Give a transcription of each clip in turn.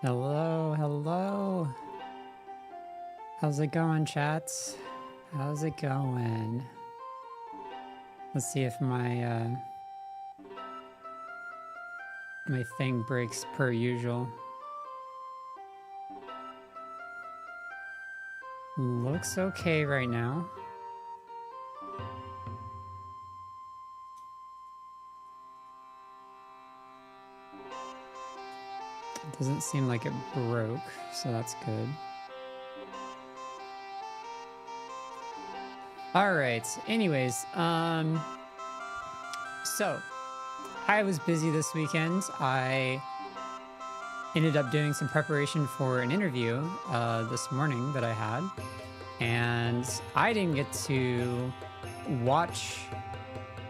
Hello, hello. How's it going, chats? How's it going? Let's see if my my thing breaks per usual. Looks okay right now. Doesn't seem like it broke, so that's good. All right. Anyways, so I was busy this weekend. I ended up doing some preparation for an interview this morning that I had, and I didn't get to watch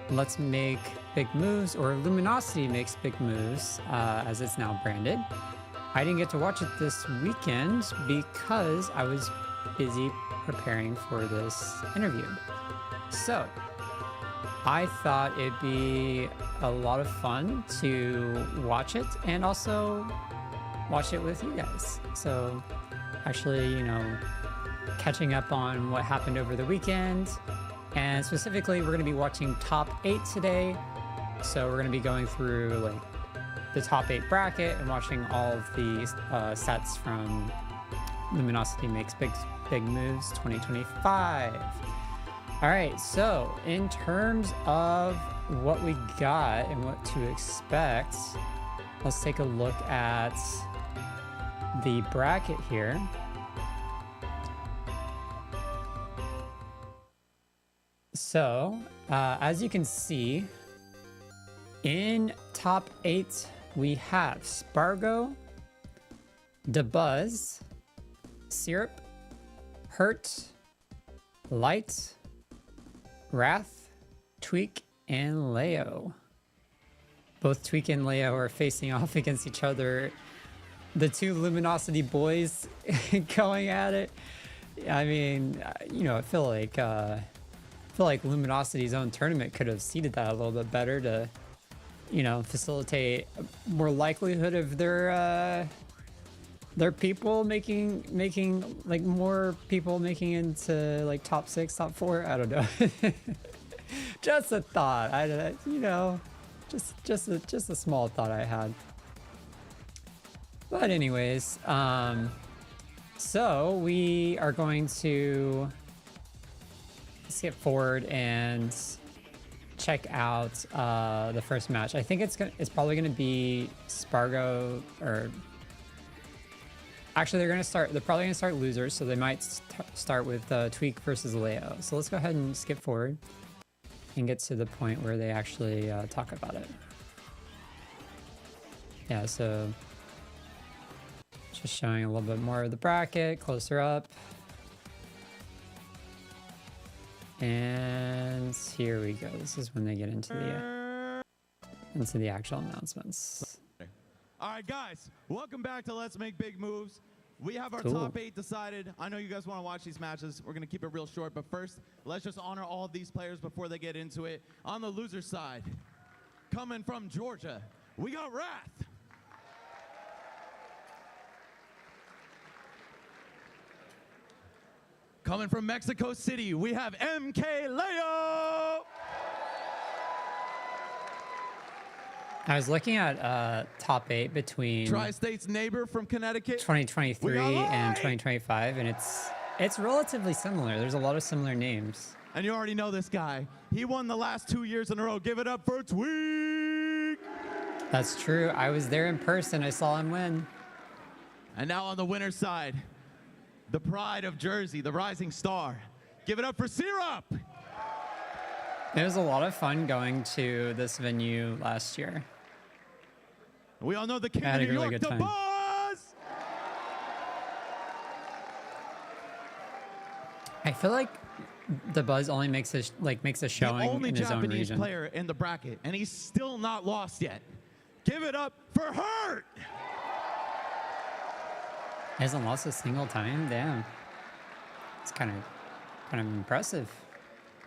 Let's Make Big Moves, or Luminosity Makes Big Moves, as it's now branded. I didn't get to watch it this weekend because I was busy preparing for this interview. So I thought it'd be a lot of fun to watch it and also watch it with you guys. So actually, you know, catching up on what happened over the weekend. And specifically, we're going to be watching top 8 today. So we're going to be going through like the top 8 bracket and watching all of the sets from Luminosity Makes Big Moves 2025. All right, so in terms of what we got and what to expect, let's take a look at the bracket here. So, as you can see, in top 8, we have Spargo, DeBuzz, Syrup, Hurt, Light, Wrath, Tweak, and Leo. Both Tweak and Leo are facing off against each other. The two Luminosity boys going at it. I mean, you know, I feel like Luminosity's own tournament could have seeded that a little bit better to, you know, facilitate more likelihood of their people making like more people making into like top 6, top 4. I don't know. Just a thought. You know, just a small thought I had. But anyways, so we are going to skip forward and check out the first match. I think it's probably gonna be Spargo, or actually they're probably gonna start losers, so they might start with Tweak versus Leo. So let's go ahead and skip forward and get to the point where they actually talk about it. Yeah, so just showing a little bit more of the bracket closer up. And here we go. This is when they get into the actual announcements. All right, guys, welcome back to Let's Make Big Moves. We have our top 8 decided. I know you guys want to watch these matches. We're going to keep it real short, but first, let's just honor all of these players before they get into it. On the loser side, coming from Georgia, we got Wrath. Coming from Mexico City, we have MK Leo. I was looking at top 8 between Tri-State's neighbor from Connecticut, 2023 and 2025, and it's relatively similar. There's a lot of similar names. And you already know this guy. He won the last 2 years in a row. Give it up for Tweak. That's true. I was there in person. I saw him win. And now on the winner's side, the pride of Jersey, the rising star. Give it up for Syrup. It was a lot of fun going to this venue last year. We all know the king of New York, DeBuzz. I feel like DeBuzz only makes a showing in his own region. The only Japanese player in the bracket, and he's still not lost yet. Give it up for Hurt. He hasn't lost a single time. Damn, it's kind of impressive.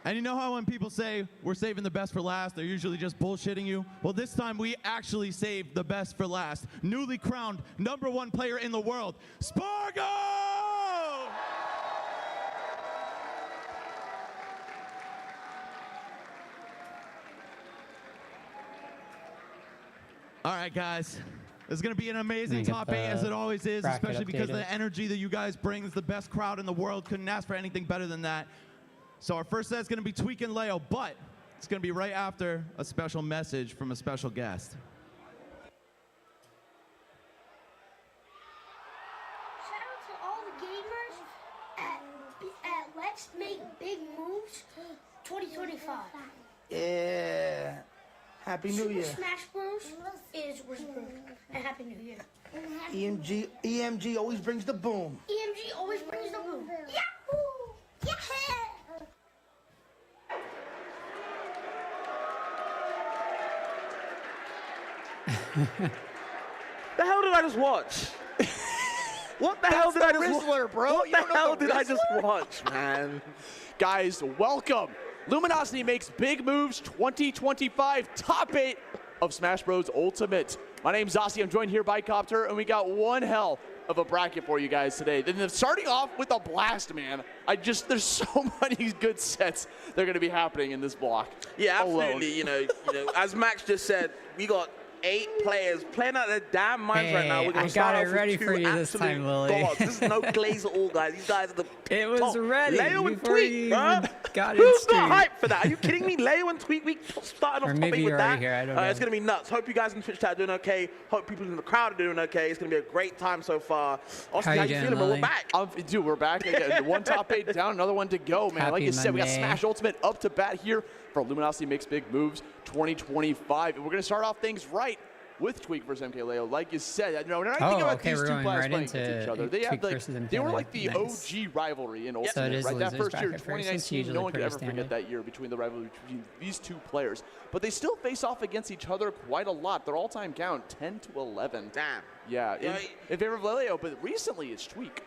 And you know how when people say we're saving the best for last, they're usually just bullshitting you? Well, this time we actually saved the best for last. Newly crowned #1 player in the world, Spargo! All right, guys. This is going to be an amazing top 8, as it always is, especially because of the energy that you guys bring. It's the best crowd in the world. Couldn't ask for anything better than that. So our first set is going to be Tweek and Leo, but it's going to be right after a special message from a special guest. Shout out to all the gamers at Let's Make Big Moves 2025. Yeah. Happy New Year. Super Smash Bros. is approved. And Happy New Year. EMG always brings the boom. EMG always brings the boom. Yahoo! Yeah! The hell did I just watch? What the hell did I just watch? Bro. What the hell did I just watch, man? Guys, welcome. Luminosity Makes Big Moves 2025 top 8 of Smash Bros. Ultimate. My name's Zossi. I'm joined here by Copter, and we got one hell of a bracket for you guys today. Then starting off with a blast, man. There's so many good sets that are going to be happening in this block. Yeah, absolutely. You know, as Max just said, we got 8 players playing out their damn minds right now. We're gonna I start got it off ready with for 2 you this time, absolute Lily. gods. This is no glaze at all, guys. These guys are the It was top. ready Leo and before Tweek, you bro. even got Who's it not straight. hyped for that? Are you kidding me? Leo and Tweek, we started Or off maybe topic with you're that. already here, I don't know. It's gonna be nuts. Hope you guys in Twitch chat are doing okay. Hope people in the crowd are doing okay. It's gonna be a great time so far. Austin, how you doing, feeling? Bro? Lily? We're back. Dude, we're back again. One top 8 down, another one to go, man. Like Happy you said, we got Monday. Smash Ultimate up to bat here for Luminosity Makes Big Moves 2025. And we're going to start off things right with Tweek versus MKLeo. Like you said, when I think about okay, these we're two going players right playing into against each other, they Tweek have versus they were MKLeo. like the Nice. OG rivalry in Ultimate. So it is right? That losers first year, bracket first. It's 2019, usually no one could pretty ever forget standard. that year between the rivalry between these two players. But they still face off against each other quite a lot. Their all-time count, 10-11. Damn. Yeah, in favor of Leo, but recently it's Tweek.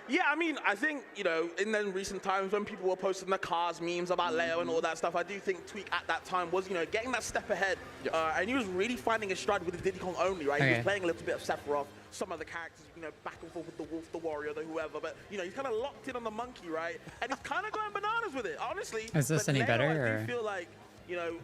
Yeah, I mean, I think, in the recent times when people were posting the cars memes about Leo and all that stuff, I do think Tweek at that time was, getting that step ahead. Yeah. And he was really finding his stride with the Diddy Kong only, right? He Okay. was playing a little bit of Sephiroth, some other characters, back and forth with the Wolf, the Warrior, the whoever. But, he's kind of locked in on the Monkey, right? And he's kind of going bananas with it, honestly. Is this But any Leo, better, I or- do feel like,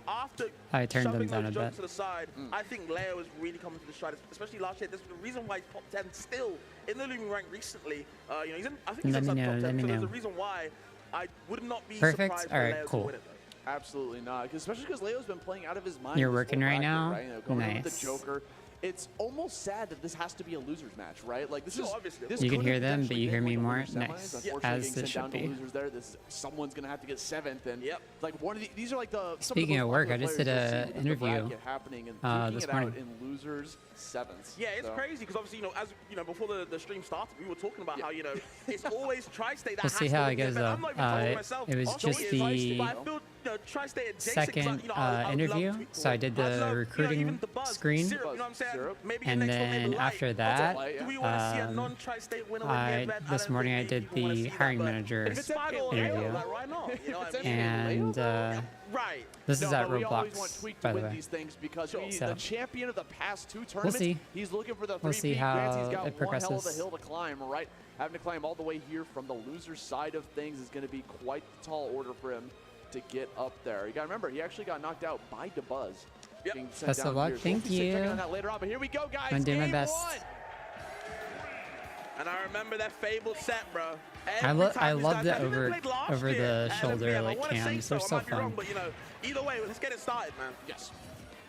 after I turned them shoving down those a jokes bit. to the side, I think Leo is really coming to the stride, especially last year. There's the reason why he's top 10 still in the Looming rank recently. I think he's Let me inside know, top 10, let me so there's know. a reason why I would not be Perfect. surprised All right, for Leo cool. to win it, though. Absolutely not, especially because Leo's been playing out of his mind. You're this working whole right bracket, now? right? Going in with Nice. the Joker. It's almost sad that this has to be a losers match, right? Like this Sure, is. obviously. This You can could hear them, but potentially you hear been me like a more? winner's semis. Nice. Unfortunately, As getting it sent down should to be. losers there. Someone's gonna have to get 7th, and Yep. like one of these are like the. Some Speaking of, the of most work, popular I just players did you'll a see within the interview, bracket happening and this it morning. out in losers 7s. Yeah, it's So- crazy because obviously, as before the stream started, we were talking about how it's always Tri-State that We'll has see to how win it the goes, event. I'm though. not even following myself. It was Also, just it is the Tri-State, but I feel, Tri-State adjacent, 'cause, second I would interview. love Tweek to So I win. did I'd the love, recruiting even the buzz, screen. Syrup, you know what I'm saying? Syrup. Maybe And next one, maybe then light. after that, Do we want to see a non-Tri-State winner win the event? this morning I did people wanna the see that, hiring but manager if it's Spargo or Leo, interview. like, why not? You know what I mean? And Right. this is No, at but we always want Roblox, Tweek to by the win way. these things because he's So, the champion of the past 2 tournaments. see. He's looking for the 3 We'll see peak how grants. He's got it one hell of a progresses. hill to climb, right? Having to climb all the way here from the loser side of things is going to be quite the tall order for him to get up there. You got to remember, he actually got knocked out by DeBuzz. Yep. Being sent Best of down luck. here. So Thank we'll see checking you. on that later on, but here we go, guys. I'm doing my Game best. 1. And I remember that fabled set, bro. I Every time loved these guys- it I think they over played last over year the at shoulder LMBM. I like wanna say cams. They're I so might be wrong, fun. but either way, let's get it started, man. Yes.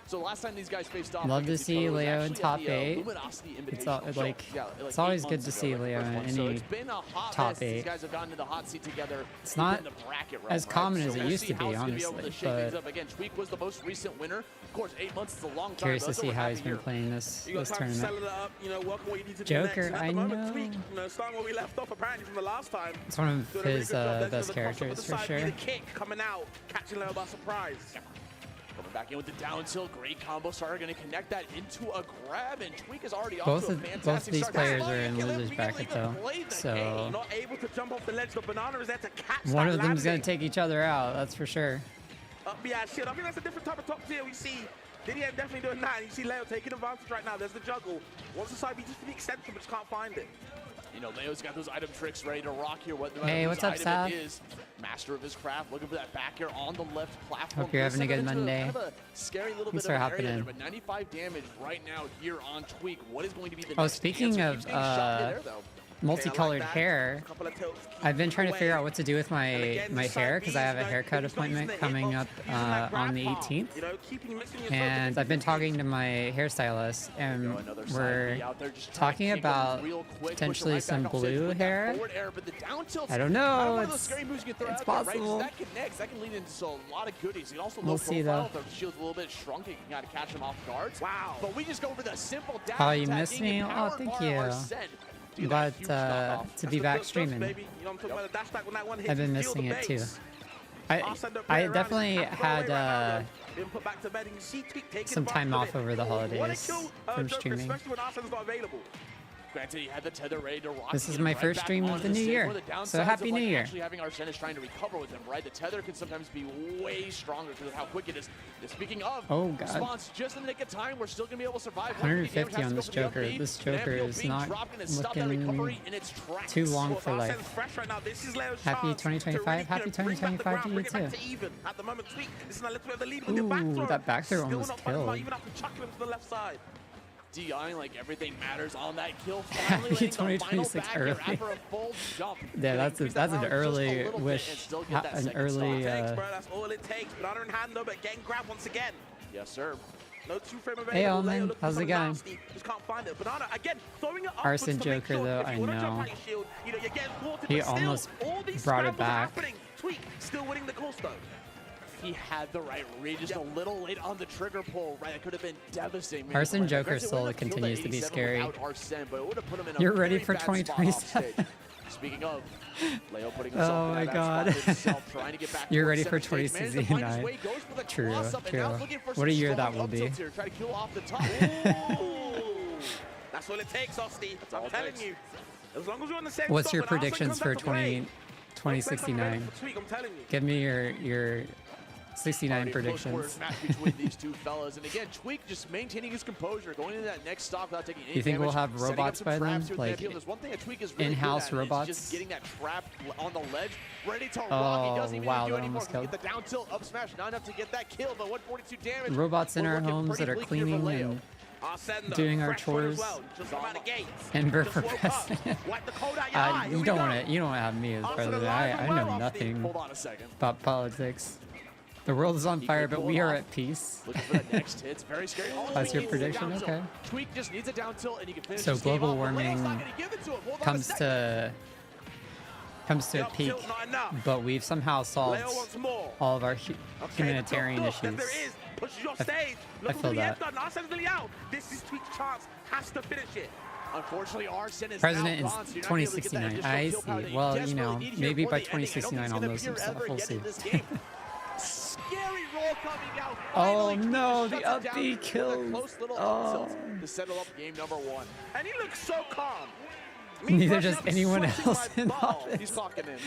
So last time these guys faced off, Love to against each see other was Leo in actually at top the, 8. Luminosity It's all, Invitational. like, Yeah, it's 8 always good months to ago, see like the Leo first in one. So any it's been a hot top mess. These 8. guys have gotten into the hot seat together. It's not in the bracket realm, as right? common So as it we'll used see to be, how it's gonna be able to honestly, shake things but up. Again, Tweek was the most recent winner. Of course, 8 months is a long time. Curious but to that's see over how half he's a been year. playing this You got time to tournament. settle it up, working what you need to Joker, do next. At I the moment, know. Tweek, starting where we left off apparently from the last time. It's one of Doing a really his good job. Then best the crossover characters to for the side, sure. The kick coming out, catching Leo by surprise. Back in with the down tilt, great combo starter, going to connect that into a grab, and Tweak is already off to a fantastic both of these start. players are in losers bracket though, so Not able to jump off the ledge, but Banana is there to catch one that of them's gonna landing. take each other out. That's for sure. Yeah, shit. I think that's a different type of top tier. We see Didier definitely doing that. And you see Leo taking advantage right now. There's the juggle. Wants the side B just to the extension, but just can't find it. You know, Leo's got those item tricks ready to rock here. Hey, what's up, Sav? Is master of his craft, looking for that back air on the left platform. Hope you're having a good Monday. Kind of a scary little Thanks bit of for an hopping area in. there, but 95 damage right now here on Tweak. What is going to be the Oh, next speaking answer? of Keeps getting shot there, though. multicolored that. hair, Couple of tilts, keep I've been trying to figure away. out what to do with And my again, the side hair because I Bs, have a you know, haircut he's not using appointment the coming hitbox, up using that on the grab path. 18th. You know, keeping mixing your And I've been talking to my hairstylist, and Another side we're B out there, just trying to talking kick him about real quick, potentially push him some right back off stage blue with that hair. forward air, but the down tilt's I don't kind of know. one of those scary moves you can throw It's out there, right? 'Cause possible. that connects, that can lead into a lot of goodies. You can also We'll low see, profile though. if the shield's a little bit shrunken. You got to catch him off guards. Wow. But we just go for the simple dash Oh, you attack, missed being me? Oh, empowered thank by you. Arsene. I'm Dude, that's glad a huge knockoff. to That's be the back good stuff, streaming. baby. You know, I'm talking about the dash back when that one hits, I've been you feel missing the it too. bass. Arsene don't play I around, definitely he's happy to go away had right now, though. Didn't put back to bed, and you see Tweak taking some time advantage off of it. over the What a holidays kill, from Joker, streaming. especially when Arsene's not available. Granted, he had the tether ready to rock. This He is get my right first back stream of onto the new stage. year. One of the So downsides happy of, New Year. Actually having Arsene is trying to recover with him, right? The tether can sometimes be way stronger because of how quick it is. Speaking of, Oh, God. response just in the nick of time. We're still going to be able to survive. 150 on this Joker. This Joker is not looking too long for life. Arsene's fresh right now. This is Leo's Happy chance 2025. to really, Happy you know, bring back the 2025 to ground, bring it you back too. to even. At the moment, Tweak, this is a little bit of the lead with your back Ooh, throw. that back throw Still almost not finding him out, killed. even after chucking him to the left side. DIing like everything matters on that kill. Happy Finally landing the final 2026 back air early. after a full jump. Yeah, that's Increase that an power just a early little bit and wish, still get that an second early. stock. Takes, bro, that's all it takes. Banana in hand, though, but getting grabbed once again. Yes, sir. No two-frame available. Hey, Leo Allman, looking how's for it going? nasty, just can't find it. Banana, again, throwing it upwards Arsene to make Joker, sure though, if you I wanna know. jump out your shield, you know, you're getting thwarted, He but still, almost all these brought it scrambles are back. happening. Tweak still winning the course, though. He had the right read, just a little late on the trigger pull, right? It could have been devastating. Arsene Joker Granted, still wouldn't have killed continues that to be 87 scary. without Arsene, but it would have put him in a You're ready very for bad spot off 2027. stage. Speaking of, Leo putting himself Oh in my that God. bad spot himself, trying to get back You're towards ready for center stage. Managed to find his 2069. way, goes for the True, cross-up, and now true. looking for What some a year strong that will up be. tilts here, try to kill off the top. Ooh. That's all it takes, Osti. all I'm it telling takes. you. As long as you're on the same What's spot, your when Arsene predictions comes for back to play, 2069? for Tweak, I'm telling you. Give me your 69 Already close predictions. quarters match between these two fellas. And again, Tweak just maintaining his composure, going into that next stop without taking any You think we'll damage, have setting up robots some by then? traps here at the Like, midfield. There's one thing that Tweak is really in-house good at, robots? is just getting that trap on the ledge, ready to rock. Oh, He doesn't even wow, need to do that anymore. almost He can killed. get the down tilt, up smash, not enough to get that kill, but 142 damage. Robots in We're our looking homes pretty that are bleak here for cleaning Leo. and Arsene, though, doing our fresh one as chores. well. Just come out the gates. Ember Just for woke up. president. Wipe the cold out your eye. Here you we don't go. want to have me as Arsene president. alive I and well, know Osti. nothing Hold on a second. about politics. The world is on He fire, could but pull we it are off. at peace. Looking for that next hit. It's very scary. Oh, That's your he needs a prediction? down tilt. Okay. Tweak just needs a down tilt, and he can finish So this game global off, but Leo's warming not gonna give it to him. Hold on a comes second. to a Up peak, tilt, not enough. but we've somehow solved Leo wants more. all of our Okay, humanitarian look, issues. There it is. Pushes your stage. I Look feel at the end that. done. Arsene's nearly out. This is Tweak's chance. Has to finish it. Unfortunately, Arsene is President now is gone, so you're not gonna be able to get that 2069. additional I kill power that see. you Well, you desperately know, need here maybe for by the ending. I don't think 2069 it's I'll gonna know some appear stuff. ever We'll again see. in this game. Scary roll coming out. Oh, Finally, no, Tweak the shuts it up down B with a kills. close little Oh. up tilt to settle up game number one. And he looks so calm. Me Neither personally, does I'm anyone sweating else my in butt off. office. He's clocking in.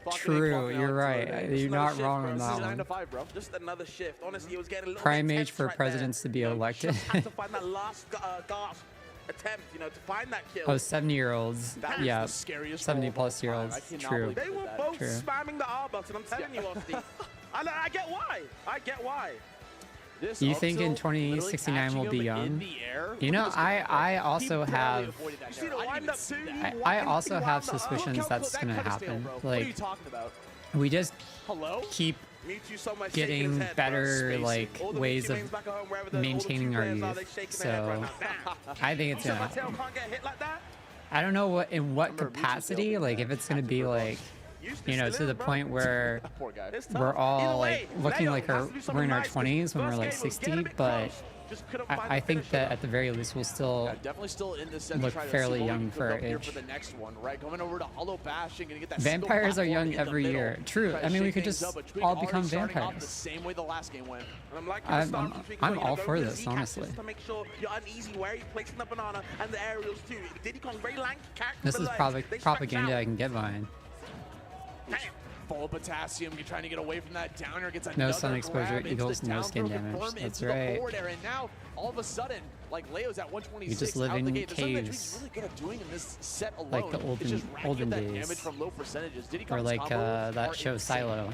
Clocking True, in, clocking you're out. right. So, You're another not shift, wrong bro. on This This that is 9 one. to 5, bro. Just another shift. Honestly, it was getting a little Prime bit age tense for right presidents there. to be You know, elected. Just had to find that last gasp attempt, you know, to find that kill. Oh, 70-years. That was Yeah, the scariest 70 roll of plus all year time. olds. I cannot True. believe They were that. both True. spamming the R button. I'm telling you, Osti. I get why. I get why. This You up think in tilt, literally 2069 we'll catching be him in young? the air. You know, Look at this guy. I also He barely have avoided that You see there. the I didn't wind even up see too? that. I also Walking have around the suspicions Look how that's close- gonna that cut his tail, happen. bro. What are you Like, talking about? we just Hello? keep Mewtwo somewhere shaking his getting head, bro. better Spacey. like All the ways Mewtwo of mains back at home, wherever the- all the maintaining two our players are, they youth. shaking their head right So now. Damn. I think it's You said my gonna. tail can't get hit like that? I don't know in what Remember, Mewtwo's capacity. tail Like being if it's gonna be like, Used to you know, still to the is, bro. point where Poor guy. It's tough. we're Either all way, like looking Leo like has to do something we're in our nice, 'cause 20s when we're first like game was getting 60, a bit but close. Just couldn't find I the think finisher. that at the very least we'll still Yeah, definitely still in this set. look fairly young for our here age. for the next one, right? Going over to Hollow Bastion, gonna get that Vampires are single young platform in the every middle. year. True. Try to I mean, we shake could things just up, but Tweak all already become starting off the vampires. same way the last game went. And I'm liking I'm- the start I'm- from Tweak I'm as well, all go for the this, Z-cactus honestly. To make sure you're uneasy where he's placing the banana and the aerials too. Diddy Kong, very lanky character. This is below. They stretch propaganda out. I can get behind. Damn. Full of potassium, you're trying to get away from that downer, gets No another sun exposure grab equals into the no down skin throw, damage. confirm That's into the right. forward air, and now all of a sudden, like Leo's at 126 You just out live the in gate. There's something that caves. Tweak's really good at doing in this set alone. Like the It's just racking olden that days. damage from low percentages. Diddy Or Kong's like combos that are show insane. Silo.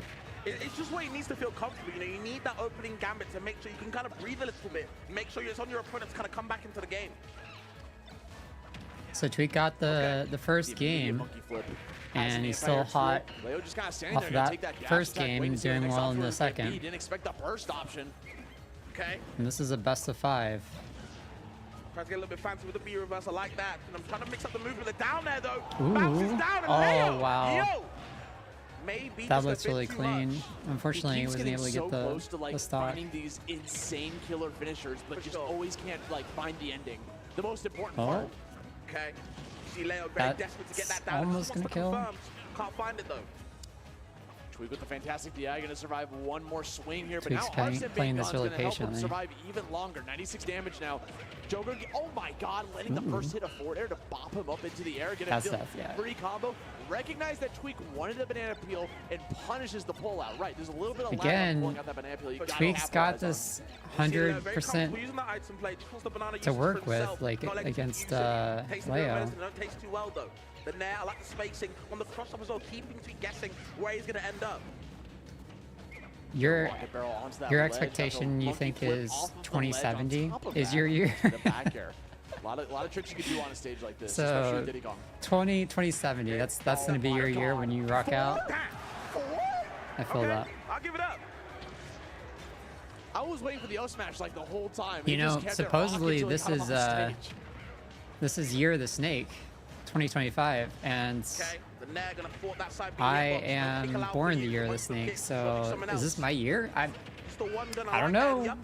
It's just where he needs to feel comfortable. You know, you need that opening gambit to make sure you can kind of breathe a little bit. Make sure it's on your opponent to kind of come back into the game. So Tweak got the first The immediate game, monkey flip. and Has he's an still anti-air hot flip. Leo just kind of standing off there, of gonna that take that dash first attack, game waiting and to see what doing next well in offer the is gonna be. second. Didn't expect the burst option. Okay. And this is a best of 5. Tries to get a little bit fancy with the B reverse. I like that. And I'm trying to mix up the movement. They're down there though. Ooh. Bounces down and Oh, Leo. wow. Yo. Maybe That just a looks bit really too clean. much. Unfortunately, he He keeps wasn't getting able to so get close to like the stock. finding these insane killer finishers, but For just sure. always can't like find the ending. The most important Oh. part. Okay. You see Leo very That's desperate to get that down. almost Just wants gonna to kill. confirm. Can't find it though. Tweak with the fantastic DI, gonna survive one more swing here, but Tweak's now playing- Arsene playing this Bacon's really gonna help him patiently. survive even longer. 96 damage now. Joker, oh my god, letting the first hit of forward air to bop him up into the air. Get a That's deal- tough, yeah. free combo. Recognize that Tweak wanted a banana peel and punishes the pullout. Right, there's a little bit of lag on Again, pulling out that banana peel. You gotta Tweak's got capitalize on. this See Leo very 100% comfortable using that item play. Just wants the banana to usage for work with, himself. like, Not letting against, Tweak use it. Tastes a bit of Leo. medicine, don't taste too well though. The nair, I like the spacing on the cross up as well, keeping Tweak guessing where he's gonna end up. Your Rocket barrel onto that your ledge, expectation that's a you monkey think flip is off of the ledge on 2070 top of is that. your year. The back air. A lot of tricks you can do on a stage like this, So, especially with Diddy Kong. 2070. That's gonna be your year when you rock out. Damn. I feel Okay, that. I'll give it up. I was waiting for the O smash like the whole time. You He know, just kept it supposedly rocking till he this got him is, off stage. This is Year of the Snake, 2025, and Okay, the nair gonna thwart that side. I am born the year of the snake. So is this my year? I don't know.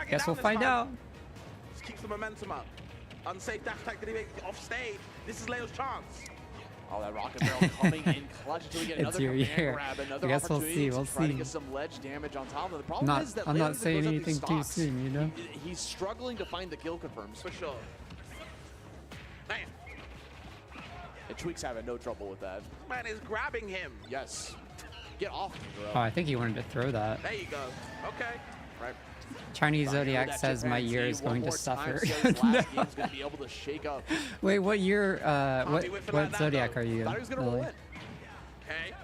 Guess we'll find out. Just keeps the momentum up. Unsafe dash attack, did he make it off stage? This is Leo's chance. Oh, that rocket barrel coming in clutch until we get It's another your command year. grab, another I guess we'll opportunity see, to we'll try to see. get some ledge damage on top of it. The problem is that I'm Leo not just saying goes up these anything too stocks. soon, you know? He's struggling to find the kill confirms. For sure. Man, And Tweak's having no trouble with that. man is grabbing him. Yes. Get off me, bro. Oh, I think he wanted to throw that. There you go. Okay. Right. Chinese Thought you Zodiac heard that says my chimpanzee year is one going to more time, suffer. says his No. last game's gonna be able to shake up. Wait, what year? Can't be whiffing like What that, Zodiac though. are you? Thought he was gonna roll Lily? in. Okay.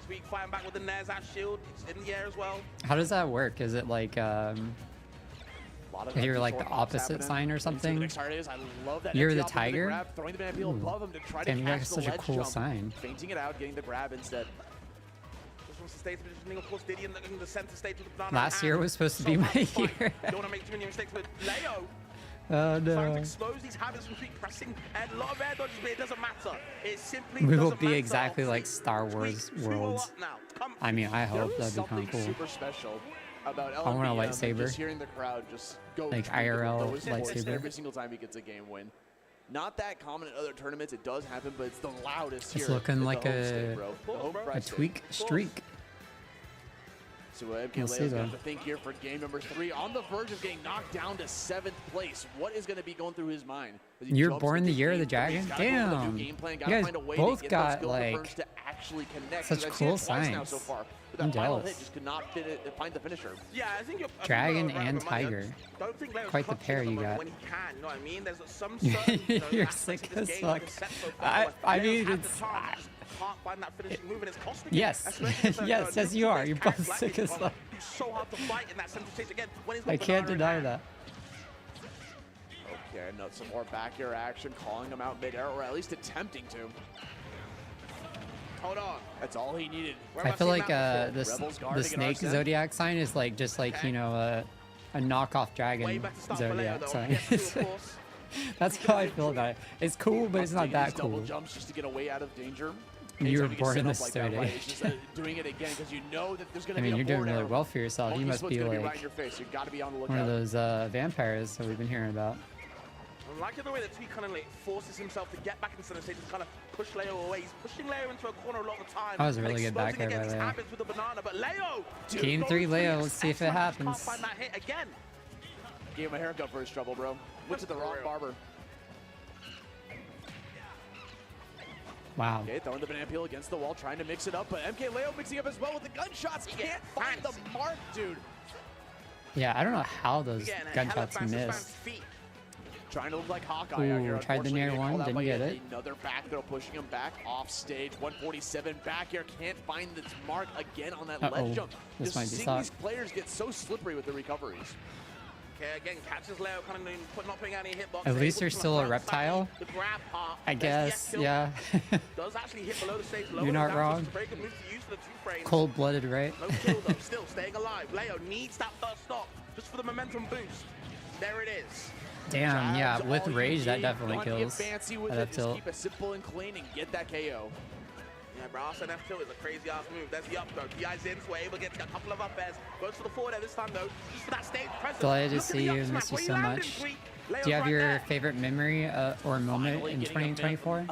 Tweak fighting back with the Nair's out shield. It's in the air as well. How does that work? Is it like Lot of You're empty like short the hops opposite happening. sign or Let's see what the something? next card is. I love that You're empty the off into tiger? grab, throwing the banana peel above him to try to Damn, you catch got the such a ledge cool jump. sign. Fainting it out, getting the grab instead. Just wants to stay positioning. Of course, Diddy in the center stage with the banana. Last in year hand. was supposed to So be hard to my fight. year. Don't want to make too many mistakes with Leo. Oh Trying to no. expose these habits from Tweak pressing and a lot of air dodges, but it doesn't matter. It simply We will doesn't be matter. exactly like Star Wars Tweak 2-0 worlds. up now. Come I mean, I hope There is that'd be kind something of cool. super special about I want a Lmbm and lightsaber. just hearing the crowd just go Like Tweak IRL with those voices lightsaber. every single time he gets a game win. Not that common in other tournaments. It does happen, but it's the loudest It's here. looking at the like home a- state, bro. The home A prize state. tweak streak. So We'll MK see, Leo's though. going to think here for game number 3, on the verge of getting knocked down to 7th place. What is going to be going through his mind? As he You're jumps born into the year of the game 3, he's dragon? gotta go with a new Damn. game plan, You gotta guys find a way both to get got, those skill like, confirms to actually connect. such Because I've cool seen it twice now signs. so far. But I'm that final hit jealous. just could not find the finisher. Yeah, I think you're Dragon I think you're right and with money. I tiger. just don't think Leo's Quite the clutching pair at the you moment got. when he can, you know what I mean? There's some certain, you know, You're aspects sick of this as game that fuck. is set so far where I Leo's mean, had the it's- chance, just can't find that finishing move and it's costing him, Yes. especially for, Yes, yes, you are. You're both characters like sick Diddy as Kong, fuck. who's so hard to fight in that center stage again when he's got I can't banana in deny hand. that. Okay, no, some more back air action, calling him out mid-air, or at least attempting to. Hold on. That's all he needed. Where I have feel seen like that before? Rebels guard the to get snake Arsene. zodiac sign is like just like Okay. you know a knockoff Way dragon better start for Leo zodiac though. sign. Yes, of course. That's how I feel about it. It's cool, but it's not Taking that these double cool. jumps just to get away out of danger. You were anytime get born set in up this like that, day. right? It's just doing it again because you know that there's going I to be mean, a you're doing board really arrow. well for yourself. You Monkey must foot's be gonna like right in your face. You've got to be on the lookout. one of those vampires that we've been hearing about. I'm liking the way that Tweak kind of like forces himself to get back into center stage and kind of push Leo away. He's pushing Leo into a corner a lot of the time. That was a really good back air by These Leo. habits with the banana, but Leo, dude, Game goes 3 to Leo, the let's see if it X-Max, happens. Can't find that hit again. Gave him a haircut for his trouble, bro. Went to the wrong barber. Wow. Okay, throwing the banana peel against the wall, trying to mix it up, but MK Leo mixing up as well with the gunshots. Can't find the mark, dude. Yeah, I don't know how those Getting a gunshots hella fancy missed. feet. Trying to look like Hawkeye out Ooh, here. tried the near Unfortunately, one, called out didn't by get yet it. Another back throw pushing him back off stage. 147 back here. Can't find this mark again on that ledge jump. This might be seeing soft. these players get so slippery with the recoveries. Okay, again, catches Leo, kind of not putting any hitboxes. At least you're still a reptile. The grab part. I guess, yeah. Does actually hit below the stage. You're not wrong. Very good move to use for the 2 frames. Cold-blooded, right? No kill though, still staying alive. Leo needs that first stop just for the momentum boost. There it is. Damn, yeah, with All you rage, that need. definitely Don't get kills. fancy with That it. Just tilt. keep it simple and clean and get that KO. Yeah, bro, Arsenal F tilt is a crazy ass move. There's the up throw. DI's in, so we're able to get a couple of up airs. Goes for the forward air this time though, just for that stage presence. Glad to Look at see the you, up miss smash. you Where so landing, much. Tweak? Do Leo's you have right your there. favorite memory or moment Finally in getting a 2024?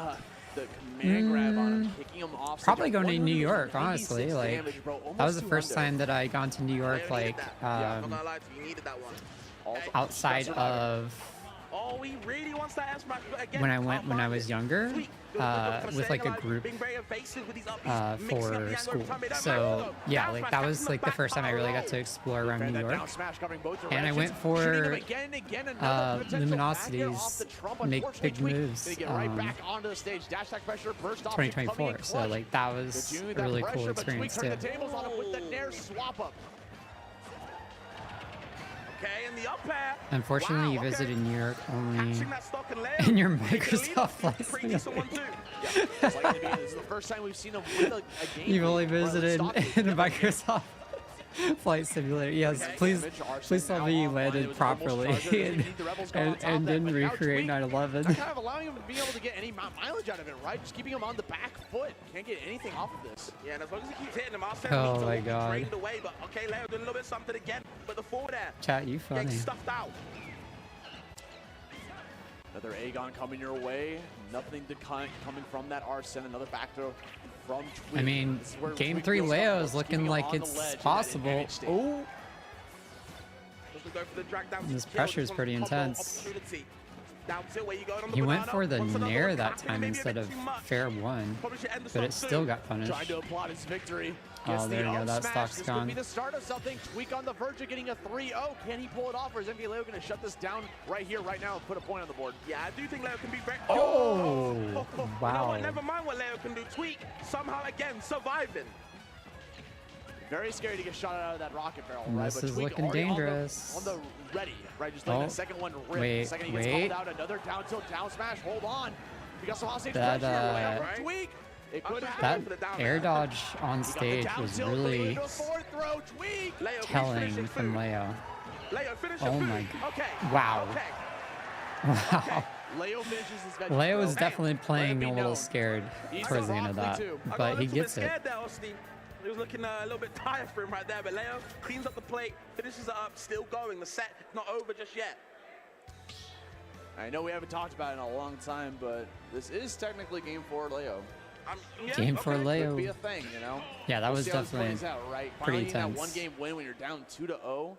The command grab on him, kicking him off. Probably going to New 186 York, honestly. Like, damage, bro. that was the Almost first 200. time that I gone to New York, Leo like, needed that. Yeah, I'm not gonna lie to you, you needed that one. Also, outside Stress Survivor. of Oh, he really wants that S smash, but again, when I can't went when I find was it. younger, Tweak, kind of with like staying a alive, group being very evasive with these up, he's mixing up for the angle school. every time they don't matter, So though. yeah, Down like smash, that catch was him like the back first time I power really got roll. to explore around And New that York. down smash covering both And I directions. went for Shooting him again and again, another potential back air off Luminosity's the trump. Make Unfortunately, Big Tweak Moves, gonna get right back onto the stage. Dash attack pressure, burst off. 2024. So like that was a really cool experience too. The tables on him with the nair swap up. Okay, and the up air. Unfortunately, Wow, you okay. visited New York only Catching that stock and Leo. in your He can lead Microsoft off. Flight Pretty decent one too. Yeah, it's like this is the first time we've seen him win a game. You've only or at least visited stock in a lead. Microsoft Flight Simulator. Yes, Okay. please, Damage, Arsenal please tell now me you offline. It landed was almost properly charged. Doesn't need the Rebels go on top of and that, didn't but now recreate Tweak, 9/11. That's kind of allowing him to be able to get any mileage out of it, right? Just keeping him on the back foot. Can't get anything off of this. Yeah, and as long as he keeps hitting him, Arsenal Oh needs to my all be God. drained away. But okay, Leo doing a little bit something again. But the forward air Chat, you funny. getting stuffed out. Another Aegon coming your way. Nothing to coming from that Arsene. Another back throw from Tweak. I mean, This is where game Tweak 3 goes up, Leo though, is keeping looking him like on the it's ledge in that possible. advantage state. Oh, Doesn't go for the drag down. This kill, pressure's just pretty wants combo intense. opportunity. Down tilt where you go on the he went banana. for the Wants another nair one. that Tapping time maybe a instead bit of too much. fair one, Probably should end the but it stock still soon. got punished. Trying to applaud his victory. Oh, Gets there the you go, up that smash. stock's This gone. could be the start of something. Tweak on the verge of getting a 3-0. Can he pull it off, or is MK Leo going to shut this down right here, right now, and put a point on the board? Yeah, I do think Leo can be very. Oh, You know wow. what? Never mind what Leo can do. Tweak somehow again surviving. Very scary to get shot out of that rocket barrel, And right? this But is Tweak looking already dangerous. On the ready, right? Just letting Oh. that second one rip. Wait, The second he gets wait. called out, another down tilt, down smash. Hold on. We got some hostage That, pressure away uh, from Tweak. It could That happen. for the down Air air. dodge on He got the stage down was tilt, really into a forward throw. Tweak. Leo, please telling finish your from food. Leo. Leo, finish Oh your food. my g- Okay. wow. Okay. Wow. Leo finishes his veggie Leo throw. was definitely playing be a little known. scared He's towards the so end of that, awfully too. I got but a he little bit gets it. scared there, Austin. It was looking a little bit tired for him right there, but Leo cleans up the plate, finishes it up, still going. The set not over just yet. I know we haven't talked about it in a long time, but this is technically game 4 Leo. Yeah, Game for okay. Leo. Could be a thing, you know? Yeah, that We'll was see how this definitely plays out, right? pretty Finally getting that intense. one-game win when you're down 2-0.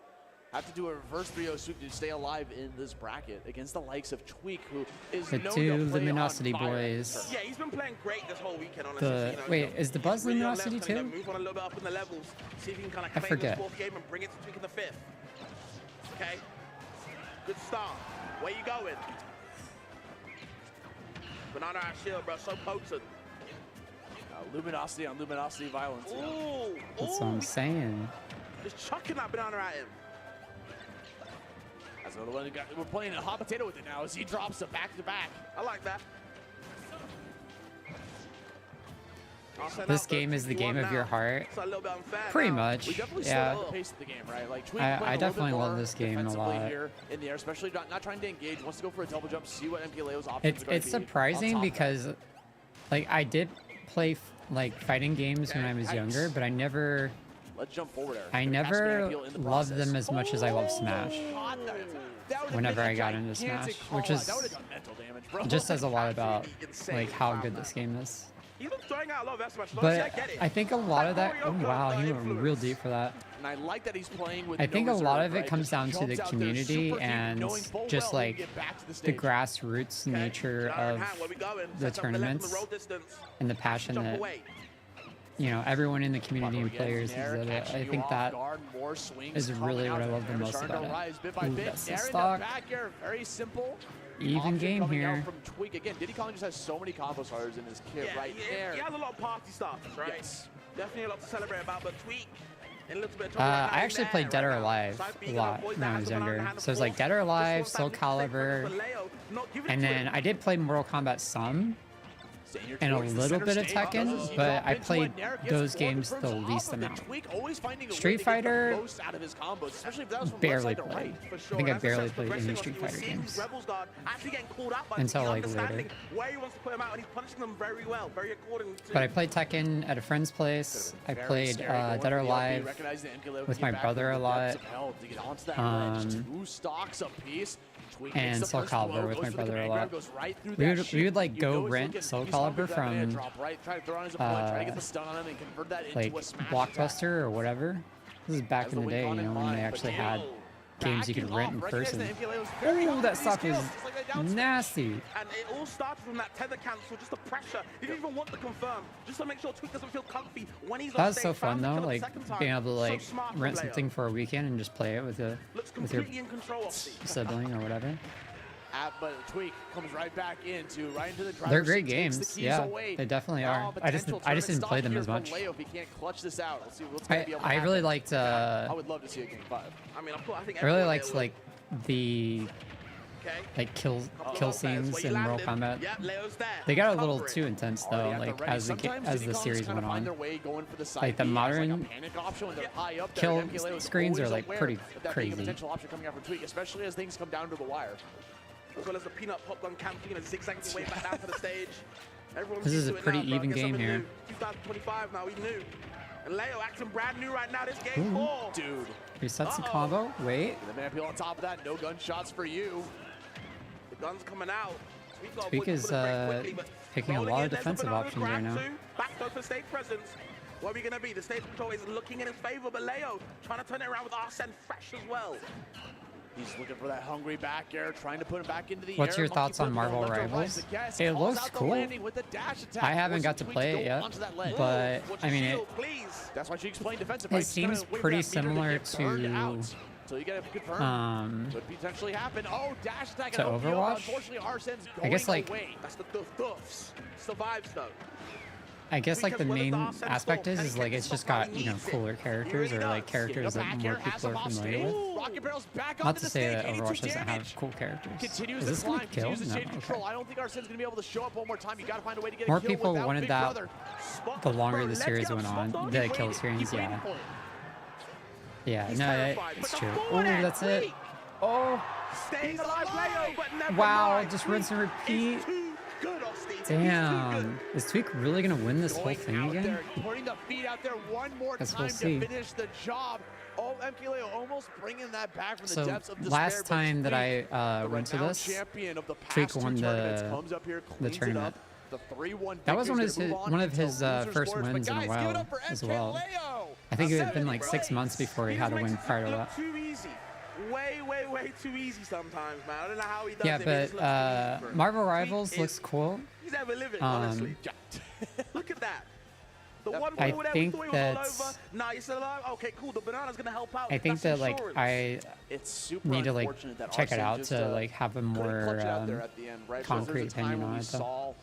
Have to do a reverse 3-0 sweep to stay alive in this bracket against the likes of Tweak, who is The known two to play Luminosity on fire. boys. Yeah, he's been playing great this whole weekend, honestly. The- you know, wait, is the Buzz really on Luminosity left, kinda, too? Move on a little bit up in the levels, see if he can kind of I claim forget. this 4th game and bring it to Tweak in the 5th. Okay, good start. Where you going? Banana out shield, bro, so potent. Luminosity on Luminosity violence. You know? Ooh, That's what I'm saying. just chucking that banana at him. That's another one. We're playing a hot potato with it now as he drops a back-to-back. I like that. I'll send This out the game is the 51 game of your now. heart. It's a little bit unfair Pretty now. much. We definitely Yeah. slow up the pace of the game, right? Like Tweak I playing a little definitely bit love more this game a defensively lot. here in the air, especially not trying to engage. Wants to go for a double jump, see what MK Leo's options are going to It's be. surprising on top of that. because, like, I did play like fighting games when I was younger, but I never Let's jump forward, Eric. I never loved them as much as I love Smash. Whenever I got into Smash, which is just says a lot about like how good this game is. He's been throwing out a lot of F smash. But I think a lot of that. Oh wow, he went real deep for that. And I like that he's playing with I think a lot of it comes down to the community and just like the grassroots nature of the tournaments and the passion that everyone in the community and players is at it. I think that is really what I love the most about it. Ooh, that's the stock. Very simple. Even game here. From Tweak. Again, Diddy Kong just has so many combo starters in his kit right there. He has a lot of party stuff, right? Yes. Definitely a lot to celebrate about, but Tweak in a little bit of I actually played Dead or Alive a lot when I was younger. So it was like Dead or Alive, Soul Calibur, and then I did play Mortal Kombat some, and a little bit of Tekken, but I played those games the least amount. Street Fighter, barely played. I think I barely played any Street Fighter games until like later. But I played Tekken at a friend's place. I played Dead or Alive with my brother a lot. And Soul Calibur with my brother a lot. We would like go rent Soul Calibur from like Blockbuster or whatever. This is back in the day, when they actually had games you could rent in person. Oh, that stock is nasty. And it all started from that tether cancel, just the pressure. He didn't even want to confirm, just to make sure Tweak doesn't feel comfy when he's on That's stage. so fun though, like being able to like rent something for a weekend and just play it with your sibling or whatever. But Tweak comes right into the driver's They're great seat, takes the games, keys yeah. away. They definitely are. I just didn't play them as much. If he can't clutch this out, let's see what's gonna be able to I really liked. I would love to see a game 5. I really liked like the like kill scenes in Mortal Kombat. They got a little too intense though, like as the series went on. Like the modern kill screens are like pretty crazy. Potential option coming out from Tweak, especially as things come down to the wire. As well as the peanut popcorn camping and zigzagging way back down to the stage. This is a pretty even game here. 2025 now, we new. And Leo acting brand new right now, this game 4. Dude. Resets the combo. Wait. The man peel on top of that. No gunshots for you. The gun's coming out. Tweak is picking a lot of defensive options right now. Back though for stage presence. What are we going to be? The stage control is looking in his favor, but Leo trying to turn it around with Arsene fresh as well. He's looking for that hungry back air, trying to put him back into the air. What's your thoughts on Marvel Rivals? It looks cool. I haven't got to play it yet, but I mean, that's why she explained defensive. It seems pretty similar to so you get it confirmed. Could potentially happen. Oh, dash attack to Overwatch. Unfortunately, Arsene's going I guess like away. That's the duffs. Survives though. I guess like the main aspect is like it's just got cooler characters or like characters that more people are familiar with. Not to say that Overwatch doesn't have cool characters. Is this gonna kill? No. Okay. I don't think Arsene's gonna be able to show up one more time. You gotta find a way to get more people wanted that. The longer the series went on, the kill screens, yeah. Yeah, no, it's true. Oh, that's it. Oh. Wow, just rinse and repeat. Damn. Is Tweak really going to win this whole thing again? Putting the feet out there one more time we'll see. to finish the job. Oh, MKLeo almost bringing that back from the depths of despair. Last time that I went to this, Tweak won the tournament. That was one of his first wins in a while as well. I think it had been like 6 months before he had a win prior to that. Way too easy sometimes, man. I don't know how he does it. Yeah, but Marvel Rivals looks cool. He's ever living, honestly. Look at that. The one I think that's. Nah, you're still alive? Okay, cool. The banana's gonna help out. I think that like I need to like check it out to like have a more concrete opinion on it though.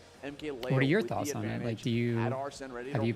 What are your thoughts on it? Like, have you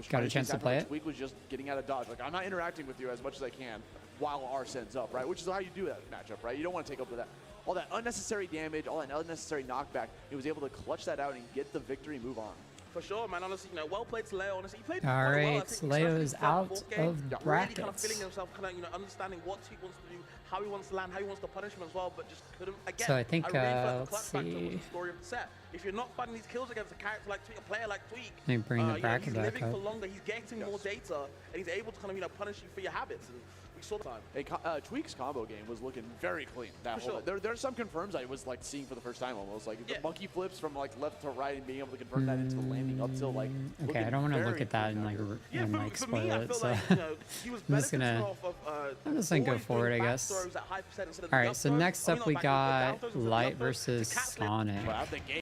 got a chance to play it? Tweak was just getting out of dodge. Like, I'm not interacting with you as much as I can while Arsene's up, right? Which is how you do that matchup, right? You don't want to take up with that. All that unnecessary damage, all that unnecessary knockback. He was able to clutch that out and get the victory, move on. For sure, man. Honestly, you know, well played to Leo. Honestly, he played All quite well. I right, think, Leo especially is throughout the out fourth game. of Really kind of brackets. feeling himself, kind of, you know, understanding what he wants to do, how he wants to land, how he wants to punish him as well, but just couldn't. Again, So I think, really felt the let's clutch factor was see. the story of the set. If you're not finding these kills against a character like Tweak, a player like Tweak, Let me bring the you know, bracket he's back living up. for longer, he's getting more data, and he's able to kind of, you know, punish you for your habits. And we saw the time. Hey, Tweak's combo game was looking very clean. That For whole sure. There are some confirms I was like seeing for the first time almost. Like Yeah. the monkey flips from like left to right and being able to convert that into landing up till like. Okay, looking I don't want to look very at that clean and out like here. Yeah, and for, like for spoil me, I it. feel So like, you know, he was I'm just benefiting gonna- off of, I'm just gonna go always for it, doing I back guess. throws at high percent instead of All the right, up so throws. next I up mean, we not back got throws, instead of the up throws, Light the versus cat flip. Sonic. But out the gate.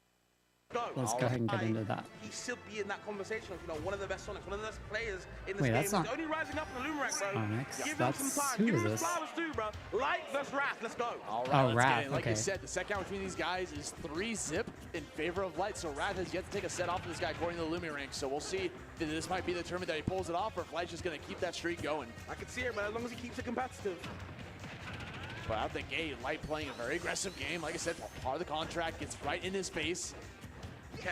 Go. Let's go ahead and get into that. He should be in that conversation of, you know, one of the best Sonics, one of the best players in this Wait, game. that's not He's only rising up in the Luminosity, bro. Sonics. Give him That's- some time. who Give is him his this? flowers too, bro. Light versus Wrath. Let's go. All right, Oh, let's Wrath, get it. Like okay. you said, the set count between these guys is 3-zip in favor of Light. So Wrath has yet to take a set off of this guy according to the Lumi ranks. So we'll see if this might be the tournament that he pulls it off, or if Light's just going to keep that streak going. I can see it, man, as long as he keeps it competitive. But out the gate, Light playing a very aggressive game. Like I said, part of the contract gets right in his face. Okay.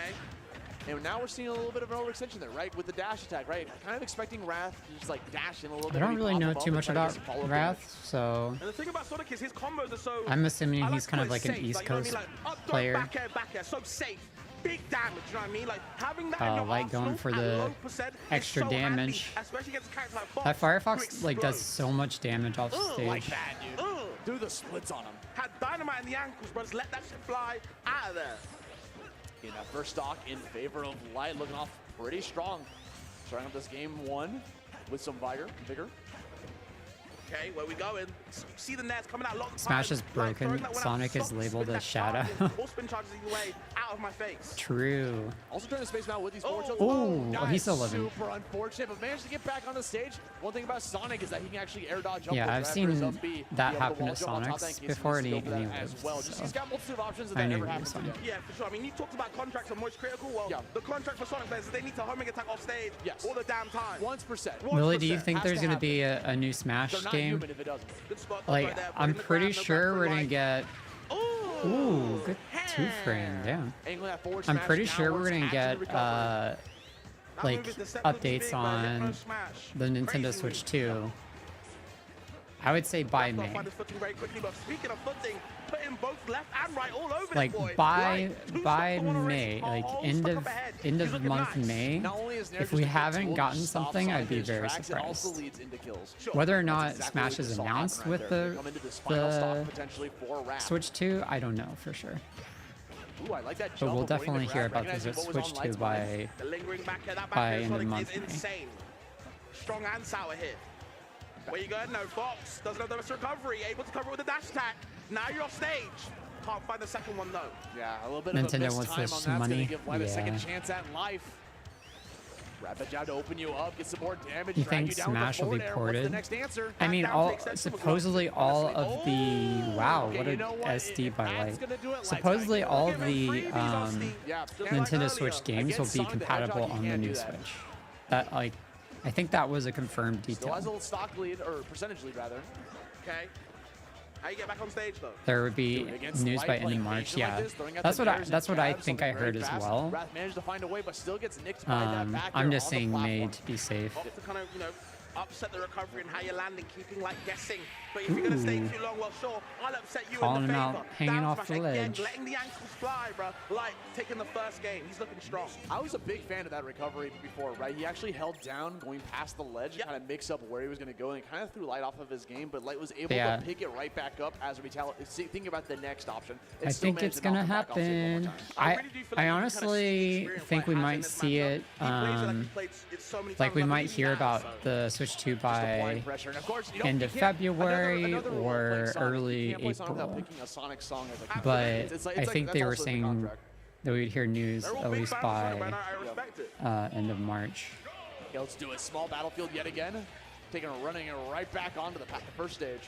And now we're seeing a little bit of an overextension there, right? With the dash attack, right? Kind of expecting Wrath to just like dash in a little I bit. don't maybe really pop know him up too and much try to get about some follow-up Wrath, so And the thing about Sonic is his combos are so... I'm assuming I he's to kind of call it like an safe, East you know what I Coast mean? Like, up throw, player. back air, so safe. Big damage, you know what I mean? Like, having that in your Light going arsenal for at the low percent is extra so damage. handy, especially against a character like Fox, That who Firefox like does explodes. so much damage off stage. like that, dude. Do the splits on him. Had dynamite in the ankles, bro. Just let that shit fly out of there. In that first stock in favor of Light, looking off pretty strong. Starting up this game one with some vigor. Okay, where we going? See the nets coming out. Smash is broken. Sonic is labeled as Shadow. All spin charges either way, out of my face. True. Also trying to space him out with these forward Oh. tilts. Ooh, That he's is still living. super unfortunate, but managed to get back on the stage. One thing about Sonic is that he can actually air dodge up. Yeah, with I've that seen versus up B, be that able happen wall to jump on top of Sonics that in case he before, needs and to go for that he as lives, well. Just so. he's got multitude of options and I that knew never he happens was again. fine. Yeah, for sure. I mean, you talked about contracts on Moist Critical. Well, Yeah. the contract for Sonic players is they need to homing attack off stage Yes. all the damn time. 1%. Lily, do you 1%. think Has there's to going to be a new They're Smash not game? human if it doesn't. Good spot Like, right there. I'm Put in the pretty ground, no sure ground we're for going to Light. get... Ooh, Ooh, good two-frame, damn. Angling that forward I'm smash pretty sure downwards, we're going to action get, recovery. That like, move is deceptively updates big, bro. Hit no on smash. the Nintendo Crazy Switch move. 2. I would say by Gotta May. find his footing very quickly, but speaking of footing, putting both left and right all over Like, this boy. by Light, two by stops to one May, race. like Oh, end stuck of up ahead. end He's of looking month nice. May. Not only is there If just we a good haven't tool to gotten stop something, Sonic I'd be in his very tracks, it also surprised. leads into kills. Sure. Whether or That's not exactly Smash what we is saw announced happen with right there. They come into this final stock potentially for Wrath. Switch 2, I don't know for sure. Ooh, I like that But jump, we'll avoiding the definitely hear grab, about the recognizing what was Switch on 2 Light's mind. by... The lingering back here, that by back here end of Sonic month is May. insane. Strong and sour hit. Where you going? No, Fox doesn't have the best recovery. Able to cover with the dash attack. Now you're off stage. Can't find the second one though. Yeah, a little bit Nintendo of a missed wants time this on that's money. gonna give Light a second Yeah. chance at life. Rapid jab to open you up, get some more damage, You drag think you down with Smash the will be forward air. What's ported? the next answer? I mean, down all takes that super supposedly close. all of the wow, Okay, what you a know what? SD If by that's Light. gonna do it, Light's Supposedly gonna all Give him the freebies off Steam. Yeah, Just like Nintendo earlier. Switch games Against will be Sonic the Hedgehog, compatible you on the can't new do that. Switch. That like, I think that was a confirmed Still detail. has a little stock lead, or percentage lead rather. Okay. How you get back on stage though? There would be Dude, against news Light by end playing of March. patient like Yeah, this, throwing out that's the what I dares and that's what I jabs, think I something heard very as fast. well. Wrath managed to find a way, but still gets nicked by that back I'm air just on the saying May platform. to be safe. Off to kind of, you know, upset the recovery and how you're landing, keeping like guessing. But if you're gonna stay too long, well, sure, I'll upset you Calling in the him favor. out, hanging Down off smash the again, ledge. letting the ankles fly, bro. Like taking the first game, he's looking strong. I was a big fan of that recovery before, right? He actually held down going past the ledge and Yep. kind of mix up where he was going to go and kind of threw Light off of his game, but Light was able Yeah. to pick it right back up as we thinking about the next option. I think it's gonna happen. I really do feel like I he kind of honestly experience think what we he has in might this see matchup. it. He plays it like he's played it so many Like times, we I might believe he hear has, about so. the Switch 2 by pressure. And of course, end of February or early April. But I think they were saying that we'd hear news They're all at big least fans of Sonic, man. by I respect it. end of March. Okay, let's do a small battlefield yet again. Taking a running it right back onto the first stage.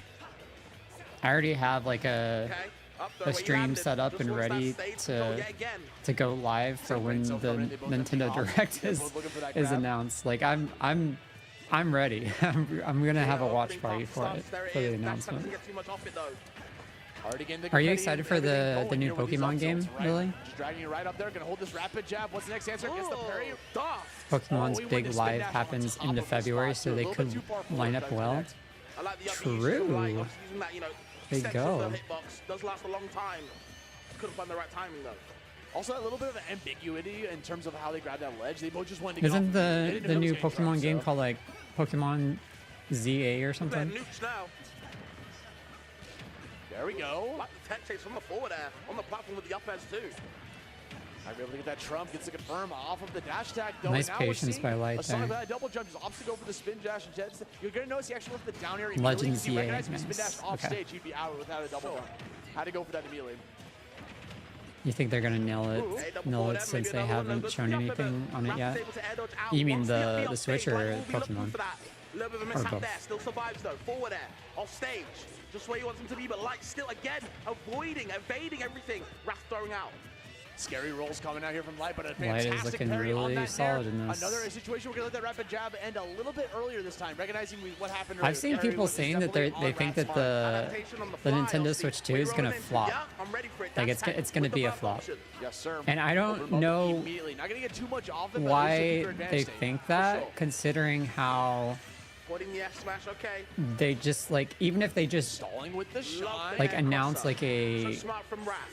I already have like Okay. Up there a where you stream landed. set up Just and wants that ready stage to control yet again. go live for when so the far, they both have Nintendo the Direct They're is both looking for that is grab. announced. Like I'm ready. I'm gonna have a watch Opening party pass for it starts, there for the is. Dash attack announcement. doesn't get too much off it though. Are you excited for the new Pokemon game, Lily? Just dragging you right up there. Gonna hold this rapid jab. What's the next answer? Gets the parry. Pokemon's big live happens into February, so they could line up well. True. They go. Does last a long time. Couldn't find the right timing though. Also, a little bit of an ambiguity in terms of how they grab that ledge. They both just wanted to Isn't the new Pokemon game called like Pokemon ZA or something? There we go. Like the tech chase from the forward air on the platform with the up airs too. I'll be able to get that trump, gets to confirm off of the dash tag. Though. Nice patience by Light there. A double jump just opts to go for the spin dash and jets. You're going to notice he actually left the down air. Legends He recognized nice. spin dash off Okay. stage. He'd be out without a double jump. Had to go for that immediately. You think they're gonna nail it since they haven't shown anything on it yet? You mean the Switch or Pokemon? A little bit of a miss out there. Still survives though. Forward air. Off stage. Just where he wants him to be, but Light still again evading everything. Wrath throwing out. Scary rolls coming out here from Light, but a Light is fantastic looking parry on really that solid there. in this. Another situation we're gonna let that rapid jab end a little bit earlier this time, recognizing what happened. I've seen people saying that they think that the Nintendo Switch 2 is gonna flop. Like it's gonna be a flop. Yes, sir. And I don't know Not gonna get too much off it, but why there's a they state. think that, considering how Putting the F smash, okay. they just like, even if they just Stalling with the shot. like announce like So a, smart from Wrath.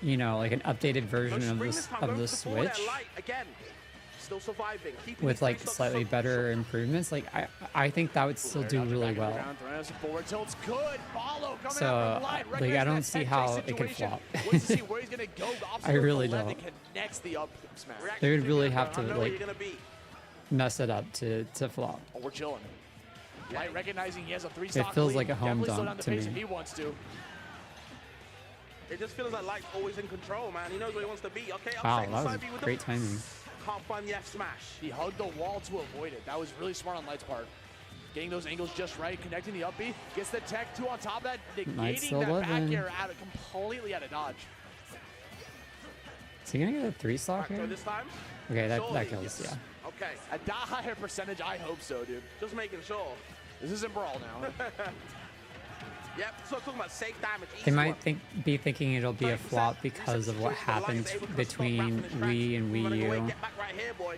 you know, like an updated version of Bring this time, the going for the forward air. Switch Light again. Still surviving. Keeping with his like face up slightly so- better improvements, like I think that would still do really well. Forward tilts good. Follow coming So, out from Light. like, I Recognize don't that see tech how chase it could situation. flop. Wants to see where he's gonna go. I really Left don't. and connects the up smash. They would really have to I know where like you're gonna be. mess it up to flop. Oh, we're chilling. Light recognizing he has a 3-stock feels lead. like a home Definitely slow dunk down the to pace me. if he wants to. It just feels like Light's always in control, man. He knows where he wants to be. Okay, Wow, upside that was side B with great the timing. can't find the F smash. He hugged the wall to avoid it. That was really smart on Light's part. Getting those angles just right, connecting the up B, gets the tech 2 on top of that, Light's negating still that back living. air completely out of dodge. Is he gonna get a 3-stock So here? this time, Okay, that surely, kills, yes. yeah. Okay, A higher percentage, I hope so, dude. just making sure. This isn't Brawl now. Yep, so talking about safe damage. They each might one. be thinking it'll be a flop because of what happened between Wii and Wii U. Get back right here, boy.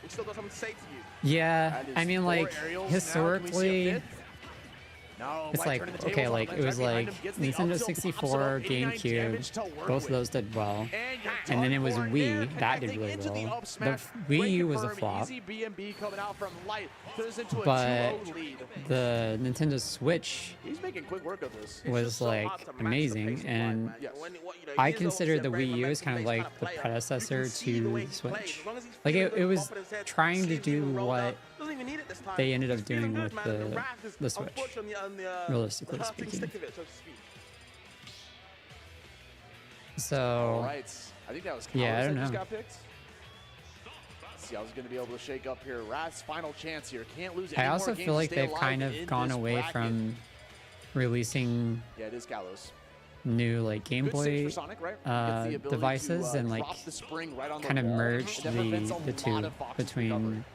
We still got something to say to you. Yeah, That is I mean, 4 like, aerials now. Can we see a historically, fifth? No, it's Light like, turning the okay, tables on like, Light it was right behind like him, gets the up Nintendo tilt, pops it 64, up, 89 damage to GameCube, work both of with. those did well. And you're And then it done was for Wii, there, that did connecting really into the well. up smash. The Wii U Great was a confirm, flop. Easy B&B coming out from Light. Turns into a But 2-0 lead. the Nintendo Switch He's making quick work of this. was like amazing, and I consider the Wii U as kind of like the predecessor to the Switch. Like it was trying to do what they ended up doing with the Switch, realistically speaking. All So right. I think that was Yeah, I Kalos don't that just know. got picked. Let's see, I was going to be able to shake up here. Wrath's final chance here. Can't lose any I more also games feel to like stay they've kind alive of in gone this away bracket. from releasing Yeah, it is Kalos. new like Game Good save for Boy Sonic, right? Gets the ability devices to, and like drop the spring right on the kind of wall. merged That prevents a the lot two of Fox's recovery. between,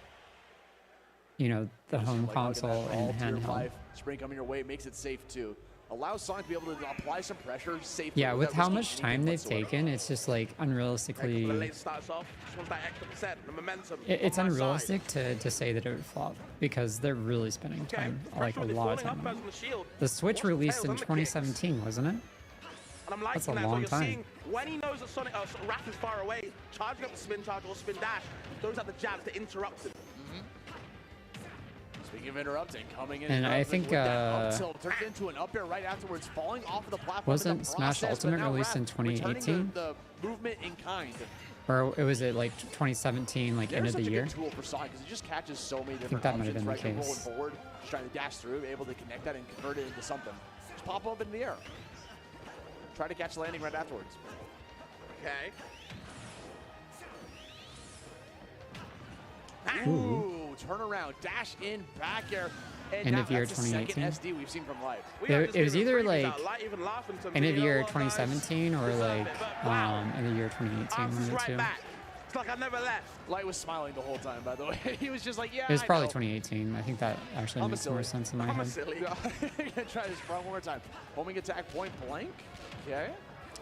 you know, the Just home like hugging that console ball and to your handheld. life. Spring coming your way makes it safe too. Allows Sonic to be able to apply some pressure safely. Yeah, with without how risking much anything time they've whatsoever. taken, it's just like The unrealistically. late starts off, just wants that extra percent, the momentum. It's on my side. unrealistic to say that it would flop because they're really spending Okay, time, like a pressure lot of falling time. up on as it. on the shield. The Switch Watch the released tails in and the kicks. 2017, wasn't it? And I'm liking That's a that. So long you're time. seeing when he knows that Sonic, Wrath is far away, charging up the spin charge or spin dash, throws out the jabs to interrupt him. Speaking of interrupting, coming in. And I interrupting think, with that up tilt, turns into an up air right afterwards, falling off of the platform. in Wasn't the Smash process, but Ultimate now released in Wrath returning 2018? The movement in kind. Or it was it like 2017, like end There's of the such a year? good tool for Sonic because it just catches so many different that might have options, been the right? You're case. rolling forward, just trying to dash through, able to connect that and convert it into something. Just pop up in the air. Try to catch the landing right afterwards. Okay. Ooh, turn around, dash in, back air. And End now of year that's the second 2018? SD we've seen from Live. It was either like even laughing to end me, of year oh, guys. 2017 or like Wow. end of year 2018, one Answers of the right two. back. like I never left. Light was smiling the whole time, by the way. He was just like, yeah, It was I probably know. 2018. I think that actually makes more sense in my I'm a head. silly. Gonna try this front one more time. Homing attack point blank. Okay.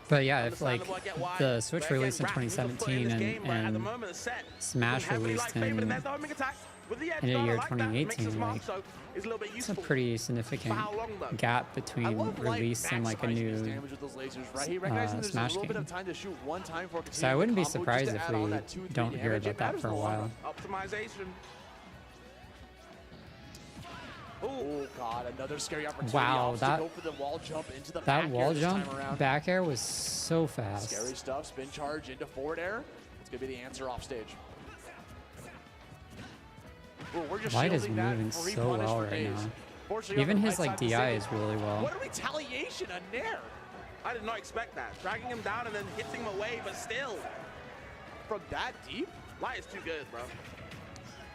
But yeah, if like Understandable, I get why. the Switch But again, released in Raph needs a foot in 2017 this game, right? At the and moment, the set Smash heavily released light favored, and in there's the homing attack with the edge in the guard. I year like that. Makes 2018, us mark, like, so it's a little bit it's a useful. pretty significant For how long, though? gap I between love Light release and like a maximizing his new. damage with those lasers, right? He recognizes there's Smash a little bit game. of time to shoot one time for So I wouldn't be combo, surprised just to if add on we that 2-3 don't hear damage. about It that matters for a no longer. while. Optimization. Oh god, another scary opportunity. Wow, Opts to that- go for the wall jump into the That back air wall this jump time around. back air was so fast. Scary stuff. Spin charge into forward air. It's gonna be the answer off stage. Ooh, we're just Light is shielding that moving free so punish well for right days. now. Fortunately, Even on the his right like side, DI the is really well. What a retaliation, a nair I did not expect that. Dragging him down and then hitting him away, but still. from that deep. Light is too good, bro.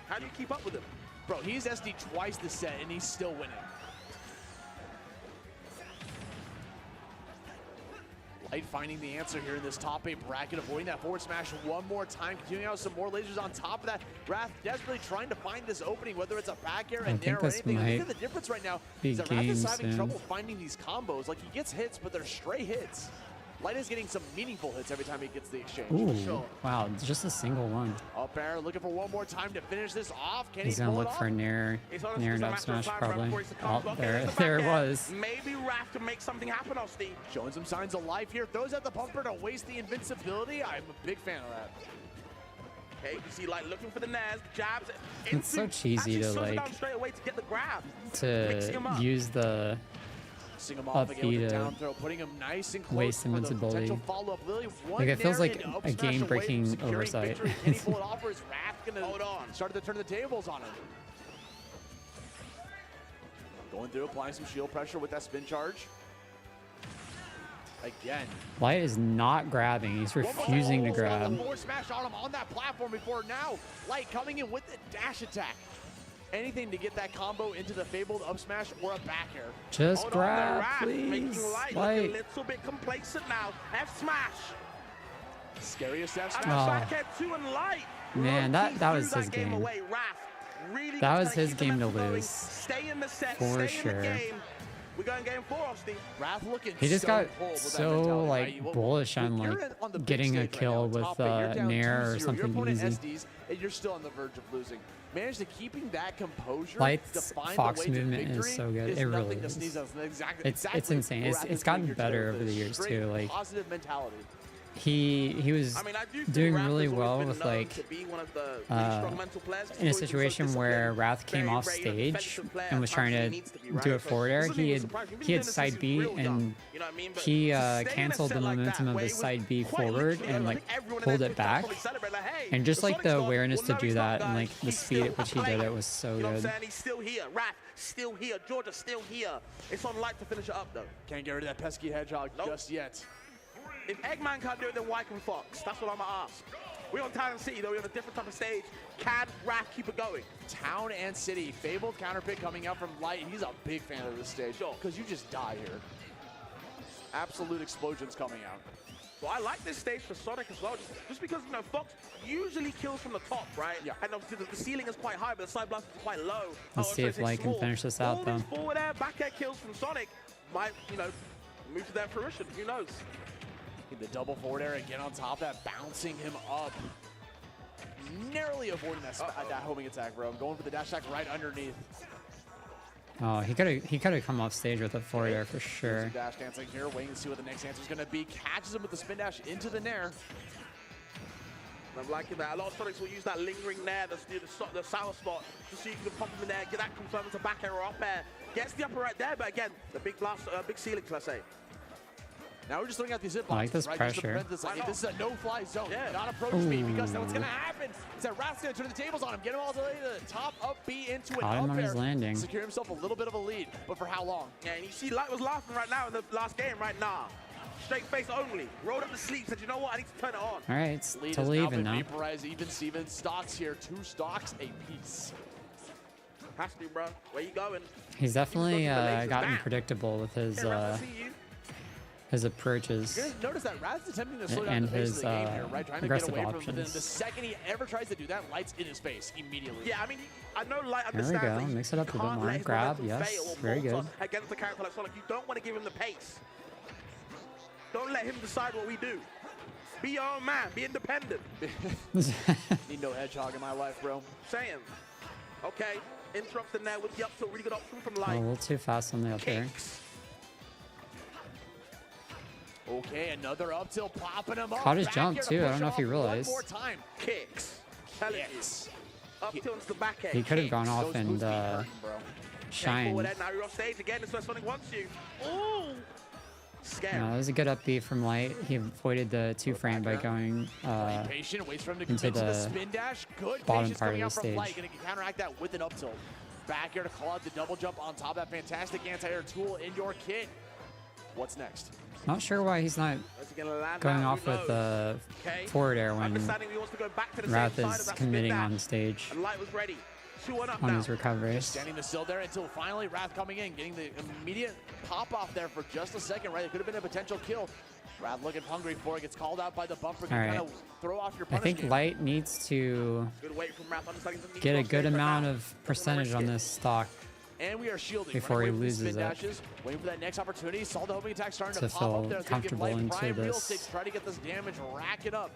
How do you keep up with him? Bro, he's SD twice the set and he's still winning. Light finding the answer here in this top 8 bracket, avoiding that forward smash one more time, continuing out some more lasers on top of that. Wrath desperately trying to find this opening, whether it's a back air, a think nair, or this anything. might Look at the difference right now. be Is that Wrath is game having soon. trouble finding these combos. Like, he gets hits, but they're stray hits. Light is getting some meaningful hits every time he gets the exchange. Ooh, For sure. wow, just a single one. Up air, looking for one more time to finish this off. Can He's he gonna pull look it for off? near It's honestly near just a up matter of smash time probably. before it's the Oh, combo. Okay, there there's the there it back air. was. Maybe Raph can make something happen, Austin. Showing some signs of life here. Throws out the bumper to waste the invincibility. I'm a big fan of that. Okay, you see, like, looking for the nairs, jabs. It's so cheesy actually to, slows it like, down straight away to get the grab. To Mixing him up. use the Sing him off again with the Up down feed, throw, putting him nice and close waste for the invincibility. potential follow-up. Literally one Like, it feels nair like and up a smash away game-breaking from securing oversight. victory. Can he pull it off, or is Wrath gonna Hold on. start to turn the tables on him? Going through, applying some shield pressure with that spin charge. Again. Light is not grabbing. He's refusing to grab. Forward smash on him on that platform before now. Light coming in with the dash attack. Anything to get that combo into the fabled up smash or a back air. Just Hold on there, grab, Raph, please. Making Light look Light. a little bit complacent now. F smash. Scariest F And smash. Oh. back air 2 and Light. Man, Low-key that was threw his that game game. away. Raph, really That just was gotta his keep the game to momentum going. lose. Stay in the set, For stay sure. in the game. We're going game 4, Austin. Wrath looking He just so got cold with that so mentality, like right? Well, bullish on you're like on the big getting a stage right kill now, with top eight, you're down nair or 2-0. something Your opponent easy. SDs, and you're still on the verge of losing. Managed to keeping that composure. Light's to find Fox the way to movement is victory so good. is It really nothing to is. sneeze at. It's Exactly insane. where It's Wrath is gotten being better today over the with years straight too. Like positive mentality. he was I mean, I do think doing Raph really has always well been with known like to be one of the really strong mental players. He's in a always been so situation where disciplined, Wrath came very, off very stage defensive player and was at trying times when to he needs to be, do a right? So forward air. this isn't He even had surprising. We've been he had doing this side since B real young, and you know what I mean? But he to stay in a canceled the set like momentum that, of where his it was side B quite forward literally, and I like think everyone in pulled there it back. probably celebrate, like, hey, And just like Sonic's the gone. awareness Well, to no, do he's that not, and guys. like the He's speed still at which he did playing. it was so You know what I'm good. saying? He's still here. Raph, still here. Georgia, still here. It's on Light to finish it up, though. Can't get rid of that pesky hedgehog Nope. just yet. If Eggman can't do it, then why can Fox? That's what I'm going to ask. We're on Town and City, though. We're on a different type of stage. Can Raph keep it going? Town and City, fabled counter pick coming out from Light. He's a big fan of this stage because you just die here. Absolute explosions coming out. Well, I like this stage for Sonic as well, just because, you know, Fox usually kills from the top, right? Yeah. And obviously the ceiling is quite high, but the side blast is quite low. Let's see if Light can small. finish this All out, though. these forward air, back air kills from Sonic might, you know, move to their fruition. Who knows? The double forward air again on top of that, bouncing him up. Narrowly avoiding that, that homing attack, bro. Going for the dash attack right underneath. Oh, he could have come off stage with a forward air for sure. Some dash dancing here, waiting to see what the next answer is going to be. Catches him with the spin dash into the nair. I'm liking that. A lot of Sonics will use that lingering nair, the sour spot, just so you can pop him in there, get that confirmed into back air or up air. Gets the upper right there, but again, the big blast, big ceilings, let's say. Now we're just throwing out these zip I like boxes, this right? Just to pressure. prevent this, like, this is a no-fly zone. Yeah. Not approach me, because then what's going to happen is that Wrath's going to turn the tables on him, get him all the way to the top, up B into an Caught him up on air, his landing. secure himself a little bit of a lead, but for how long? Yeah, and you see Light was laughing right now in the last game, right? Nah. Straight face only. Rolled up the sleeve, said, you know what? I need to turn it on. All right, it's Lead to has now leave been now. vaporized, even Steven. Stocks here, 2 stocks a piece. Has to, bro. Where you going? He's definitely He's looking for lasers. gotten Bam. predictable with his Hey, Raph, I see you. his approaches. You're gonna notice that Rath's attempting to slow down And the pace of his, the game here, right? Trying to get aggressive away from him. But then options. the second he ever tries to do that, Light's in his face immediately. Yeah, I mean, I know Light There we understands go. that you Mix it up a bit can't more. let his Grab, momentum yes. fail or Very good. falter against a character like Sonic. You don't want to give him the pace. Don't let him decide what we do. Be your own man. Be independent. Need no hedgehog in my life, bro. Saying. Okay. Interrupts in there with the up tilt. Really good option from A Light. little too fast on the up there. Kicks. Okay, another up tilt popping him up. Caught his Back jump, here to too. I push don't know if off he realized. One more time. Kicks. Telling Yes. you. Up tilt into the back end. He could have gone Kicks. off Those and moves be hurting, bro. shined. Forward end. Now you're off stage again. It's where Sonic wants you. Ooh. Scary. No, that was a good up B from Light. He avoided the 2-frame by going Playing patient, waits for him to into commit to the the spin dash. Good bottom patience part coming of out the from Light. stage. Gonna counteract that with an up tilt. Back here to call out the double jump on top of that fantastic anti-air tool in your kit. What's next? Not sure why he's not Is he gonna land going out? off Who with knows? the Okay. forward air when Understanding he wants to go back to the Wrath same side of is that committing spin on dash. stage And Light was ready. 2-1 up on now. his recoveries. Standing the still there until finally Wrath coming in, getting the immediate pop off there for just a second, right? It could have been a potential kill. Wrath looking hungry for it, gets called out by the bumper, can All right. kind of throw off your I punish think game. Light needs to Good weight from Wrath. Understanding doesn't need get to a go good straight right amount now. of Doesn't wanna percentage risk on it. this stock And we are shielding. before Running he away from the loses spin it. dashes, waiting for that next opportunity. Saw the homing attack starting To to pop up feel there. It's gonna give comfortable Light into prime real this. estate to try to get this damage racking up.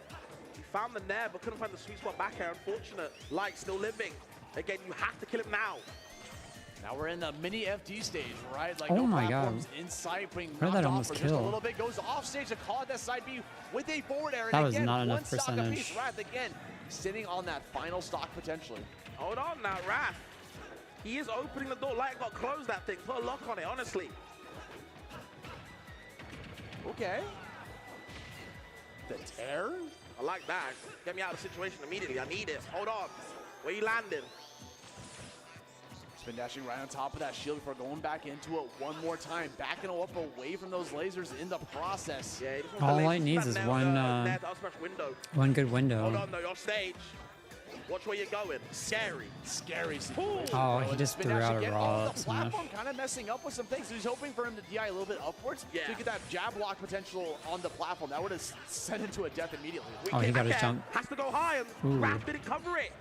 He found the nair, but couldn't find the sweet spot back here. Unfortunate. Light still living. Again, you have to kill him now. Now we're in the mini FD stage, right? Like Oh no my platforms God. in sight, being Heard knocked that off almost for just a kill. little bit. Goes off stage to call it that side B with a forward air. And That was again, not enough one stock percentage. apiece. Wrath again, sitting on that final stock potentially. Hold on now, Wrath. He is opening the door. Light got closed that thing. Put a lock on it, honestly. Okay. The tear? I like that. Get me out of the situation immediately. I need it. Hold on. Where you landing? Spin dashing right on top of that shield before going back into it one more time. Backing up away from those lasers in the process. Yeah, he just wants All to Light needs is one window. one good Hold window. on, though. You're off stage. Watch where you're going. Scary. Scary situation. Oh, he just Spin threw dash out a again. raw Oh, up the smash. platform kind of messing up with some things. He's hoping for him to DI a little bit upwards Yeah. to get that jab lock potential on the platform. That would have sent him to a death immediately. Oh, he got his Again, jump. Has to go high, and Ooh. Wrath didn't cover it.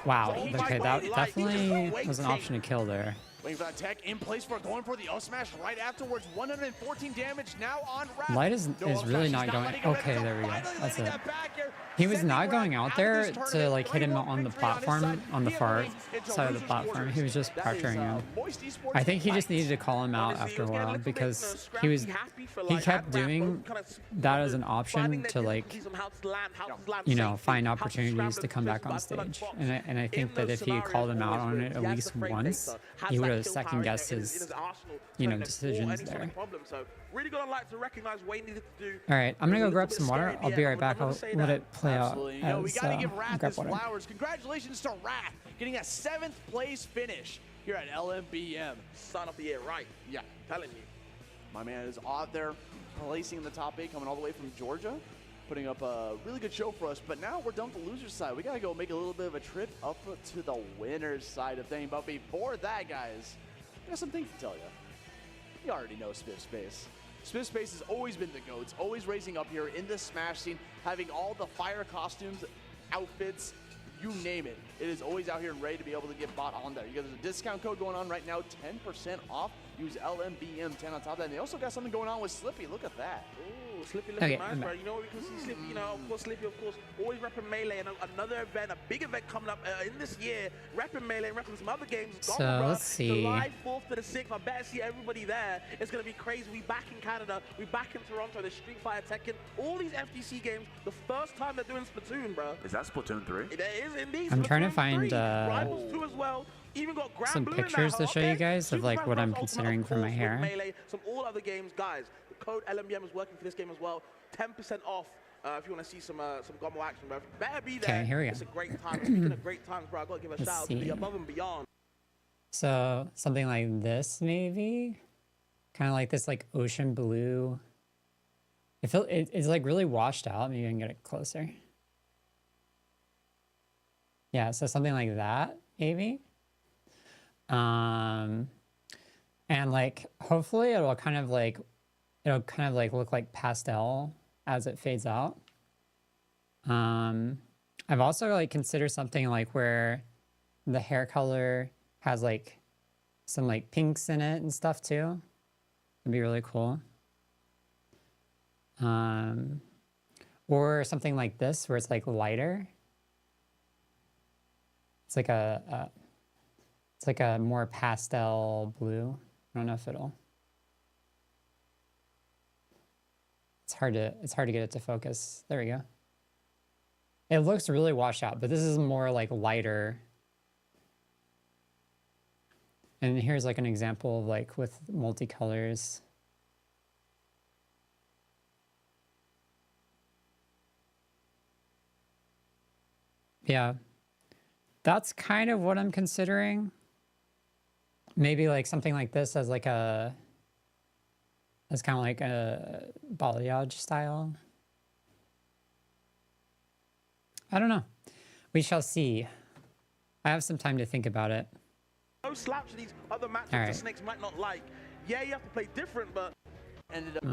Wow. Oh my Okay, God, that Light, he definitely just was an waiting. option to kill there. Waiting for that tech in place for going for the up smash right afterwards. 114 damage now on Wrath. Light is No really up smash. He's not going- letting it rip. okay, He's there we go. finally That's letting it. that back here, He was sending not Wrath going out out of there this to tournament. like hit him 3-1 on the victory on his platform side. on the He far advances into side of the losers platform. quarters. He was just That is, pressuring him. Moist Esports I think he just Light. needed to call him out Honestly, after a it was getting while little bit, because scrappy, he was happy for he Light kept and Wrath, doing both kind of that as an finding option their to like difficulties on how to land, how to land you know safely, find how to opportunities scramble to come into back on positions. I feel like stage. Fox, And I think in that those if he called him out scenarios, on it at he has least the frame once, data, has he would that have kill second power guessed in his arsenal you to know thwart decisions any sort there. of problem. So really good on Light to recognize what he needed to do. All right, I'm gonna It go was a grab little some bit water. scary I'll at be the right end, back. I'm gonna I'll say let that. it play Absolutely. out You know, we as got to give Wrath grab his water. flowers. Congratulations to Wrath getting a 7th place finish here at Lmbm. Son of the year, right? Yeah, Telling you. my man is out there placing in the top 8, coming all the way from Georgia, putting up a really good show for us. But now we're done with the loser's side. We got to go make a little bit of a trip up to the winner's side of things. But before that, guys, I got some things to tell you. You already know Spiff Space. Spiff Space has always been the GOATs, always raising up here in the Smash scene, having all the fire costumes, outfits, you name it. It is always out here and ready to be able to get bought on there. You got a discount code going on right now, 10% off. Use LMBM10 on top of that. And they also got something going on with Slippy. Look at that. Ooh, Slippy looking Okay, nice, I'm bro. back. You know, because he's Slippy, you know, of course, Slippy, of course, always repping Melee and another event, a big event coming up in this year, repping Melee and repping some other games. So, Gone, bro. let's see. July 4th to the 6th, I better see everybody there. It's going to be crazy. We back in Canada. We back in Toronto. There's Street Fighter, Tekken, all these FTC games. The first time they're doing Splatoon, bro. Is that Splatoon 3? There is indeed. I'm trying to Splatoon find, 3, Rivals 2 as well. Even got Grand some Blue in pictures that to hot show you pick. guys of, Super like, Smash what I'm Bros. Ultimate, considering of for my course, with hair. Melee, some all other games, guys. The code LMBM is working for this game as well. 10% off if you want to see some Gomo action, bro. Better be there. Okay, here we go. It's a great time. Speaking of great times, bro, I got to give a Let's shout out to see. the Above and Beyond. So something like this, maybe, kind of like this, like ocean blue. It's like really washed out. Maybe I can get it closer. Yeah, so something like that, maybe. And like hopefully it'll kind of like it'll kind of like look like pastel as it fades out. I've also like considered something like where the hair color has like some like pinks in it and stuff too. It'd be really cool. Or something like this where it's like lighter. It's like a more pastel blue. I don't know if it'll. It's hard to get it to focus. There we go. It looks really washed out, but this is more like lighter. And here's like an example of like with multicolors. Yeah, that's kind of what I'm considering. Maybe like something like this as like as kind of like a balayage style. I don't know. We shall see. I have some time to think about it. No slouch of these other matches All right. the Snakes might not like. Yeah, you have to play different, but ended up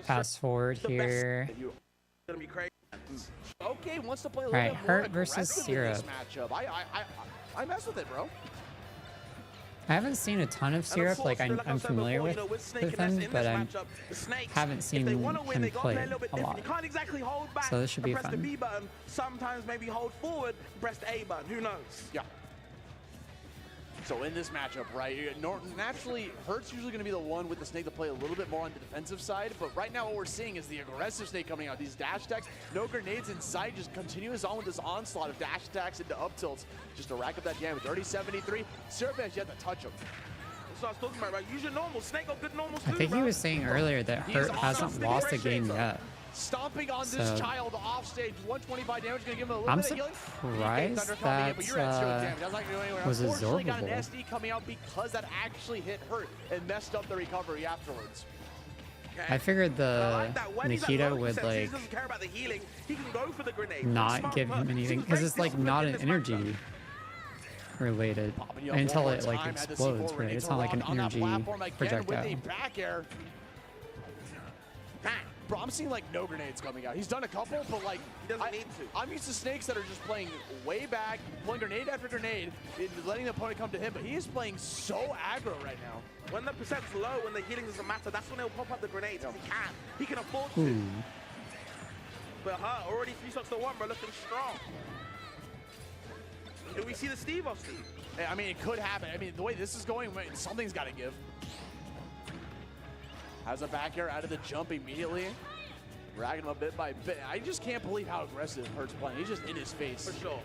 Fast forward here. Gonna be crazy. Okay, wants to play a All little right, bit more Hurt versus aggressive in this Syrup. matchup. I mess with it, bro. I haven't seen a ton of Syrup. Like I'm familiar with him, but I haven't seen him play a lot. You can't exactly hold back. So this should be press the fun. B button. Sometimes maybe hold forward. Press the A button. Who knows? Yeah. So in this matchup, right, naturally, Hurt's usually going to be the one with the Snake to play a little bit more on the defensive side, but right now what we're seeing is the aggressive Snake coming out. These dash attacks, no grenades inside, just continuous on with this onslaught of dash attacks into up tilts, just to rack up that damage. Already 73, Syrup has yet to touch him. That's what I was talking about, right? Use your normal. Snake got good normals I too, think he bro. was saying earlier that Hurt hasn't lost a game yet. Stomping on this child off stage, 125 damage, gonna give him a little I'm bit of healing. surprised that was got an absorbable. SD coming out because that actually hit Hurt and messed up the recovery afterwards. I figured the Nikita would like not give him anything because it's like not an energy related until it like explodes, right? It's not like an energy projectile. Bro, I'm seeing like no grenades coming out. He's done a couple, but like he doesn't need to. I'm used to Snakes that are just playing way back, pulling grenade after grenade, letting the opponent come to him, but he is playing so aggro right now. When the percent's low, when the healing doesn't matter, that's when he'll pop up the grenades. He can afford to. But already 3 stocks to 1, bro, looking strong. Do we see the Steve off Steve? I mean, it could happen. I mean, the way this is going, something's got to give. Has a back air out of the jump immediately. Ragging him a bit by bit. I just can't believe how aggressive Hurt's playing. He's just in his face. For sure.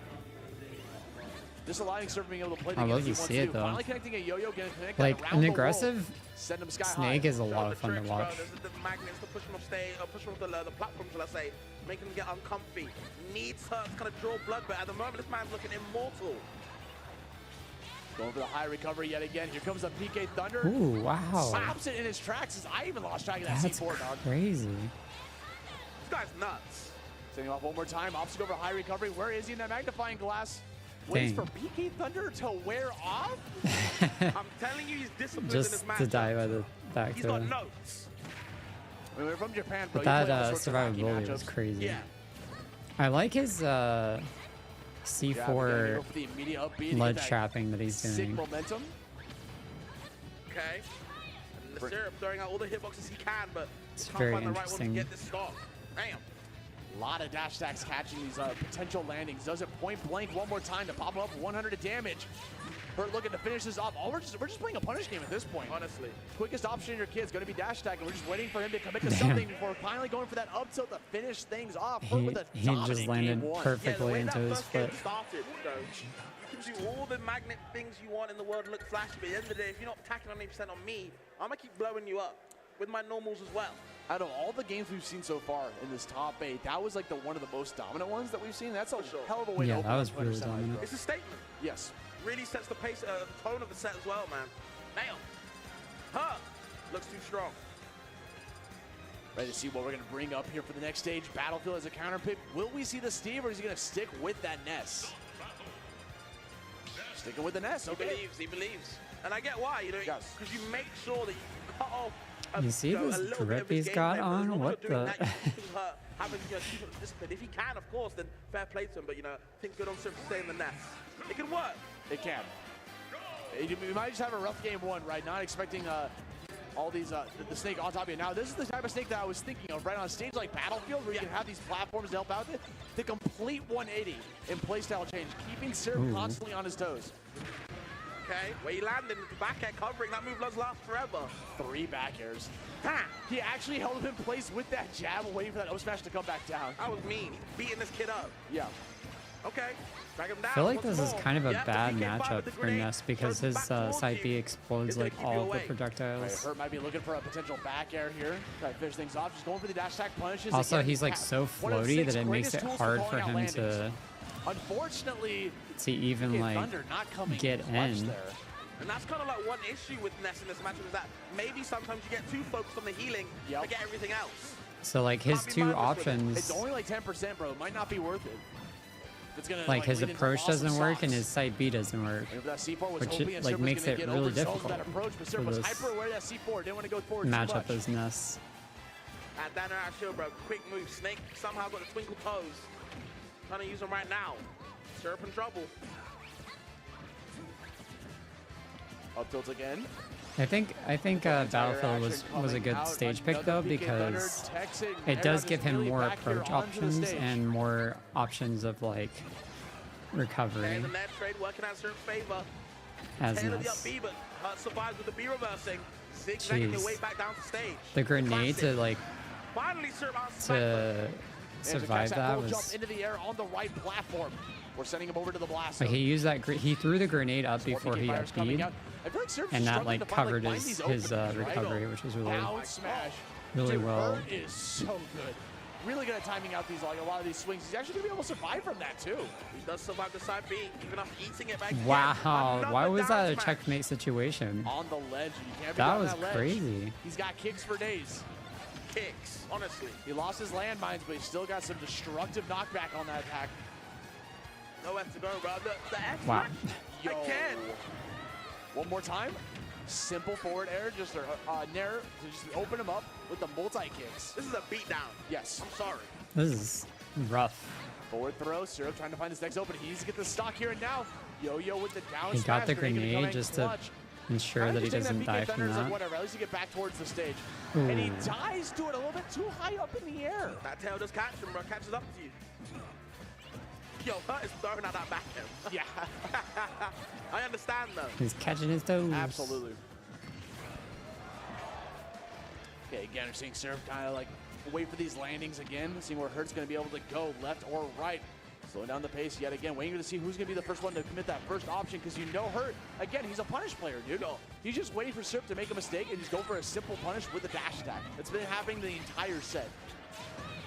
This aligning server being able to play the I love game you see it though. Finally connecting a yo-yo, getting connected Like around an aggressive Send him sky Snake high. is a lot of fun to watch. There's the magnets to push him off stage, push him off the platform, shall I say, making him get uncomfy. Needs her to kind of draw blood, but at the moment this man's looking immortal. Going for the high recovery yet again. Here comes the PK Thunder. Ooh, wow. Slaps it in his tracks. I even lost track of that That's C4 dog. crazy. This guy's nuts. Sending off one more time. Opposite over high recovery. Where is he in that magnifying glass? Waits for PK Thunder to wear off. I'm telling you, he's disciplined in this Just match. to die by the back He's got throw. notes. I mean, we're from Japan, bro. But You play all that sorts of wacky survivability was matchups. crazy. Yeah. I like his Yeah, C4 again, you go for the immediate upbeat to ledge get that trapping that he's sick doing. momentum. Okay. And the Syrup throwing out all the hitboxes he can, but It's can't very find the right one to interesting. get this stop. Damn. A lot of dash stacks catching these potential landings. Does it point blank one more time to pop up 100 of damage. Hurt looking to finish this off. We're just playing a punish game at this point. Honestly. Quickest option in your kid's going to be dash stack, and we're just waiting for him to commit to something before finally going for that up tilt to finish things off. Hurt with a He dominant just landed game one. perfectly into his first game foot. started, though, you can do all the magnet things you want in the world look flashy, but at the end of the day, if you're not tacking on 80% on me, I'm going to keep blowing you up with my normals as well. Out of all the games we've seen so far in this top 8, that was like one of the most dominant ones that we've seen. That's a hell of a way to Yeah, open that up was really 20% dominant. bro. It's a statement. Yes. Really sets the pace, the tone of the set as well, man. Damn. Huh. Looks too strong. Ready to see what we're going to bring up here for the next stage. Battlefield as a counter pick. Will we see the Steve, or is he going to stick with that Ness? Sticking with the Ness, okay. He believes. And I get why, you know, Yes. because you make sure that you cut off You see this grip he's got on? What the? Having, keep it discipline. If he can, of course, then fair play to him. But, I think good on Surf to stay in the nest. It can work. It can. You might just have a rough game one, right? Not expecting all these, the snake on top of you. Now, this is the type of snake that I was thinking of, right? On a stage like Battlefield, where you can have these platforms to help out with, the complete 180 in playstyle change, keeping Surf constantly on his toes. Okay, where he landed, the back air covering, that move does last forever. 3 back airs. Ha! He actually held him in place with that jab, waiting for that O smash to come back down. That was mean, beating this kid up. Yeah. Okay, drag him down. I feel like this is kind of a bad matchup for Ness because his side B explodes like all of the projectiles. Hurt might be looking for a potential back air here. Try to finish things off, just going for the dash attack punishes. Also, again, he's like so floaty that it makes it hard for him to unfortunately even like get in. There. And that's kind of like one issue with Ness in this matchup is that maybe sometimes you get too focused on the healing to get everything else. So like his two options. It's only like 10%, bro. It might not be worth it. It's gonna, like his approach doesn't work and his side B doesn't work, which like makes it really difficult for this matchup as Ness. And down out shield, bro. Quick move. Snake somehow got the twinkle toes. Trying to use them right now. Syrup in trouble. Up tilt again. I think Battlefield was a good stage pick though, because it does give him more approach options and more options of like recovery as Ness. Survives with the B reversing. Zigzagging your way back down to stage. The grenade to like to survive that was into the air on the right platform. We're sending him over to the blast. Like he used that. He threw the grenade up before he up B'd, and that like covered his recovery, which was really well. Is so good. Really good at timing out these a lot of these swings. He's actually gonna be able to survive from that too. He does survive the side B, even after eating it back. Wow, why was that a checkmate situation? On the ledge, you can't be that was crazy. He's got kicks for days. Kicks, honestly. He lost his landmines, but he's still got some destructive knockback on that attack. Nowhere to go, bro. The F wow. Again. One more time. Simple forward air, just nair to just open him up with the multi-kicks. This is a beatdown. Yes. I'm sorry. This is rough. Forward throw, Syrup trying to find this next open. He needs to get the stock here and now. Yo-Yo with the down He smash. got the grenade just to ensure that he doesn't die from that. Like, whatever, at least you get back towards the stage. Ooh. And he dies to it a little bit too high up in the air. That tail does catch him, bro. Catches up to you. Yo, Hurt is throwing out that back end. Yeah. I understand, though. He's catching his toes. Absolutely. Okay, again, we're seeing Syrup kind of like wait for these landings again, seeing where Hurt's going to be able to go left or right. Slowing down the pace yet again, waiting to see who's going to be the first one to commit that first option, because you know Hurt, again, he's a punish player, dude. No, he's just waiting for Syrup to make a mistake and just go for a simple punish with a dash attack. It's been happening the entire set.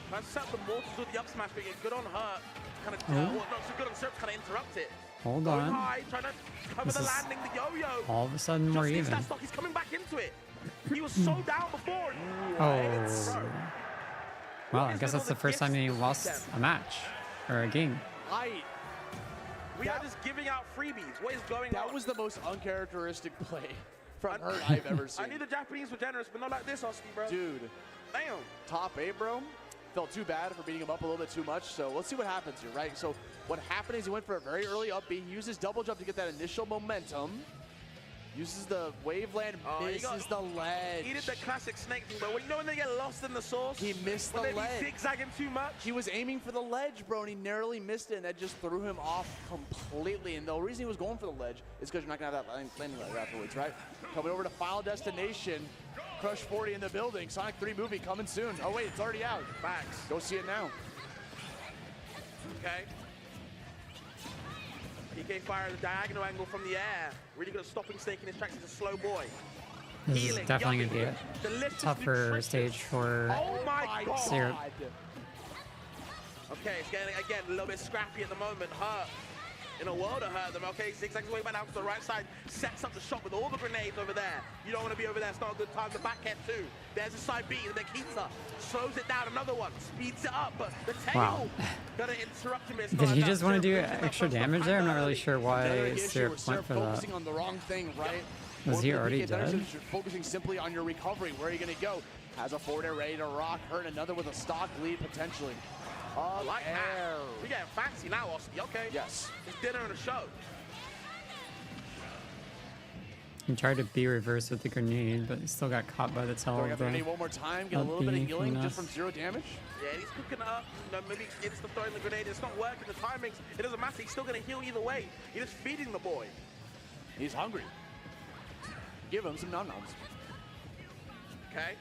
Trying to set up the mortals with the up smash, but good on Hurt. Kind of, well, not so good on Syrup, kind of interrupt it. Hold on. High, trying to cover the landing, the yo-yo. All of a sudden more even. That stock, he's coming back into it. He was so down before. Oh. Well, I guess that's the first time he lost a match or a game. We are just giving out freebies. What is going on? That was the most uncharacteristic play from Hurt I've ever seen. I knew the Japanese were generous, but not like this, Husky, bro. Dude. Damn. Top 8, bro. Felt too bad for beating him up a little bit too much, so let's see what happens here, right? So what happened is he went for a very early up B. He uses double jump to get that initial momentum. Uses the waveland, misses the ledge. He did the classic Snake thing, but when they get lost in the sauce, he missed the ledge. They be zigzagging too much. He was aiming for the ledge, bro, and he narrowly missed it, and that just threw him off completely. And the reason he was going for the ledge is because you're not going to have that landing ledge afterwards, right? Coming over to Final Destination. Crush 40 in the building. Sonic 3 movie coming soon. Oh, wait, it's already out. Facts. Go see it now. Okay. PK fire the diagonal angle from the air. Really good at stopping Snake in his tracks. He's a slow boy. This is definitely going to be a tougher stage for Syrup. Okay, it's getting, again, a little bit scrappy at the moment. Hurt. In a world of Hurt them, okay, zigzags way back down to the right side, sets up the shot with all the grenades over there. You don't want to be over there, it's not a good time. The back end too. There's a side B, and then Kita slows it down, another one, speeds it up, but the tail gonna interrupt him. Did he just want to do extra damage there? I'm not really sure why Syrup went for that. Focusing on the wrong thing, right? Was he already dead? You're focusing simply on your recovery. Where are you going to go? Has a forward air ready to rock. Hurt another with a stock lead potentially. Like that. We're getting fancy now, Oski. Okay. Yes. It's dinner and a show. He tried to be reversed with the grenade, but he still got caught by the tail Going of up the the... grenade one more time. Get a little bit of healing just from 0 damage. Yeah, and he's cooking it up. You know, maybe it's the throwing the grenade. It's not working. The timings. It doesn't matter. He's still going to heal either way. You're just feeding the boy. He's hungry. Give him some nom-noms. Okay.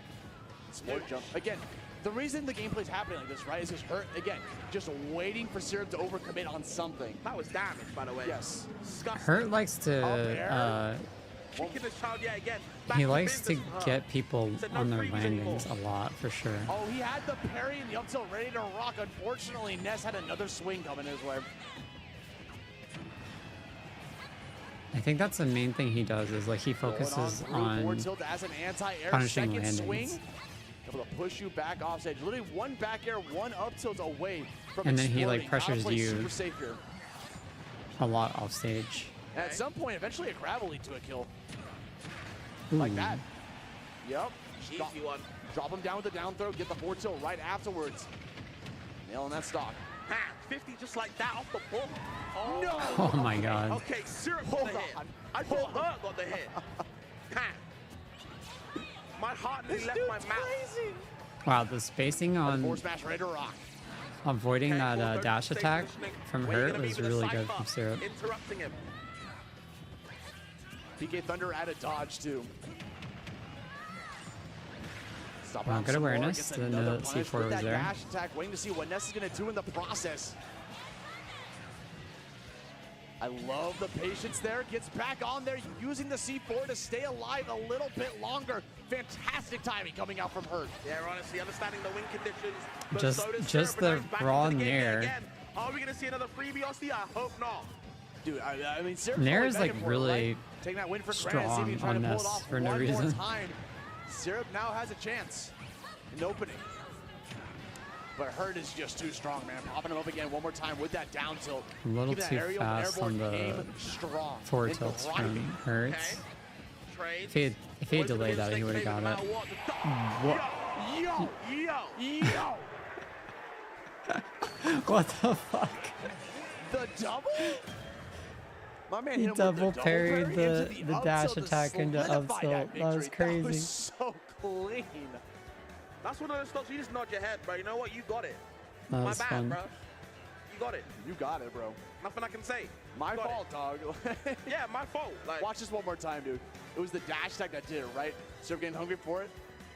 Sport jump. Again, the reason the gameplay's happening like this, right, is just Hurt, again, just waiting for Syrup to overcommit on something. That was damage, by the way. Yes. Disgusting. Hurt likes to... Kicking this child yet again. he likes to get people on their landings a lot, for sure. Oh, he had the parry and the up tilt ready to rock. Unfortunately, Ness had another swing coming his way. I think that's the main thing he does, is like he focuses on forward tilt as an anti-air. punishing Second landings. swing, able to push you back off stage. Literally one back air, one up tilt away from And then he exploding. like pressures you Super safe here. a lot off stage. At some point, eventually a grab will lead to a kill. Like that. Yep. Easy one. Drop him down with the down throw, get the forward tilt right afterwards. Nailing that stock. Ha! 50 just like that off the ball. Oh, No. Oh my god. Okay, Syrup got the hit. I thought Hurt got the hit. Ha! My heart nearly left my mouth. Wow, the spacing on Force smash ready to rock. avoiding Okay, that full dash focus, attack stay positioning. from Where you Hurt gonna be was with the really good cypher? from Syrup. Interrupting him. PK Thunder added dodge too. Stop Wow, out good some more, awareness. gets Didn't another know that punish C4 with was that there. dash attack, waiting to see what Ness is going to do in the process. I love the patience there. Gets back on there, using the C4 to stay alive a little bit longer. Fantastic timing coming out from Hurt. Yeah, honestly, understanding the win conditions. But Just- so does just Syrup, and the now he's back raw into the game nair. again. Are we going to see another freebie, Osti? I hope not. Dude, I mean, Syrup's Nair probably is, like, begging for it, really right? Taking that win for granted, see if he strong can try on to pull it this off for no one reason. more time. Syrup now has a chance in opening. But Hurt is just too strong, man. Popping him up again one more time with that down tilt. A little Keeping that too aerial fast airborne on the game strong. forward And tilts driving. from Hurt. Okay. Trades. If he had delayed that, he would have got it. What? Yo, yo, yo. What the fuck? The double? My man He hit him with double the parried parry the into up dash tilt to attack into up solidify tilt. That was victory. That crazy. was so clean. That's one of those stocks you just nod your head, bro. You know what? You got it. That My was bad, fun. bro. You got it. You got it, bro. Nothing I can say. My Got fault, dog. Yeah, my fault. Like, Watch this one more time, dude. It was the dash attack that did it, right? Syrup getting hungry for it.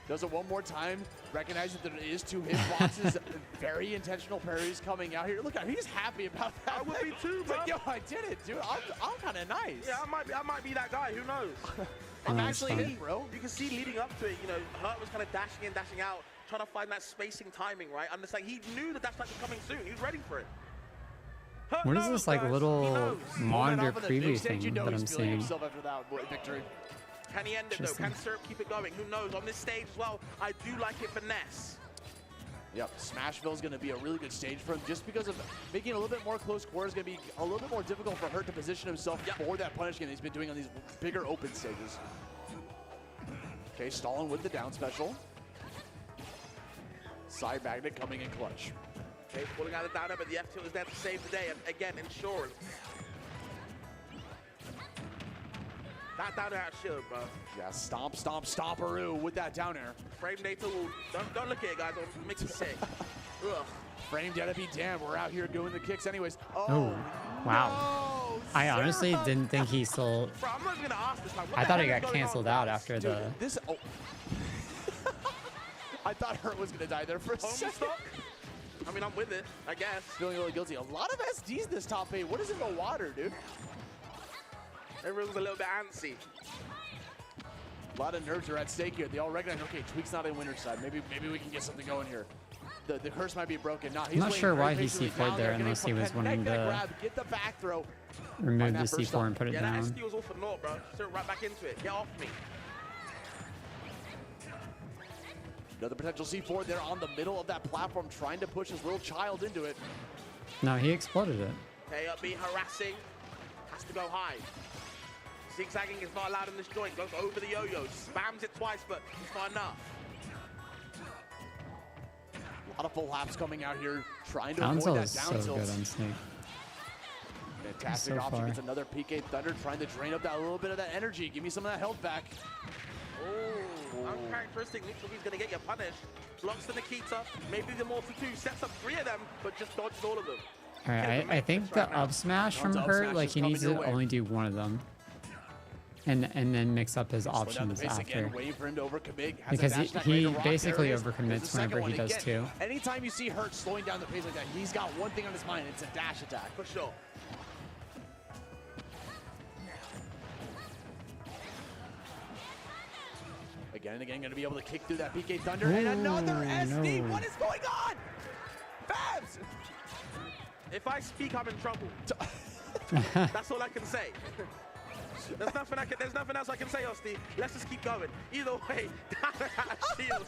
Does it one more time. Recognizes that it is 2 hitboxes. Very intentional parries coming out here. Look at him. He's happy about that. I would be too, He's like, bro. yo, I did it, dude. I'm kind of nice. yeah, I might be that guy. Who knows? I'm That's actually fun. in, bro. You can see leading up to it, you know, Hurt was kind of dashing in, dashing out, trying to find that spacing timing, right? Understand? He knew that dash attack was coming soon. He was ready for it. Hurt What is knows, this like guys. He little knows. monitor Off of the big preview stage, thing you know that he's I'm feeling seeing? himself after that victory. Can he end it, though? Can Syrup keep it going? Who knows? On this stage as well, I do like it for Ness. Yep, Smashville's going to be a really good stage for him just because of making it a little bit more close quarters. Going to be a little bit more difficult for Hurt to position himself for that punish game he's been doing on these bigger open stages. Okay, stalling with the down special. Side magnet coming in clutch. Okay, pulling out the down air, but the F tilt is there to save the day. And again, insurance. That down air shield, bro. Yeah, stomp, stomp, stomparoo with that down air. Frame data will. Don't look at it, guys. It'll make you sick. Ugh. Frame data be damned. We're out here doing the kicks anyways. Oh, wow. no, I honestly Syrup. didn't think he still... Bro, I'm not even gonna ask this. Like, what I the thought hell he is got going canceled on, out guys? after Dude, the... this. Oh. I thought Hurt was going to die there for a Home second. stock? I mean, I'm with it, I guess. Feeling a little guilty. A lot of SDs this top 8. What is in the water, dude? Everyone's a little bit antsy. A lot of nerves are at stake here. They all recognize, okay, Tweak's not in winner's side. Maybe we can get something going here. The curse might be broken. No, he's I'm not waiting sure very why he patiently C4'd down there getting unless he was connect wanting that to grab, get the back throw. remove Find the that first C4 and put it Yeah, down. that SD was all for naught, bro. Syrup right back into it. Get off me. Another potential C4 there on the middle of that platform, trying to push his little child into it. No, he exploded it. Okay, be harassing. Has to go high. Zigzagging is not allowed in this joint. Goes over the yo-yo. Spams it twice, but it's not enough. A lot of full laps coming out here, trying to Down avoid that is down so tilt. good on Snake. Fantastic so option. far. Gets another PK Thunder, trying to drain up that little bit of that energy. Give me some of that health back. Oh, uncharacteristic. Looks like he's going to get you punished. Blocks the Nikita. Maybe the Mortal 2 sets up 3 of them, but just dodges all of them. All right, I think the up smash from Up her, smash like is he needs coming to your way. only do one of them, and then mix up his Slow down the options pace after. again, waiting for him to overcommit. Has a Because dash attack he ready to rock. basically There it is. overcommits There's the second whenever he one. does Again, too. Anytime you see Hurt slowing down the pace like that, he's got one thing on his mind. It's a dash attack. For sure. Again and again, going to be able to kick through that PK Thunder. And another SD. no. What is going on? Babs! If I speak, I'm in trouble. That's all I can say. There's nothing else I can say, Osti. Let's just keep going. Either way, shield.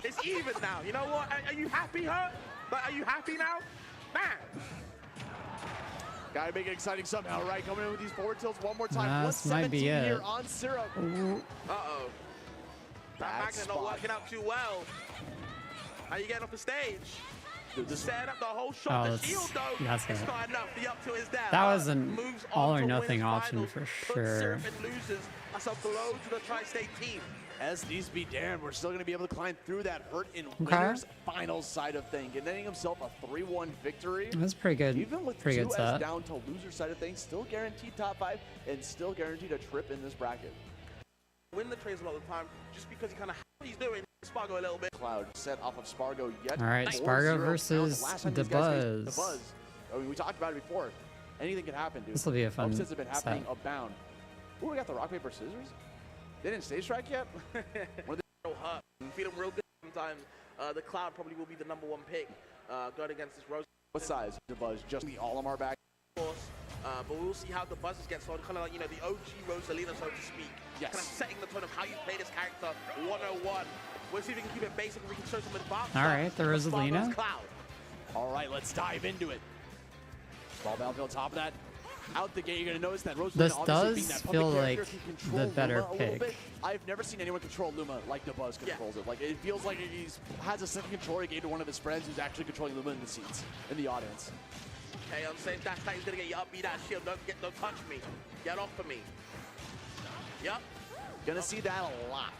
It's even now. You know what? Are you happy, Hurt? Like, are you happy now? Man. Gotta make it exciting somehow, right? Coming in with these forward tilts one more time. This might be 117 it. here on Syrup. Uh-oh. That Bad magnet not spot. working out too well. How you getting off the stage? Dude, this Setting up the whole shot. Oh, The shield, though, that's it's it. not enough. The up to his down. That was an Moves all on or to nothing win option finals. for Puts sure. Syrup and loses. That's a blow to the Tri-State team. As needs be damned, we're still going to be able to climb through that Hurt in Okay. winners finals side of things, getting himself a 3-1 victory. That's pretty good. Even with Pretty 2 good as set. down to loser side of things, still guaranteed top 5 and still guaranteed a trip in this bracket. Win the trades a lot of the time just because he kind of he's doing Spargo a little bit. Cloud set off of Spargo yet. All right, 4-0 Spargo down. versus Last time the these guys faced Buzz. The Buzz. I mean, we talked about it before. Anything can happen, dude. This will be a fun Upsets have been happening set. abound. Ooh, we got the rock, paper, scissors. They didn't stage strike yet? Real hurt. I'm feeling real good sometimes. The Cloud probably will be the #1 pick going against this Rose. What size? The Buzz, just the Lmbm back. Of course, but we'll see how the buzzes get started, kind of like, you know, the OG Rosalina, so to speak. Yes. Kind of setting the tone of how you play this character 101. We'll see if we can keep it basic and we can show some advanced All right, the stuff. Rosalina. Spargo's Cloud. All right, let's dive into it. Ball battlefield, top of that. Out the gate, you're going to notice that Rosalina This obviously being does that feel public character, like can control the better Luma a little pick. bit. I've never seen anyone control Luma like the Buzz controls it. Like, it feels like he has a second controller he gave to one of his friends who's actually controlling Luma in the seats, in the audience. Okay, on stage dash attack, he's gonna get you up, beat that shield. Don't touch me. Get off of me. Yup. Gonna see that a lot.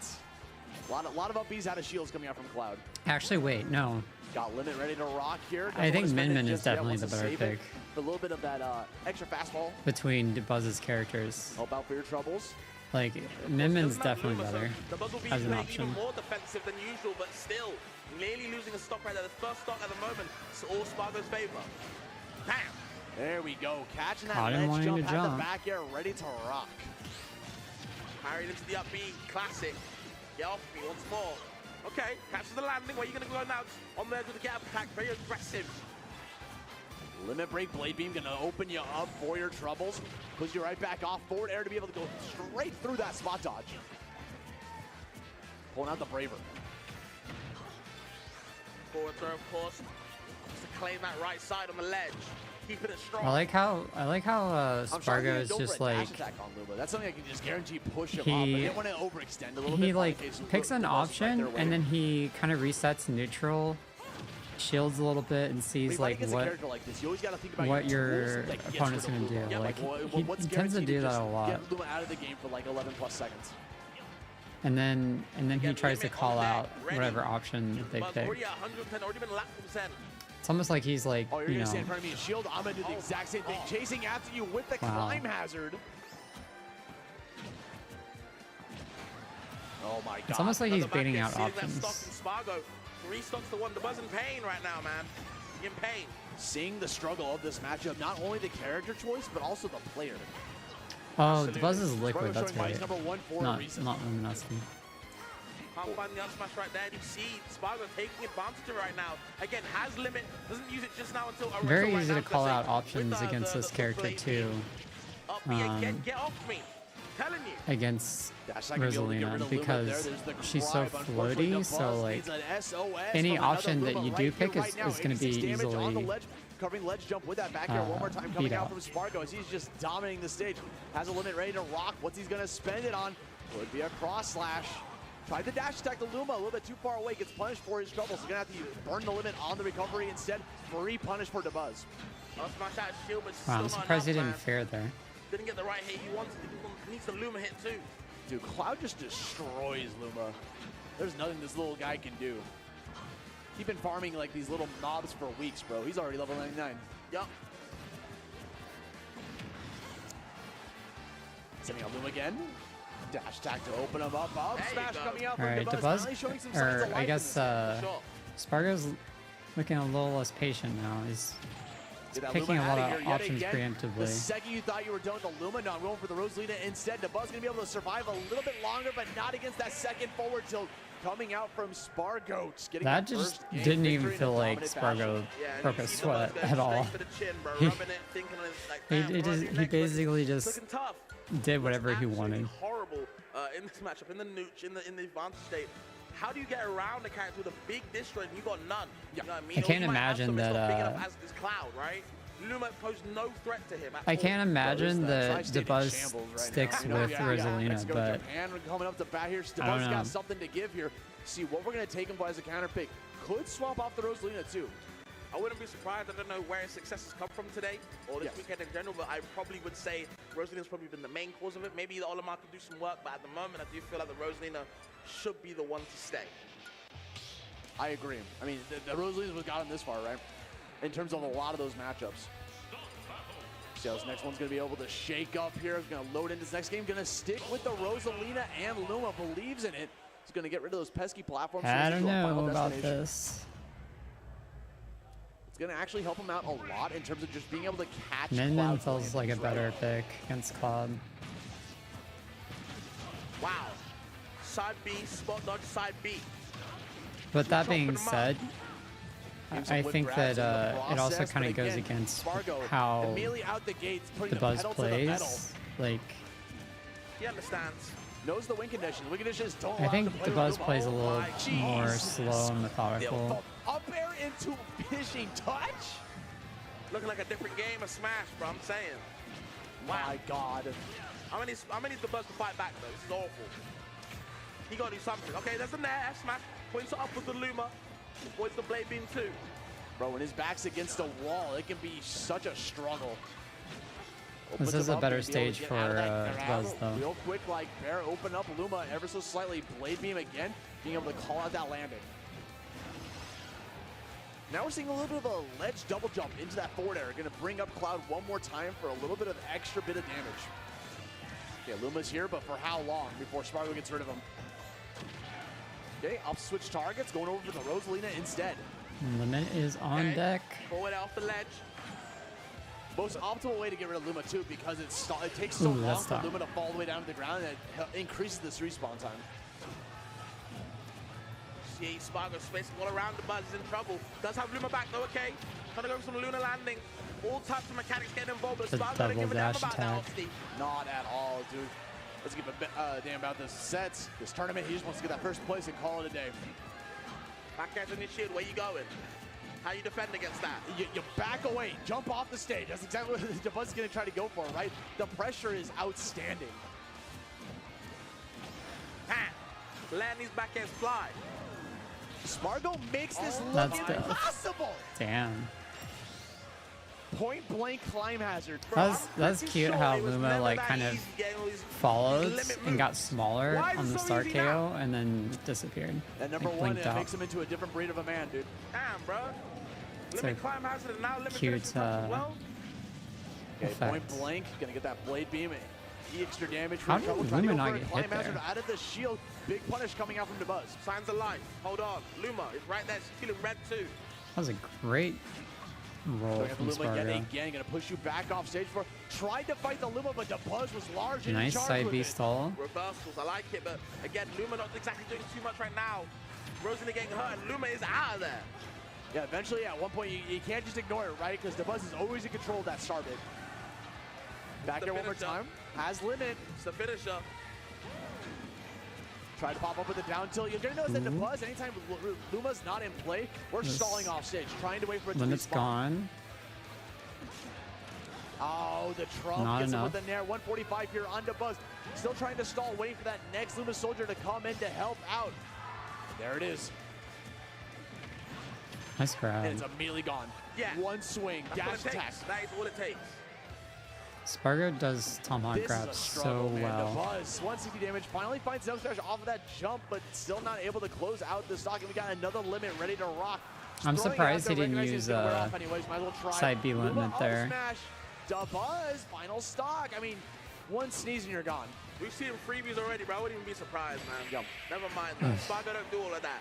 A lot of up Bs out of shields coming out from Cloud. Actually, wait, no. Got Limit ready to rock here. Doesn't I think wanna spend it Min Min is just yet, definitely wants the to better save it pick for a little bit of that extra fastball. between Buzz's characters. Help out for your troubles. Like, Min Min's Doesn't have definitely Luma, so better the Buzz will be as an playing option. even more defensive than usual, but still nearly losing a stock right there. The first stock at the moment, it's all Spargo's favor. Bam! There we go. Catching that Caught him ledge wanting jump to at the jump. back air, ready to rock. Parried into the up B, classic. Get off me once more. Okay, catches the landing. Where are you going to go now? On there with the get up attack, very aggressive. Limit break blade beam gonna open you up for your troubles. Push you right back off forward air to be able to go straight through that spot dodge. Pulling out the Braver. Forward throw, of course. Just to claim that right side on the ledge. Keeping it strong. I like how I'm shocked he Spargo didn't is go just for a dash like attack on Luma. That's something I can just guarantee push him He- off. I didn't want to overextend a little bit. he like in case picks an Luma was right option there and waiting. then he kind of resets neutral, shields a little bit, and When sees you fight like against a what character like this, you always got to think about what your your tools that gets opponent's rid of gonna Luma. do. Yeah, Like what's he tends to guaranteed do that just a lot, Get Luma out of the game for like 11 plus seconds. and then he Again, tries to Limit call on deck, out ready. whatever option they Buzz pick. already at 110, already been lapped from 10. It's almost like he's like, Oh, you're you gonna know, stand in front of me and shield. I'm gonna do the exact same thing, chasing after you with the Wow. climb hazard. Oh my god. it's almost like he's Another back baiting end, out sealing that options. stock in Spargo. 3 stocks to 1. The Buzz in pain right now, man. In pain. Seeing the struggle of this matchup, not only the character choice, but also the player. Oh, the Buzz is liquid. Spargo That's showing why right. he's number 1 for a Not reason. luminosity. Can't find the up smash right there. And you see Spargo taking advantage of it right now. Again, has limit. Doesn't use it just now until Very until right easy now, to call because out with options the- against this the character blade too. beam. Up me again. Get off me. Telling you. Against Dash attack gonna be able to get rid Rosalina of Luma because there. There's the she's so drive. Unfortunately, the floaty. So Buzz like needs an SOS any from another option that Luma you right do here, pick right is now. going to be 86 damage on the easily ledge. covering ledge jump with that back air one more time coming beat out up. from Spargo as he's just dominating the stage. Has a limit ready to rock. What's he's going to spend it on? Would be a cross slash. Tried to dash attack the Luma a little bit too far away. Gets punished for his trouble. So he's going to have to burn the limit on the recovery instead. Free punish for Dabuz. I'll smash out his shield, but Wow, I'm still not surprised he enough, didn't fare there. Didn't get the right hit he wanted. He needs the Luma hit too. Dude, Cloud just destroys Luma. There's nothing this little guy can do. He's been farming like these little knobs for weeks, bro. He's already level 99. Yup. Sending out Luma again. Dash attack to open him up. There you Smash go. coming out All from right, Dabuz. Dabuz, Finally showing some signs or of I life guess in this Sure. Spargo's looking a little less patient now. He's Get that picking Luma a lot outta of here yet options again. The preemptively. second you thought you were done with the Luma, no, I'm going for the Rosalina instead. Dabuz going to be able to survive a little bit longer, but not against that second forward tilt coming out from Spargo. Getting That the just first game didn't victory even in a feel like dominant fashion. Spargo Yeah, and broke you a see sweat Dabuz going at all. straight for the chin, bro, He- rubbing it, thinking it's like, damn, He bro, just these he next basically it's just looking tough. did whatever he Absolutely wanted. horrible in this matchup, in the nooch, in the advantage state. How do you get around the character with a big distra and you got none? You know what I mean? I Or can't you might have imagine some, it's that, not big enough as this Cloud, right? Luma posed no threat to him at I all. can't imagine that Tri-state in Dabuz shambles right sticks now. with Rosalina, Mexico, but Japan coming up to bat here. I don't Dabuz know. got something to give here. See what we're going to take him for as a counter pick. Could swap off the Rosalina too. I wouldn't be surprised. I don't know where his successes come from today or this Yes. weekend in general, but I probably would say Rosalina's probably been the main cause of it. Maybe the Olimar could do some work, but at the moment, I do feel like the Rosalina should be the one to stay. I agree. I mean, the Rosalina's what got him this far, right? In terms of a lot of those matchups. See how this next one's going to be able to shake up here. He's going to load into this next game. Going to stick with the Rosalina and Luma. Believes in it. He's going to get rid of those pesky platforms. I so don't he's into a Final know about Destination. this. It's going to actually help him out a lot in terms of just being able to catch Min Cloud's feels like a landings, right? better pick against Cloud. Wow. Side B, spot dodge, side B. But that Chopping being them up. said, Gives some I whip think grabs that in the it also process, kind but of goes again, against Spargo how immediately out the gates, putting the the Buzz pedal to the metal. plays. Like, He understands. Knows the win conditions. Win conditions don't I allow think him to play the with Buzz Luma. plays a Oh little my more Jesus. slow and methodical. Up air into finishing touch. Looking like a different game of Smash, bro. I'm saying. My God. How many the Buzz to fight back, though? This is awful. He got to do something. Okay, there's a nair. Smash. Points it up with the Luma. Points the Blade Beam, too. Bro, when his back's against a wall, it can be such a struggle. This Opens is him a up better and be able to stage get out of for that grab. Buzz, though. Real quick, like Bear, open up Luma ever so slightly. Blade Beam again, being able to call out that landing. Now we're seeing a little bit of a ledge double jump into that forward air. Going to bring up Cloud one more time for a little bit of extra bit of damage. Okay, Luma's here, but for how long before Spargo gets rid of him? Okay, up switch targets, going over for the Rosalina instead. Limit is on Okay. deck. Forward off the ledge. Most optimal way to get rid of Luma too, because it takes so Ooh, long that's for tough. Luma to fall all the way down to the ground, and it increases this respawn time. See, Spargo spacing all around the Buzz is in trouble. Does have Luma back though, okay. Trying to go for some lunar landing. All types of mechanics getting involved, but The Spargo double don't give a damn dash about that, attack. obviously. Not at all, dude. Let's give a damn about this sets, this tournament. He just wants to get that first place and call it a day. Back edge on your shield, where you going? How you defend against that? You back away, jump off the stage. That's exactly what the Buzz is going to try to go for, right? The pressure is outstanding. Ha! Land these back ends fly. Spargo makes this look That's the- impossible. Damn. Point blank climb hazard. That's Pretty cute sure how it was Luma never like that kind of easy getting all these followed limit and got moves. smaller Why is on it the so start easy KO now? and then disappeared. And number Like, one, blinked it out. makes him into a different breed of a man, dude. Damn, bro. It's Limit a climb hazard and now limit cute, finish as well. Okay, effect. point blank, gonna get that blade beam. Extra damage for How the trouble. did Trying to Luma go not for a get climb hit hazard there? out of the shield. Big punish coming out from the Buzz. Signs of life. Hold on. Luma is right there. She's feeling red too. That was a great roll Going after from Luma yet Spargo. again, gonna push you back off stage for. Tried to fight the Luma, but the Buzz was large and Nice in charge side with B it. stall. Reversals. I like it, but again, Luma not exactly doing too much right now. Rosalina getting hurt and Luma is out of there. Yeah, eventually at one point you can't just ignore it, right? Because the Buzz is always in control of that star bit. Back the there one more finisher. time. Has limit. It's the finisher. Try to pop up with a down tilt. You're gonna notice that the Buzz, anytime Luma's not in play, we're This- stalling off stage, trying to wait for it to Limit's respawn. gone. Oh, the Trump Not gets him enough. with the Nair. 145 here on Buzz. Still trying to stall, waiting for that next Luma soldier to come in to help out. There it is. Nice And it's grab. immediately gone. Yeah. One swing, That's what dash it attack. takes. That is all it takes. Spargo does tomahawk This is a grabs struggle, so man. well. The Buzz, 160 damage, finally finds no smash off of that jump, but still not able to close out the stock. And we got another limit ready to rock. I'm Throwing it surprised out he there, didn't recognizing use, it's gonna wear off anyways. Might as well try. side B Luma limit up there. Smash. The Buzz, final stock. I mean, one sneeze and you're gone. We've seen freebies already, bro. I wouldn't even be surprised, man. Yep. Never mind that. Spargo don't do all of that.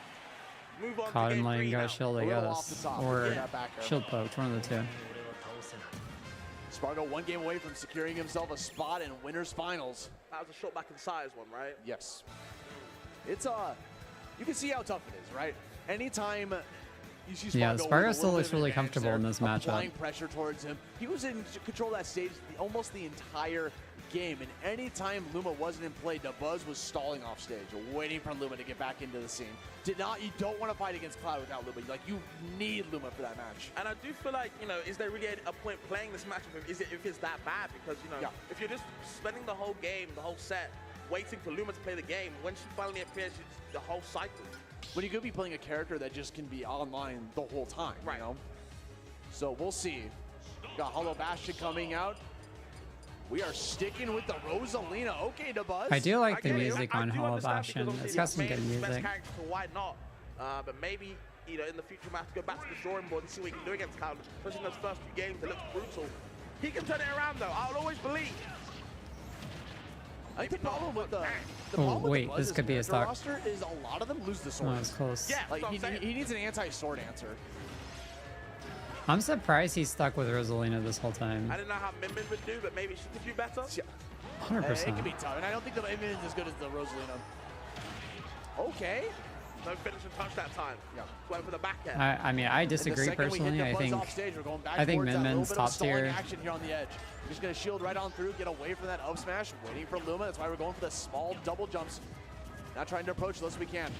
Move on Caught to him game letting 3 go now. shield, I A little off guess. the top. Or Yeah, back air. shield poked, one of the two. Spargo one game away from securing himself a spot in winners finals. That was a short back in size one, right? Yes. It's you can see how tough it is, right? Anytime you see Spargo, Yeah, with a Spargo little still bit looks of an really advantage comfortable there, in this applying matchup. pressure towards him. He was in control of that stage almost the entire game, and anytime Luma wasn't in play, Buzz was stalling off stage, waiting for Luma to get back into the scene. You don't want to fight against Cloud without Luma. Like, you need Luma for that match. And I do feel like, you know, is there really a point playing this match with him? Is it if it's that bad? Because, you know, if you're just spending the whole game, the whole set, waiting for Luma to play the game, when she finally appears, it's the whole cycle. When you could be playing a character that just can be online the whole time, Right. you know? So we'll see. Got Hollow Bastion coming out. We are sticking with the Rosalina. Okay, Buzz. I do like the get it. music I on do Hollow understand Bastion. because It's obviously got some he's good made best music. character, so why not? But maybe, you know, in the future, we have to go back to the drawing board and see what he can do against Cloud. Especially in those first few games, it looks brutal. He can turn it around, though. I'll always believe. I think the problem with the Oh, problem with wait, the this Buzz's could be a character stock. roster is a lot of them lose the sword. Oh, it's close. Yeah, Like, that's what I'm saying. he needs an anti-sword answer. I'm surprised he's stuck with Rosalina this whole time. I don't know how Mimmin would do, but maybe she could do better. Yeah. It can 100%. be tough, and I don't think the Minion is as good as the Rosalina. Okay. No finish and touch that time. Yeah. Went for the back end. I mean, I And the disagree second we hit personally. the I Buzz think off stage, we're going back I think towards that Min little Min's bit of top stalling tier. action here on the edge. Just gonna shield right on through, get away from that up smash, waiting for Luma. That's why we're going for the small double jumps. Not trying to approach unless we can.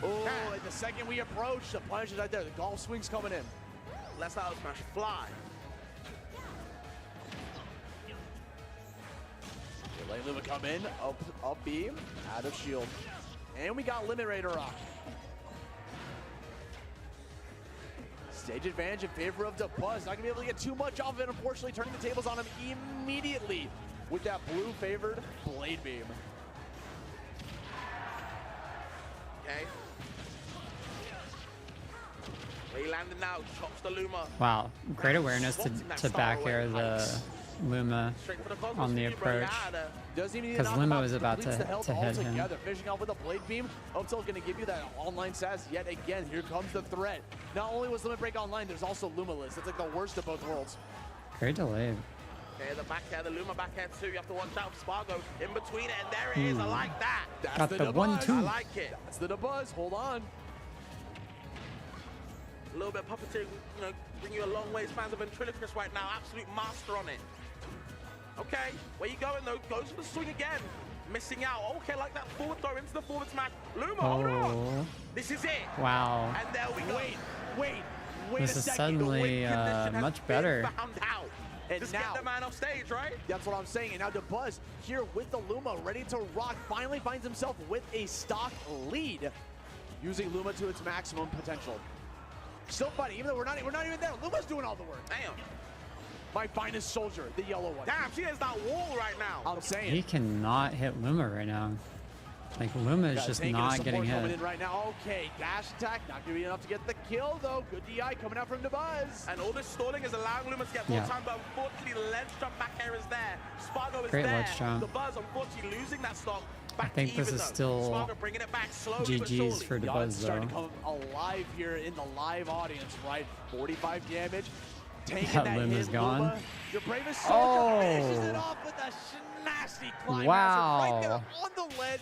Oh, and the second we approach, the punish is right there. The golf swing's coming in. Let's that up smash fly. Let Luma come in, up B, out of shield. And we got limit ready to rock. Stage advantage in favor of Buzz. Not gonna be able to get too much off of it, unfortunately, turning the tables on him immediately with that blue favored blade beam. Okay. Where he landed now, chops the Luma. Wow, great awareness Swatting that to star back away. air the Luma Straight for the Cosmos on the for you, bro. approach. Yeah, Doesn't even need 'Cause knock him Luma out, was about completes to the health hit him. altogether. Finishing off with a blade beam. Uptil's gonna give you that online sass yet again. Here comes the threat. Not only was Limit Break online, there's also Lumaless. That's like the worst of both worlds. Great delay. Okay, the back air, the Luma back air too. You have to watch out for Spargo in between it, and there it is. I like that. That's Got the 1-2. I like it. That's the Buzz. Hold on. A little bit of puppeteering, you know, bring you a long ways. Fans of Ventriloquist right now, absolute master on it. Okay, where you going though? Goes for the swing again. Missing out. Okay, like that forward throw into the forward smash. Luma, hold on. Oh, This is it. wow. And there we go. Wait This a is second. suddenly Win condition has much been better. Found out. And Just now- get the man off stage, right? That's what I'm saying. And now Buzz here with the Luma, ready to rock, finally finds himself with a stock lead, using Luma to its maximum potential. Still fighting, even though we're not even there. Luma's doing all the work. Damn. My finest soldier, the yellow one. Damn, she has that wall right now. I'm saying. He cannot hit Luma right now. Like, Luma is Got just taking a not support getting coming hit. in right now. Okay, dash attack, not gonna be enough to get the kill though. Good DI coming out from Buzz. And all this stalling is allowing Luma to get more Yeah. time, but unfortunately the ledge jump back air is there. Spargo is Great there. ledge jump. The Buzz unfortunately losing that stock. Back think to this even is though. still Spargo bringing it back slowly but GG's surely. for Yacht's Buzz starting though. to come alive here in the live audience, right? 45 damage. Taking That that Luma's hit, gone. Luma, your bravest soldier finishes it Oh. off with a nasty climb Wow. right there on the ledge,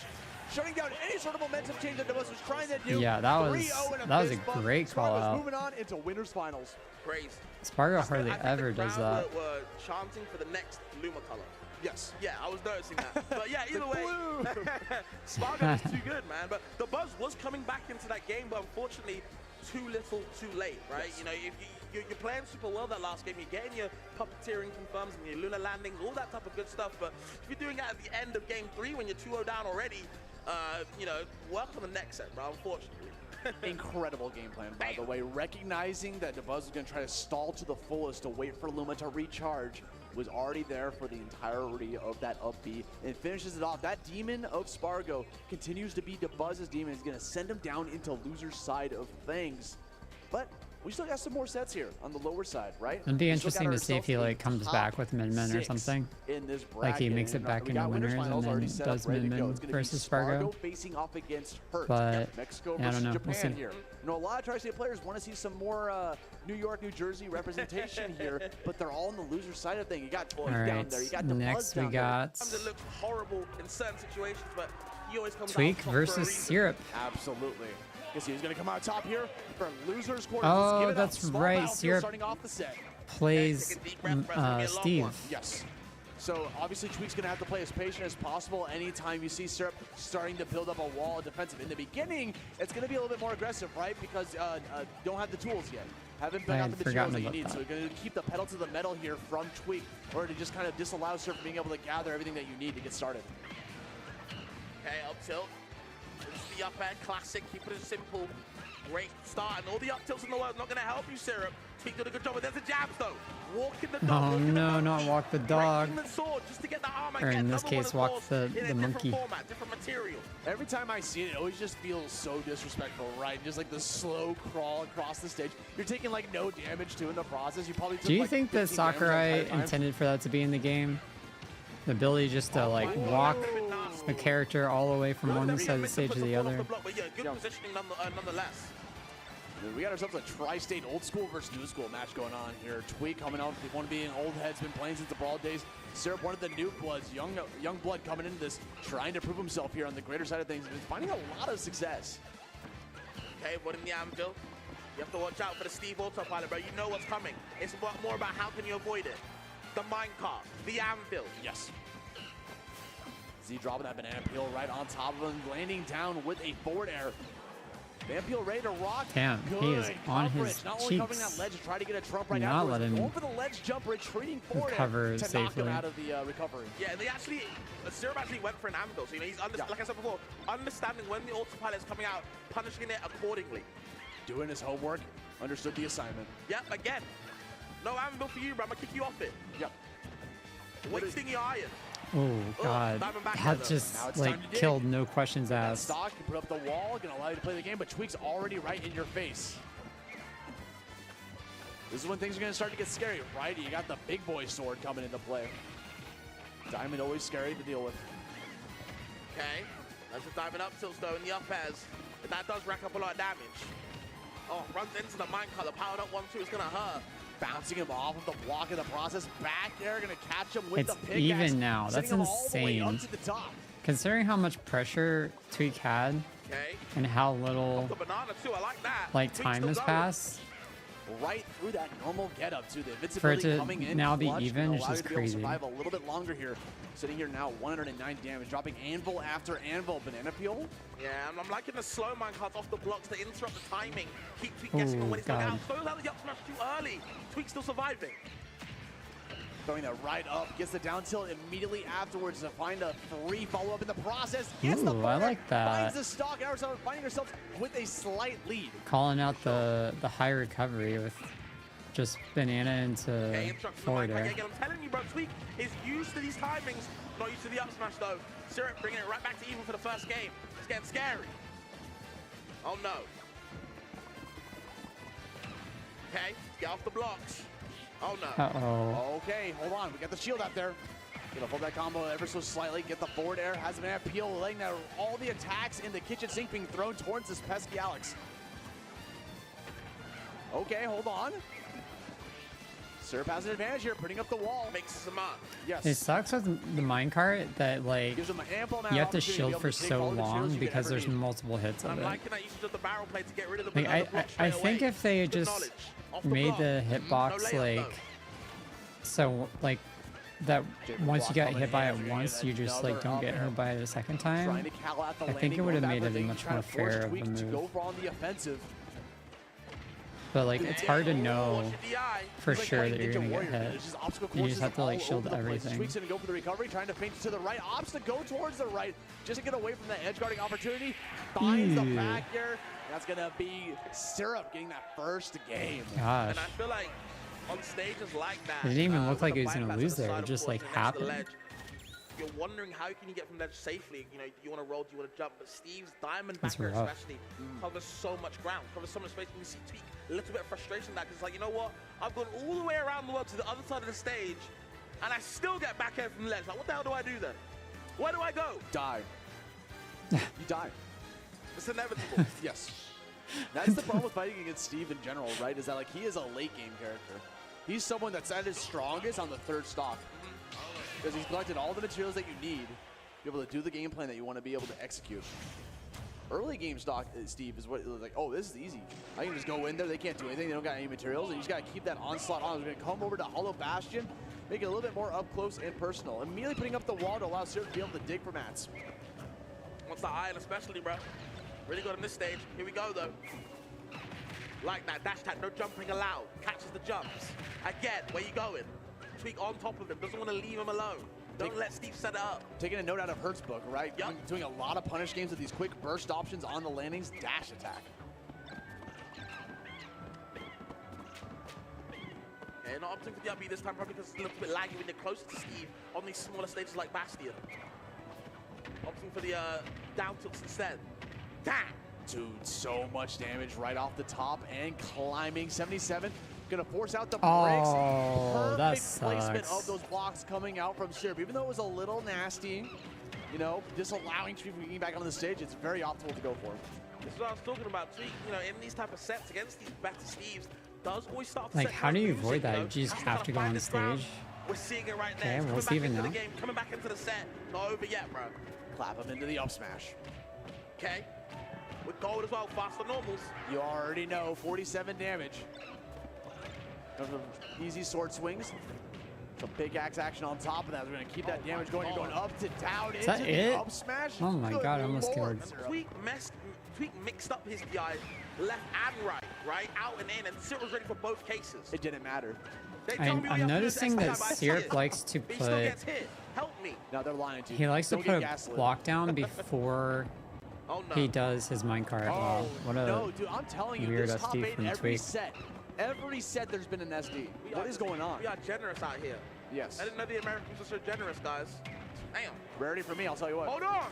shutting down any sort of momentum change that Buzz was trying to do. Yeah, that was 3-0 and that was a fist bump. great call Spargo's out. moving on into winners finals. Crazy. Spargo hardly I think ever the does crowd that. were chanting for the next Luma color. Yes. Yeah, I was noticing that. But yeah, either way, blue. Spargo was too good, man. But the Buzz was coming back into that game, but unfortunately, too little, too late, right? Yes. You know, if you're playing super well that last game, you're getting your puppeteering confirms and your lunar landings, all that type of good stuff. But if you're doing it at the end of game 3 when you're 2-0 down already, you know, work on the next set, bro, unfortunately. Incredible game plan, by the way. Recognizing that Dabuz was going to try to stall to the fullest to wait for Luma to recharge, was already there for the entirety of that up B and finishes it off. That demon of Spargo continues to be Dabuz's demon. He's going to send him down into loser's side of things. But we still got some more sets here on the lower side, right? It'd be interesting to see if he like comes back with min-min or something. In this Like he makes it back into winners and then does min-min versus Spargo. Facing off against Hurt. But Mexico yeah, I don't versus know. We'll Japan see. here. You know, a lot of Tri-State players want to see some more New York, New Jersey representation here, but they're all on the loser side of things. You got Toys down there. You got the Next we got It looks horrible in certain situations, but he always comes Tweak out top versus for a reason. Syrup. Absolutely. Because he's going to come out top here for losers quarters. Oh, that's right. Syrup starting off the set. plays Steve. Yes. So obviously Tweak's going to have to play as patient as possible. Anytime you see Syrup starting to build up a wall of defensive in the beginning, it's going to be a little bit more aggressive, right? Because don't have the tools yet. Haven't built out the materials that you need. So you're going to keep the pedal to the metal here from Tweak, or to just kind of disallow Syrup from being able to gather everything that you need to get started. Okay, up tilt. It's the up air, classic. Keep it simple. Great start, and all the up tilts in the world not going to help you, Syrup. Tweak did a good job, but there's the jabs though. Walking the dog. Oh no, not walk the dog. The sword just to get the arm Or in this case, walk the monkey. Different format, different material. Every time I see it, it always just feels so disrespectful, right? Just like the slow crawl across the stage. You're taking like no damage to in the process. You probably took, Do you like, think that 15 damage Sakurai at a time. intended for that to be in the game? The ability just to like walk a character all the way from one side of the stage to the other. But yeah, good positioning nonetheless. We got ourselves a tri-state old school versus new school match going on here. Tweak coming out, one being old heads, been playing since the Brawl days. Syrup, one of the new bloods, young blood coming into this, trying to prove himself here on the greater side of things, and finding a lot of success. Okay, what in the anvil? You have to watch out for the Steve autopilot, bro. You know what's coming. It's more about how can you avoid it. The minecart, the anvil. Yes. Z dropping that banana peel right on top of him, landing down with a forward air. Banana peel ready to rock. Damn, good he is on coverage. his Not only covering that cheeks. ledge to try to get a trump right Not afterwards, let him going for the ledge jump, retreating forward recover to knock safely. him out of the recovery. Yeah, and they actually, Syrup actually went for an anvil. So, you know, he's, like I said before, understanding when the autopilot's coming out, punishing it accordingly. Doing his homework, understood the assignment. Yep, again. No anvil for you, bro. I'm going to kick you off it. Yep. Wasting your iron. Oh god, that just like killed no questions asked. Stock, you put up the wall, gonna allow you to play the game, but Tweak's already right in your face. This is when things are gonna start to get scary, right? You got the big boy sword coming into play. Diamond always scary to deal with. Okay, that's a diamond up tilt though in the up airs. But that does rack up a lot of damage. Oh, runs into the minecart, the powered up 1-2 is gonna hurt. Bouncing him off of the block in the process. Back there, gonna catch him with It's the pickaxe. even now. Sending That's him all the way up insane. to the top. Considering how much pressure Tweak had Okay. and how little The banana too, I like that. like Tweak's time still has going. passed, Right through that normal getup to the for it invincibility to coming in now be clutch, even gonna is allow you just to be able to crazy. survive a little bit longer here. Sitting here now, 109 damage, dropping anvil after anvil. Banana peel. Yeah, and I'm liking the slow minecarts off the blocks to interrupt the timing. Keep Tweak guessing on Ooh, when he's going God. out. Throws out the up smash too early. Tweak's still surviving. Throwing that right up, gets the down tilt immediately afterwards to find a free follow-up in the process. Gets the Ooh, I fire, like that. Finds the stock, and ourselves finding ourselves with a slight lead. calling out the high recovery with just banana Okay, into interrupt the forward minecart. air. Again, I'm telling you, bro, Tweak is used to these timings. Not used to the up smash though. Syrup bringing it right back to even for the first game. It's getting scary. Oh no. Okay, get off the blocks. Oh no. Uh-oh. Okay, hold on. We got the shield out there. Gonna hold that combo ever so slightly. Get the forward air. Has a banana peel, letting out all the attacks in the kitchen sink being thrown towards this pesky Alex. Okay, hold on. Syrup has an advantage here, putting up the wall. Makes some up. Yes. It sucks with the minecart that like Gives him an ample amount you of have to opportunity shield be for able to take so all the materials long you could because ever there's need. multiple hits And of I'm it. liking that usage of the barrel plate to get rid of the Like banana block I straight think away. if they had Good just knowledge. Off the made block. the No hitbox layup, like though. so like that Jacob once you block get coming hit by in, it you're gonna once get you just like another don't up get air. hit by it a second Trying time. to cal out the I think landing, it would have going made back it for a thinking, much trying more to force fair of a Tweak to move. go for on the offensive. But like, it's hard to know for sure that you're gonna get hit. You just have to like shield everything. Tweak's gonna go for the recovery, trying to feint to the right. Opts to go towards the right, just to get away from that edge guarding opportunity. Finds the back here. That's gonna be Syrup getting that first game. Gosh. And I feel like on stages like that, It didn't even look like he was gonna lose there. It just like happened. You're wondering how can you get from ledge safely. You know, do you want to roll, do you want to jump? But Steve's diamond That's backer rough. especially covers so much ground, covers so much space. And you see Tweak a little bit of frustration that, because it's like, you know what? I've gone all the way around the world to the other side of the stage, and I still get back here from ledge. Like, what the hell do I do then? Where do I go? Die. You die. It's inevitable. Yes. That's the problem with fighting against Steve in general, right? Is that like he is a late game character. He's someone that's at his strongest on the third stock. Because he's collected all the materials that you need to be able to do the game plan that you want to be able to execute. Early game stock, Steve, is what it was like, oh, this is easy. I can just go in there, they can't do anything, they don't got any materials, and you just got to keep that onslaught on. We're going to come over to Hollow Bastion, make it a little bit more up close and personal. Immediately putting up the wall to allow Syrup to be able to dig for mats. Wants the iron especially, bro. Really good on this stage. Here we go, though. Like that, dash tag, no jumping allowed. Catches the jumps. Again, where you going? Tweak on top of him, doesn't want to leave him alone. Don't let Steve set it up. Taking a note out of Hertz's book, right? Yep. Doing a lot of punish games with these quick burst options on the landings, dash attack. Yeah, not opting for the upbeat this time, probably because it's a little bit laggy when you're closer to Steve on these smaller stages like Bastion. Opting for the down tilts instead. Damn! Dude, so much damage right off the top and climbing. 77. Gonna force out the bricks. Oh, that Perfect placement sucks. of those blocks coming out from Syrup. Even though it was a little nasty, you know, disallowing Tweak from getting back on the stage, it's very optimal to go for. This is what I was talking about. Tweak, you know, in these type of sets against these better Steves, does always start to Like, set how do you moves, avoid that? know, You just has to have kinda to go find on his ground. stage. We're seeing it right there. Okay, It's we'll see coming even back into now. the game, coming back into the set. Not over yet, bro. Clap him into the up smash. Okay. With gold as well, faster normals. You already know, 47 damage. Easy sword swings. Some big axe action on top of that. We're going to keep that damage going. You're going up to down Is that into it? the up smash. Oh my Good God, I almost Lord. killed. Tweak mixed up his DI left and right, out and in, and Syrup was ready for both cases. It didn't matter. They tell me we I'm have to do noticing this that extra time, I see Syrup it. likes to But he still put gets hit. Help me. No, they're lying to you. he likes to Don't put get a gaslit. block down before Oh no. he does his minecart. Wow, what a no, dude, I'm telling you, weird this top SD 8 from every Tweak. set. Every set there's been an SD. What is going on? We are generous out here. Yes. I didn't know the Americans were so generous, guys. Damn. Rarity for me, I'll tell you what. Hold on.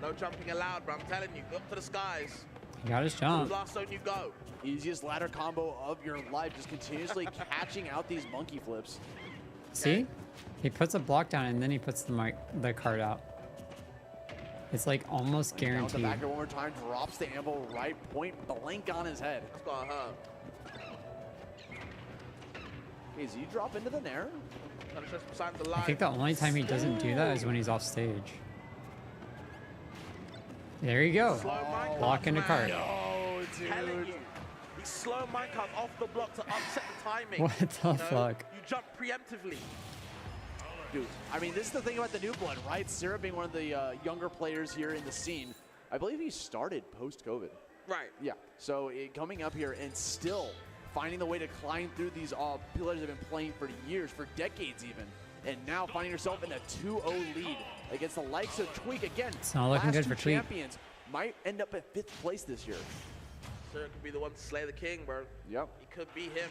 No jumping allowed, bro. I'm telling you, up to the skies. he got his jump. Last zone you go. Easiest ladder combo of your life, just continuously catching out these monkey flips. See? He puts a block down and then he puts the card out. It's like almost Down with the guaranteed. backer one more time, drops the amble right point blank on his head. That's got hurt. Is he drop into the nair? Gotta show some signs of I life. think the only time he doesn't do that is when he's off stage. There you go. Slow minecart, Block into man. card. Oh, Telling dude. you. He's slow minecart off the block to upset the timing. What the You know, fuck? You jump preemptively. Dude, I mean, this is the thing about the new blood, right? Syrup being one of the younger players here in the scene. I believe he started post-COVID. Right. Yeah, so coming up here and still finding the way to climb through these pillars that have been playing for years, for decades even, and now finding yourself in a 2-0 lead against the likes of Tweak. Again, It's not looking last good two for Tweak. champions might end up at 5th place this year. Syrup could be the one to slay the king, bro. Yep. It could be him.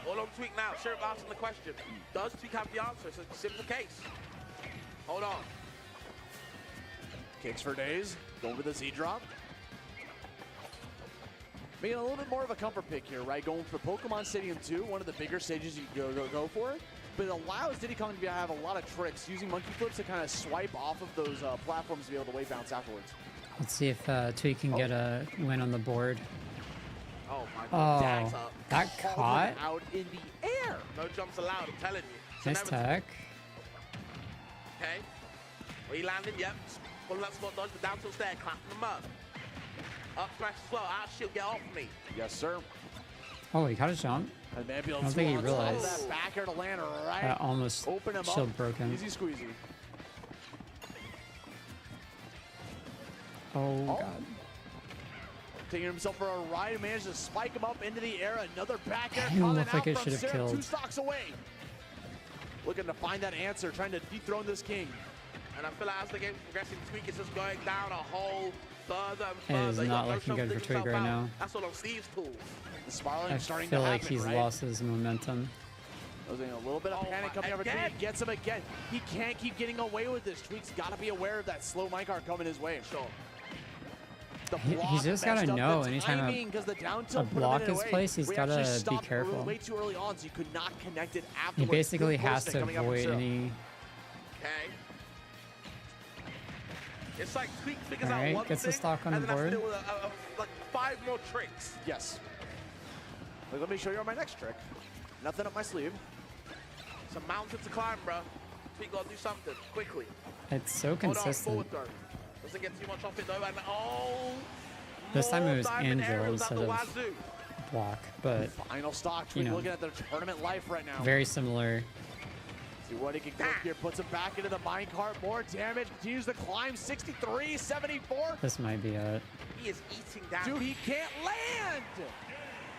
All on Tweak now. Syrup asking the question. Does Tweak have the answer? It's a simple case. Hold on. Kicks for days, going for the Z drop. Making a little bit more of a comfort pick here, right? Going for Pokemon Stadium 2, one of the bigger stages you can go for. But it allows Diddy Kong to have a lot of tricks, using monkey flips to kind of swipe off of those platforms to be able to wave bounce afterwards. Let's see if Tweak can get a win on the board. Oh my god. Oh, Dags up. that caught. Out in the air. No jumps allowed, I'm telling you. It's Nice inevitable. tech. Okay. Where he landed, yep. Pulling that spot dodge, the down tilt's there, clapping them up. Up smash as well, out shield, get off me. Yes, sir. Oh, he got his jump. And man, I don't think he realized. that back air to land right. That almost Open him shield up. broken. Easy squeezy. Oh, God. Taking himself for a ride and managed to spike him up into the air. Another back air Didn't coming look like out it from should have Syrup, killed. 2 stocks away. Looking to find that answer, trying to dethrone this king. And I feel like as the game's progressing, Tweak is just going down a hole further and It further. is He got not no looking shot good to for dig Twig himself right out. now. That's all on Steve's tools. The spiraling I starting feel to like happen, he's right? lost his momentum. Losing a little bit of panic coming over again. Tweak. Gets him again. He can't keep getting away with this. Tweak's got to be aware of that slow minecart coming his way. Sure. The He's block just gotta messed up know the anytime timing 'cause the down a tilt put him block in is away. placed, he's We gotta actually be stopped careful. way too early on, so you could not connect it He afterwards. basically Good has posting to coming up from avoid Syrup. any. Okay. It's like Tweak figures Alright, out one gets the thing, stock on and the then has to board. deal with like 5 more tricks. Yes. Like, let me show you my next trick. Nothing up my sleeve. It's a mountain to climb, bro. Tweak gotta do something quickly. It's so Hold on, consistent. forward throw. Doesn't get too much off it though, and oh. This time more it was diamond Angel arrows out instead the of wazoo. block, but Final stock. Tweak know. looking at their tournament life right now. very similar. See what he can click here. Puts him back into the minecart. More damage. Continues to climb. 63, 74. This might be it. He is eating down. Dude, he can't land.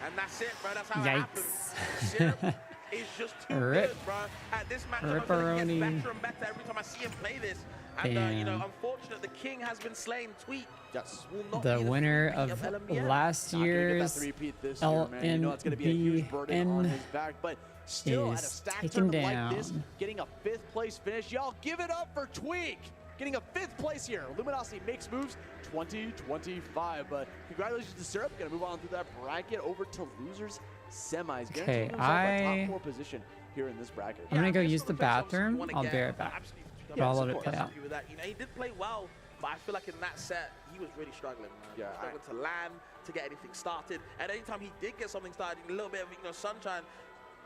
And that's it, bro. That's how it happens. Yikes. Syrup is just too Rip. good, bro. At this matchup, I feel like he Ripperoni. gets better and better every time I see him play this. And, you know, Damn. unfortunate, the king has been slain. Tweak Yes. will not The be winner repeat of Lmbm. last Not gonna get that year's three-peat this year, man. You know it's going to be a huge burden on his back, but still at a is stack taken tournament like this, down. getting a 5th place finish. Y'all give it up for Tweak. Getting a 5th place here. Luminosity Makes Moves 2025. But congratulations to Syrup. Going to move on through that bracket over to losers semis. Okay, Guaranteeing himself a I- top 4 position here in this bracket. I'm gonna go just use for the fans, obviously, bathroom. you wanna I'll get be right back. absolutely But I'll Yes, let of it play course. out. happy with that. You know, he did play well, but I feel like in that set, he was really struggling, man. Yeah, Struggling to land, to get anything started. And anytime he did get something started, a little bit of, you know, sunshine,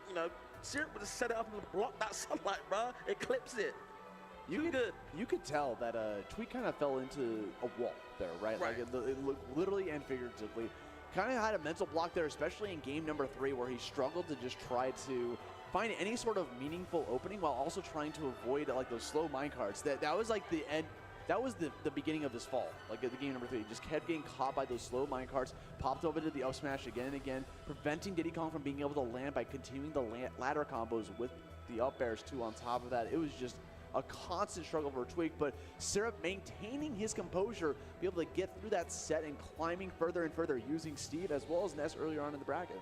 you know, Syrup would just set it up and block that sunlight, bro. Eclipse it. You could tell that Tweak kind of fell into a wall there, right? Right. Like it looked literally and figuratively. Kind of had a mental block there, especially in game number 3, where he struggled to just try to find any sort of meaningful opening while also trying to avoid like those slow minecarts. That was like the end. That was the beginning of his fall. Like at the game number 3, he just kept getting caught by those slow minecarts, popped over to the up smash again and again, preventing Diddy Kong from being able to land by continuing the ladder combos with the up airs too. On top of that, it was just a constant struggle for Tweak, but Syrup maintaining his composure, be able to get through that set and climbing further and further using Steve as well as Ness earlier on in the bracket.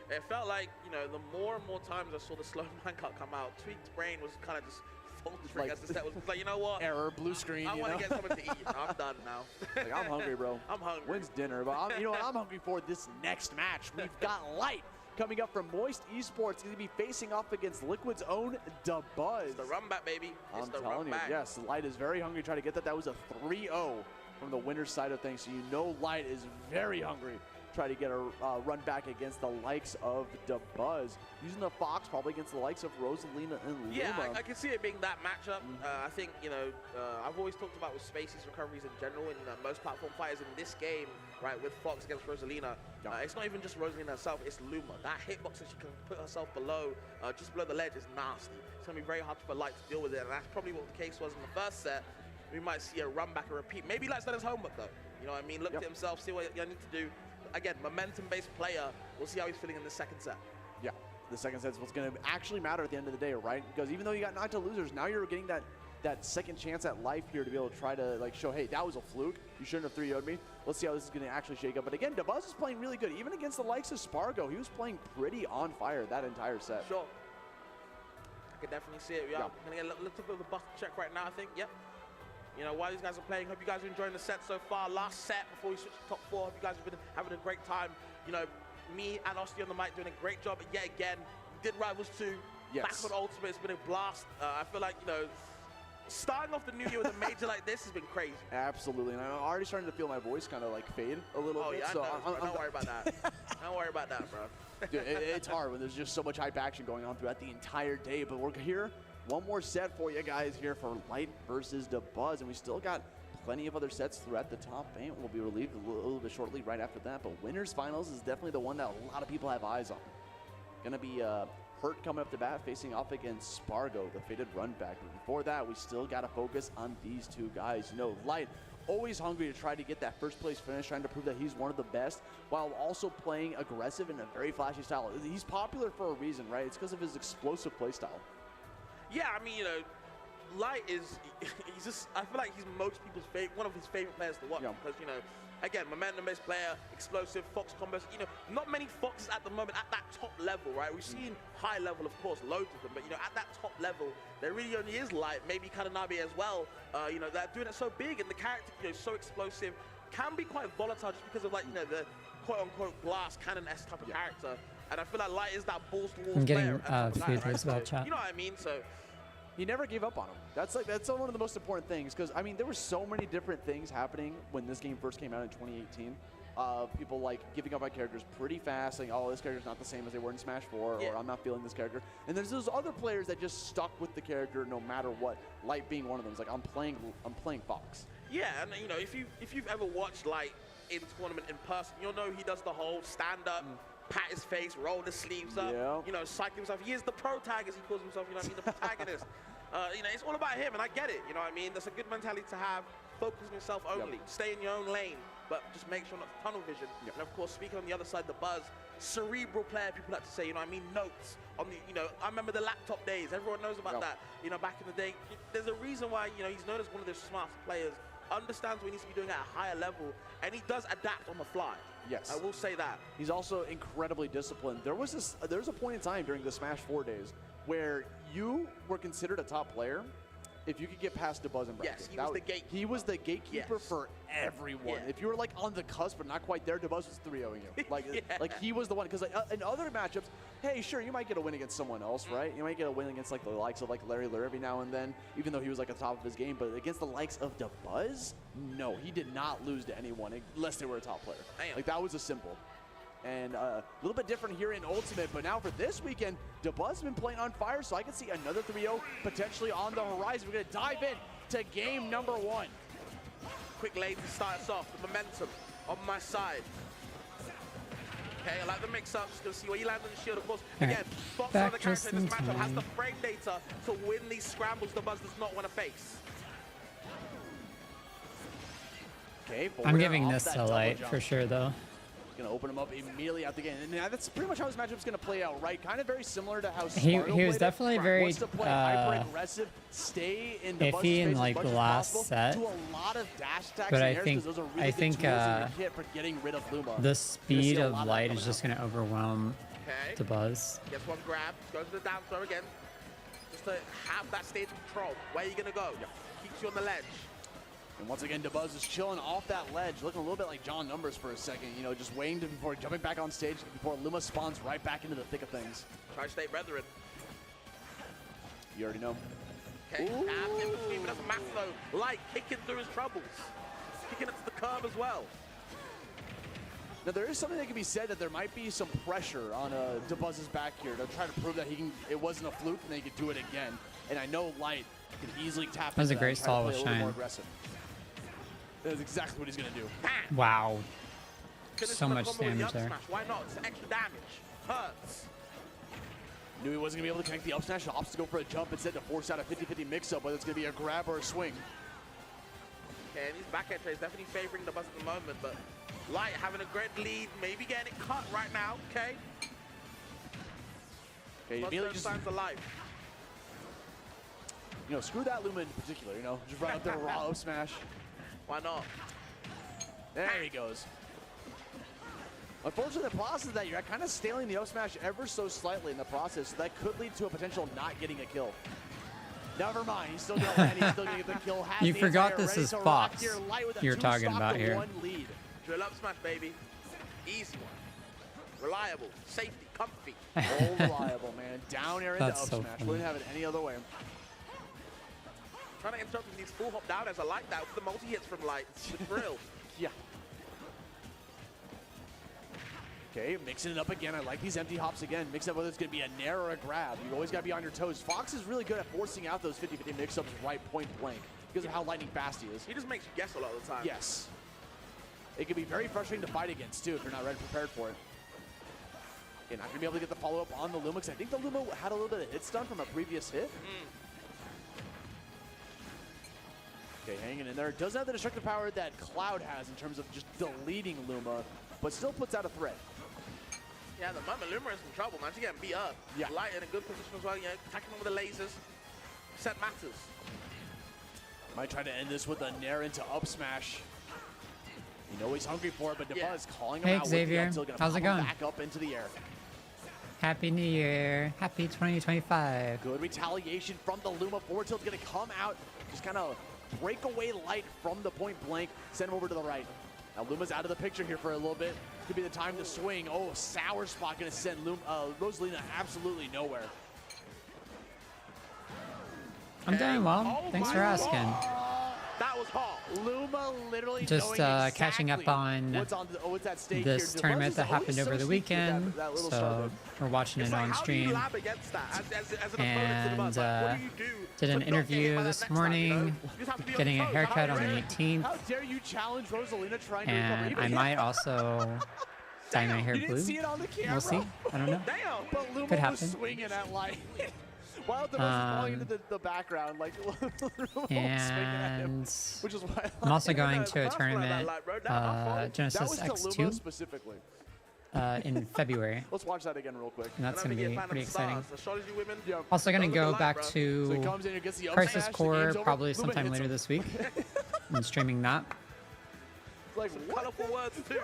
It felt like, you know, the more and more times I saw the slow minecart come out, Tweak's brain was kind of just faltering Like- as the set was like, you know what? Error, blue screen, I you want know? to get something to eat. I'm done now. Like, I'm hungry, bro. I'm hungry. When's dinner? But you know what? I'm hungry for this next match. We've got Light coming up from Moist Esports. He's going to be facing off against Liquid's own DaBuzz. The run back, baby. It's I'm the telling run you, back. yes, Light is very hungry trying to get that. That was a 3-0 from the winner's side of things. So you know Light is very hungry. Try to get a run back against the likes of DaBuzz. Using the Fox probably against the likes of Rosalina and Luma. Yeah, I can see it being that matchup. I think, you know, I've always talked about with Spacey's recoveries in general, and most platform fighters in this game, right, with Fox against Rosalina, it's not even just Rosalina herself, it's Luma. That hitbox that she can put herself below, just below the ledge is nasty. It's going to be very hard for Light to deal with it, and that's probably what the case was in the first set. We might see a run back, a repeat. Maybe Light's done his homework, though. You know what I mean? Looked at himself, see what you need to do. Again, momentum-based player. We'll see how he's feeling in the second set. Yeah, the second set is what's going to actually matter at the end of the day, right? Because even though you got knocked to losers, now you're getting that second chance at life here to be able to try to like show, hey, that was a fluke. You shouldn't have 3-0'd me. Let's see how this is going to actually shake up. But again, DaBuzz is playing really good. Even against the likes of Spargo, he was playing pretty on fire that entire set. Sure. I can definitely see it. Yeah. I'm going to get a little bit of a bust check right now, I think. Yep. You know, while these guys are playing, hope you guys are enjoying the set so far. Last set before we switch to top 4. Hope you guys have been having a great time. You know, me and Osti on the mic doing a great job yet again. Did Rivals 2. Yes. Back on Ultimate. It's been a blast. I feel like, you know, starting off the new year with a major like this has been crazy. Absolutely. And I'm already starting to feel my voice kind of like fade a little bit. Yeah, So don't worry about that. Don't worry about that, bro. Dude, it's hard when there's just so much hype action going on throughout the entire day. But we're here. One more set for you guys here for Light versus DaBuzz. And we still got plenty of other sets throughout the top 8. Will be relieved a little bit shortly right after that. But winners finals is definitely the one that a lot of people have eyes on. Gonna be Hurt coming up to bat, facing off against Spargo, the faded run back. But before that, we still got to focus on these two guys. You know, Light always hungry to try to get that first place finish, trying to prove that he's one of the best, while also playing aggressive in a very flashy style. He's popular for a reason, right? It's because of his explosive play style. Yeah, I mean, you know, Light is, he's just, I feel like he's most people's one of his favorite players to watch, because, you know, again, momentum-based player, explosive, Fox combos, you know, not many Foxes at the moment at that top level, right? We've seen high level, of course, loads of them, but, you know, at that top level, there really only is Light, maybe Kananabe as well, you know, they're doing it so big, and the character, you know, so explosive, can be quite volatile just because of, like, you know, the quote-unquote glass cannon-esque type of character, and I feel like Light is that balls-to-walls player. I'm getting food as well, chat. You know what I mean? So he never gave up on him. That's one of the most important things, because I mean there were so many different things happening when this game first came out in 2018. People like giving up on characters pretty fast, saying, "Oh, this character's not the same as they were in Smash 4," or "I'm not feeling this character." And there's those other players that just stuck with the character no matter what. Light being one of them. It's like I'm playing Fox. Yeah, and you know if you've ever watched Light in tournament in person, you'll know he does the whole stand up. Pat his face, roll the sleeves up, you know, psych himself. He is the pro-tag, as he calls himself, you know what I mean, the protagonist. You know, it's all about him, and I get it, you know what I mean? That's a good mentality to have. Focus on yourself only. Stay in your own lane, but just make sure not to tunnel vision. And of course, speaking on the other side, the Buzz, cerebral player, people like to say, you know what I mean, notes on the, you know, I remember the laptop days. Everyone knows about that. You know, back in the day, there's a reason why, you know, he's known as one of the smartest players, understands what he needs to be doing at a higher level, and he does adapt on the fly. Yes. I will say that. He's also incredibly disciplined. There was a point in time during the Smash 4 days where you were considered a top player if you could get past DeBuzz and bracket. Yes, he was the gatekeeper. He was the gatekeeper for everyone. If you were like on the cusp but not quite there, DeBuzz was 3-0ing you. Like he was the one, because like in other matchups, hey, sure, you might get a win against someone else, right? You might get a win against like the likes of like Larry Lur every now and then, even though he was like at the top of his game. But against the likes of DeBuzz, no, he did not lose to anyone unless they were a top player. Damn. Like that was a simple. And a little bit different here in Ultimate, but now for this weekend, DeBuzz has been playing on fire, so I can see another 3-0 potentially on the horizon. We're going to dive in to game number 1. Quick lane to start us off. The momentum on my side. Okay, I like the mix-up. Just going to see where you land on the shield. Of course, again, Fox, other character in this matchup, has the frame data to win these scrambles DeBuzz does not want to face. Okay, I'm giving this to Light for sure, though. Going to open him up immediately out the game. And that's pretty much how his matchup's going to play out, right? Kind of very similar to how he was definitely very wants to play hyper-aggressive, stay in the iffy in like the last set. Do a lot of dash attacks but I think those are really good tools in your kit for getting rid of Luma. The speed of Light is just going to overwhelm the Buzz. Gets one grab, goes to the down throw again. Just to have that stage control. Where are you going to go? Keeps you on the ledge. And once again, DeBuzz is chilling off that ledge, looking a little bit like John Numbers for a second, you know, just waiting before jumping back on stage before Luma spawns right back into the thick of things. Tri-State Brethren. You already know. Okay, and in between, but that's massive though. Light kicking through his troubles. Kicking it to the curb as well. Now, there is something that can be said that there might be some pressure on DeBuzz's back here to try to prove that it wasn't a fluke and they could do it again. And I know Light can easily tap into that. That was a great stall with Shine. That's exactly what he's going to do. Wow. So much damage there. Why not? It's extra damage. Hurts. Knew he wasn't going to be able to connect the up smash. Opts to go for a jump instead to force out a 50-50 mix-up, whether it's going to be a grab or a swing. Okay, and his back end trade is definitely favoring DeBuzz at the moment, but Light having a great lead, maybe getting it cut right now, okay? Okay, immediately just signs of life. You know, screw that Luma in particular, you know, just run up there raw up smash. Why not? There he goes. Unfortunately, the process of that, you're kind of staling the up smash ever so slightly in the process, so that could lead to a potential not getting a kill. Never mind, he's still going to land, he's still going to get the kill. You forgot this is Fox you're talking about here. Lead. Drill up smash, baby. Easy one. Reliable, safety, comfy. All reliable, man. Down air into up so smash. Wouldn't have it any other way. Trying to interrupt with these full hop down as I like that with the multi-hits from Light. It's the thrill. Yeah. Okay, mixing it up again. I like these empty hops again. Mix up whether it's going to be a nair or a grab. You always got to be on your toes. Fox is really good at forcing out those 50-50 mix-ups right point blank because of how lightning fast he is. He just makes you guess a lot of the time. Yes. It can be very frustrating to fight against, too, if you're not ready prepared for it. Okay, not going to be able to get the follow-up on the Luma because I think the Luma had a little bit of hit stun from a previous hit. Okay, hanging in there. Doesn't have the destructive power that Cloud has in terms of just deleting Luma, but still puts out a threat. Yeah, at the moment, Luma is in trouble, man. She's getting beat up. Yeah. Light in a good position as well, you know, attacking him with the lasers. Set matters. Might try to end this with a Nair into up smash. You know he's hungry for it, but DeBuzz calling him Hey, out Xavier. with the up tilt, How's it gonna going? back up into the air. Happy New Year. Happy 2025. Good retaliation from the Luma. Forward tilt's gonna come out, just kind of break away Light from the point blank, send him over to the right. Now Luma's out of the picture here for a little bit. Could be the time to swing. Oh, sour spot gonna send Rosalina absolutely nowhere. I'm doing well. Oh Thanks my for asking. That was hot. Luma literally Just knowing catching up on what's at stake this here. tournament DeBuzz that is happened always over so the sneaky with weekend. that little So shove. we're watching It's it like, on how do you stream. lab against that as an opponent to the And Buzz? Like, what do you do did to an not get hit interview by that this next time, you know? morning, You just have to be on getting a your toes. haircut How on do the you- 18th. How dare you challenge Rosalina trying to recover? And Even I might also dye my hair you didn't blue. see it on the camera. We'll see. I don't know. Damn. But Luma Could was happen. swinging at Light. While the was falling into the background, like Luma was swinging at him, And which is why I'm also going No, to a pass like that, tournament, like, bro. That Genesis that was to Luma X2, specifically. in February. Let's watch that again real quick. And that's going to be pretty exciting. Astrology women. Yeah. Also going to Don't go look back alike, So he to comes in and gets the up Crisis smash, the Core game's over. probably Luma sometime hits later him. this week. I'm streaming that. Like, what? Colorful words too.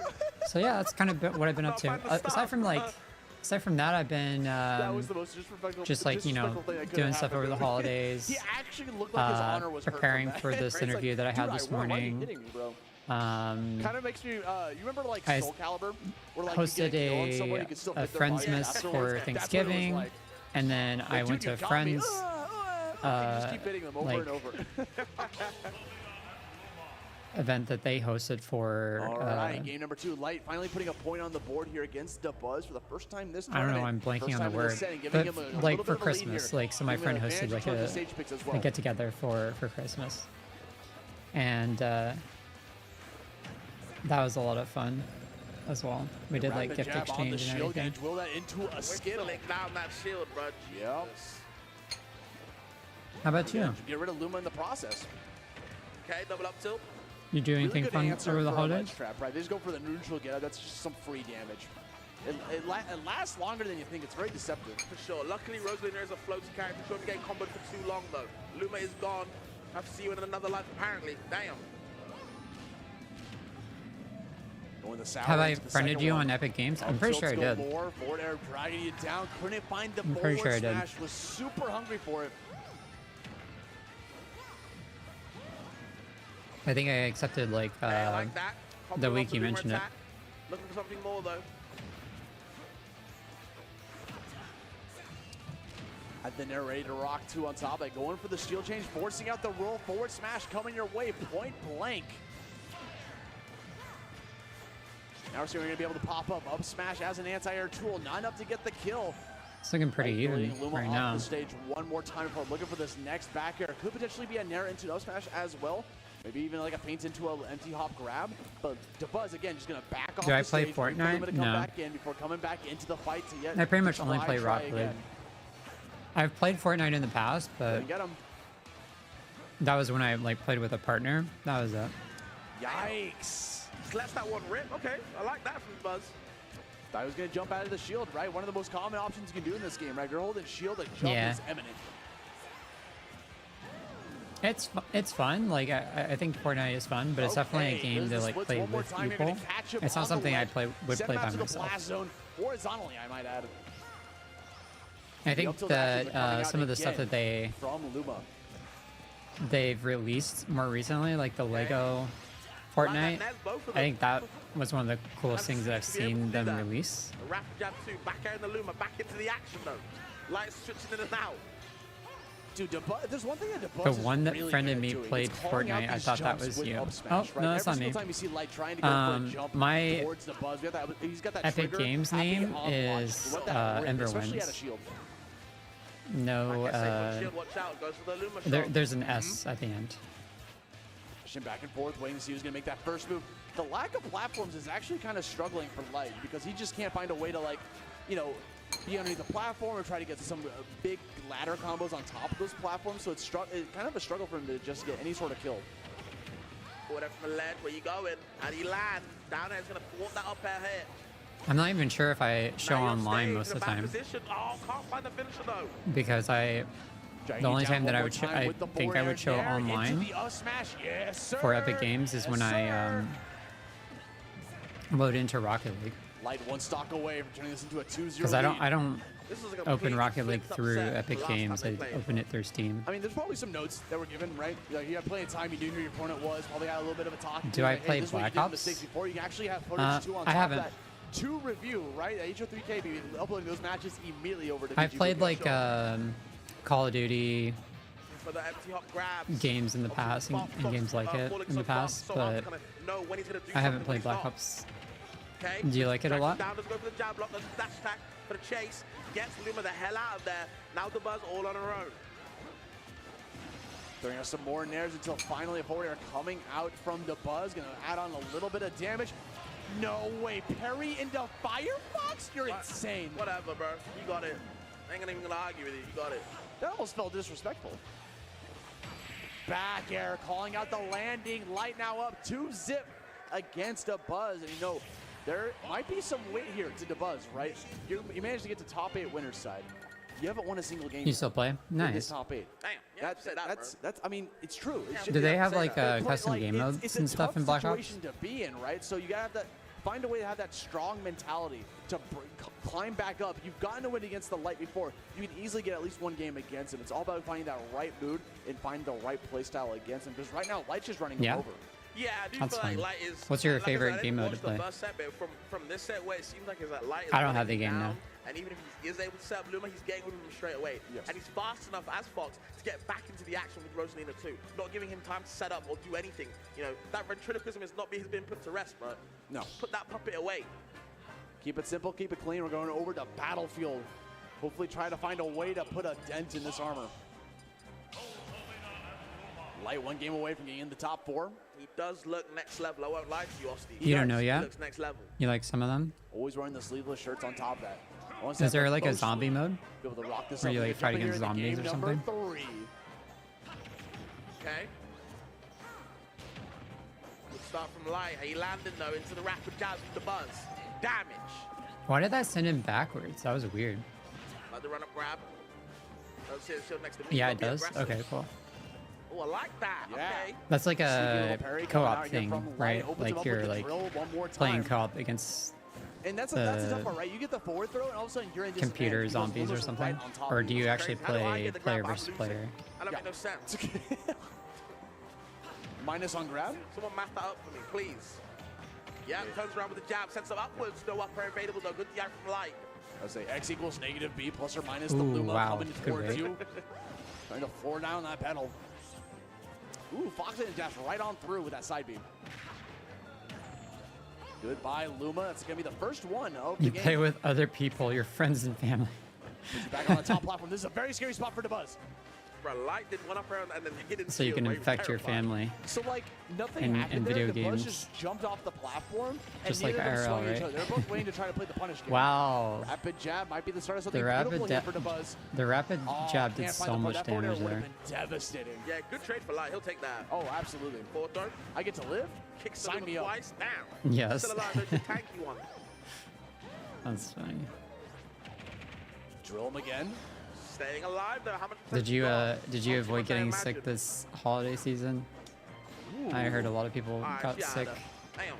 So yeah, that's kind of what I've been up to. Not find the Aside from that, I've been That was the most disrespectful, just like, you know, disrespectful thing that could doing have stuff over happened. the holidays, He actually looked like his honor was hurt from preparing that. for this It's like, interview that I had dude, this why are you morning. kidding me, bro? Um, Kind of makes me, you remember like I Soul Calibur? Where like you hosted get a kill on someone, you can still a hit their Friends body Miss afterwards? for That's what it was Thanksgiving, like. and then I Like, went dude, to you a got me. Friends You just keep hitting them over like- and over. event that they hosted for. All right, game number 2. Light finally putting a point on the board here against DeBuzz for the first time this I don't tournament. know, I'm blanking First on the time in this word, setting, giving but him a like little for bit of a lead Christmas, here. like so my Giving him friend an hosted advantage like towards the stage picks as well. a get together for Christmas, and that was a lot of fun as well. We did like Rapid gift jab on the exchange and shield, gonna everything. drill that into a skittle. Whittling down that shield, bro. Yep. How about you? Get rid of Luma in the process. Okay, double up tilt. You do anything good fun answer over the for a holidays? ledge trap, right? They just go for the neutral get. That's just some free damage. It lasts longer than you think. It's very deceptive. For sure. Luckily, Rosalina is a floaty character. She won't be getting comboed for too long, though. Luma is gone. Have to see you in another life, apparently. Damn. Going the sour Have I into the friended second you one. on Epic Games? I'm Up pretty sure I tilts did. galore. Forward air dragging you down. Couldn't find the I'm forward pretty sure I did. smash. Was super hungry for it. I think I accepted like I like that. the Comboed week off the you Luma mentioned it. attack. Looking for something more, though. At the narrator rock 2 on top. Like going for the shield change, forcing out the roll forward smash coming your way, point blank. Now we're seeing we're going to be able to pop up smash as an anti-air tool. Not enough to get the kill. It's looking pretty Like, even bringing Luma right off now. the stage one more time before looking for this next back air. Could potentially be a nair into up smash as well. Maybe even like a feint into an empty hop grab. But DeBuzz again just going to back off Do I the play stage, wait for Fortnite? Luma to come No. back in before coming back into the fight to yet I pretty much only try play Rocket League. again. I've played Fortnite in the past, but Didn't get him. that was when I like played with a partner. That was it. Yikes. Just lets that one rip. Okay, I like that from Buzz. Thought he was going to jump out of the shield, right? One of the most common options you can do in this game, right? If you're holding shield, a jump Yeah. is imminent. It's fun. Like I think Fortnite is fun, but it's definitely a Okay, game here's to the like splits play one more with time. You're people. gonna catch him It's on not the something ledge. would Send play him out by to the myself. blast zone horizontally, I might add. I The think up tilt actions are coming that out some of the stuff again that from Luma. they've released more recently, like the Lego Like Fortnite, that, Nez, both of I them. think that was one of the coolest things that I've to be able to seen do them that. release. A rapid jab 2, back air in the Luma, back into the action though. Light switching in and out. Dude, there's one thing that DeBuzz The is one that really friended good me at doing. played It's calling out Fortnite. I these thought that jumps was with you. up Oh, smash, right? no, that's Every not me. single time you see Light trying to go for a jump my towards DeBuzz, he's got that Epic trigger Games happy name on is, watch. Let that rip, Emberwyn. especially at a shield. No, Like I say, shield, watch out, goes for the Luma shot. there's an S at the end. Pushing back and forth, waiting to see who's going to make that first move. The lack of platforms is actually kind of struggling for Light because he just can't find a way to, like, you know, be underneath the platform or try to get some big ladder combos on top of those platforms. So it's kind of a struggle for him to just get any sort of kill. Forward there from the ledge, where you going? And he lands. Down there, he's going to thwart that up air hit. I'm not even sure if I show Now you're online staying most in of a the bad time position. Oh, can't find the finisher though. because the only time that I would I think I would show online for Epic Games is when I load into Rocket League. Light one stock away from turning this into a 2-0 Because I don't This is a open completely Rocket League flipped through upset Epic the last time Games. they I played. open it through Steam. I mean, there's probably some notes that were given, right? You had plenty of time. You knew who your opponent was. Probably had a little bit of a talk. Do I Like, hey, play this is what you Black did in Ops? mistakes before. You can actually have footage too on I top haven't. of that to review, right? At HO3K, be uploading those matches immediately over to I've VG played Video like Show. Call of Duty For the empty hop grabs. games in the past and games like it in the past, but I haven't played Black Ops. Okay. Do you like it a lot? Down, let's go for the jab block. Let's dash attack for the chase. Gets Luma the hell out of there. Now the Buzz all on her own. Throwing us some more nairs until finally a forward air coming out from the Buzz. Gonna add on a little bit of damage. No way, parry into Firefox? You're insane. Whatever, bro. You got it. I ain't even gonna argue with you. You got it. That almost felt disrespectful. Back air, calling out the landing. Light now up 2-zip against a Buzz. And you know, there might be some weight here to the Buzz, right? You managed to get to top 8 winners side. You haven't won a single game. You still play? in this Nice. top 8. Damn. Yeah, That's. I mean, it's true. It Do should- they have say like that. custom like, game it's modes a and stuff tough in Black Ops? situation to be in, right? So you gotta have that. Find a way to have that strong mentality to climb back up. You've gotten to win against the Light before. You can easily get at least one game against him. It's all about finding that right mood and finding the right play style against him. Because right now, Light's just running him over. Yeah, I do That's feel like fine. Light is. What's your like I said, favorite I didn't game mode watch to play? The first set, but from this set where it seems like it's like Light is I don't have running the game down, now. And even if he is able to set up Luma, he's getting with him straight away. Yes. And he's fast enough as Fox to get back into the action with Rosalina too, not giving him time to set up or do anything. You know, that ventriloquism has not been put to rest, bro. No. Put that puppet away. Keep it simple, keep it clean. We're going over to Battlefield. Hopefully try to find a way to put a dent in this armor. Light one game away from getting in the top 4. He does look next level. I won't lie to you, Austin. You don't know He yet? looks next level. You like some of them? Always wearing the sleeveless shirts on top of that. Is there like a zombie mode? Be able to rock this Where up. you, like, We're fight jumping against here into zombies or game number 3. Okay. Good start from Light. He landed though into the rapid jabs with the Buzz. Damage. Why did that send him backwards? That was weird. Like the run up grab. Don't see the shield next to me. Yeah, Gotta it be does. aggressive. Okay, cool. Oh, I like that. Yeah. Okay. That's like Sneaky a little parry coming out co-op here thing, from Light. right? Opens him Like up you're with the like drill one more playing time. co-op against And that's a tough part, right? You get the forward throw, and all of a sudden you're in this computer advantage because zombies or Luma's something? right on top Or of do you. you actually How do I play get the player grab? I'm versus losing. player? I don't Yeah. make no sense. Minus on grab? Someone math that up for me, please. Yeah, turns around with the jab, sends them upwards. No upper available though. Good DI from Light. I would say X equals negative B plus or minus the Ooh, Luma wow. coming Good towards rate. you. Trying to floor down that pedal. Ooh, Fox and dash right on through with that side beam. Goodbye, Luma. That's going to be the first one of the You game. play with other people, your friends and family. Puts you back on the top platform. This is a very scary spot for the Buzz. Bro, Light did one up around and then hidden So you shield, can where he was infect your terrified. family. So, like, nothing In happened there. video The Buzz games. just jumped off the platform, Just and like neither of them IRL, swung at each right? other. They're both waiting to try to play the punish game. Wow. Rapid jab might be the start of something The rapid beautiful here for the Buzz. The rapid Oh, jab did can't find so the much that forward air damage would have there. been devastating. Yeah, good trade for Light. He'll take that. Oh, absolutely. Forward throw. I get to live? Kicks Sign the me up. twice. Down. Yes. Still alive. There's the tanky one. That's funny. Drill him again. Staying alive though. How much Did you percent you got? avoid Much getting as I sick imagine. this holiday season? I heard a lot of people Alright, got yeah, sick. Damn.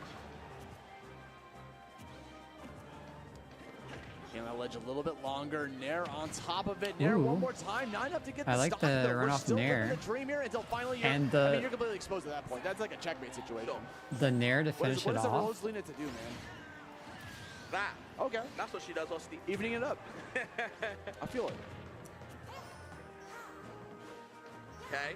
Getting that ledge a little bit longer. Nair on top of it. Nair Ooh. one more time. Not enough to get the I like stock, the though. We're runoff still living Nair. the dream here until finally you're, And I mean, you're completely exposed at that point. That's like a checkmate situation. The Nair to What finish is, what it is the off. Rosalina to do, man? That. Okay. That's what she does, Osti. Evening it up. I feel it. Okay.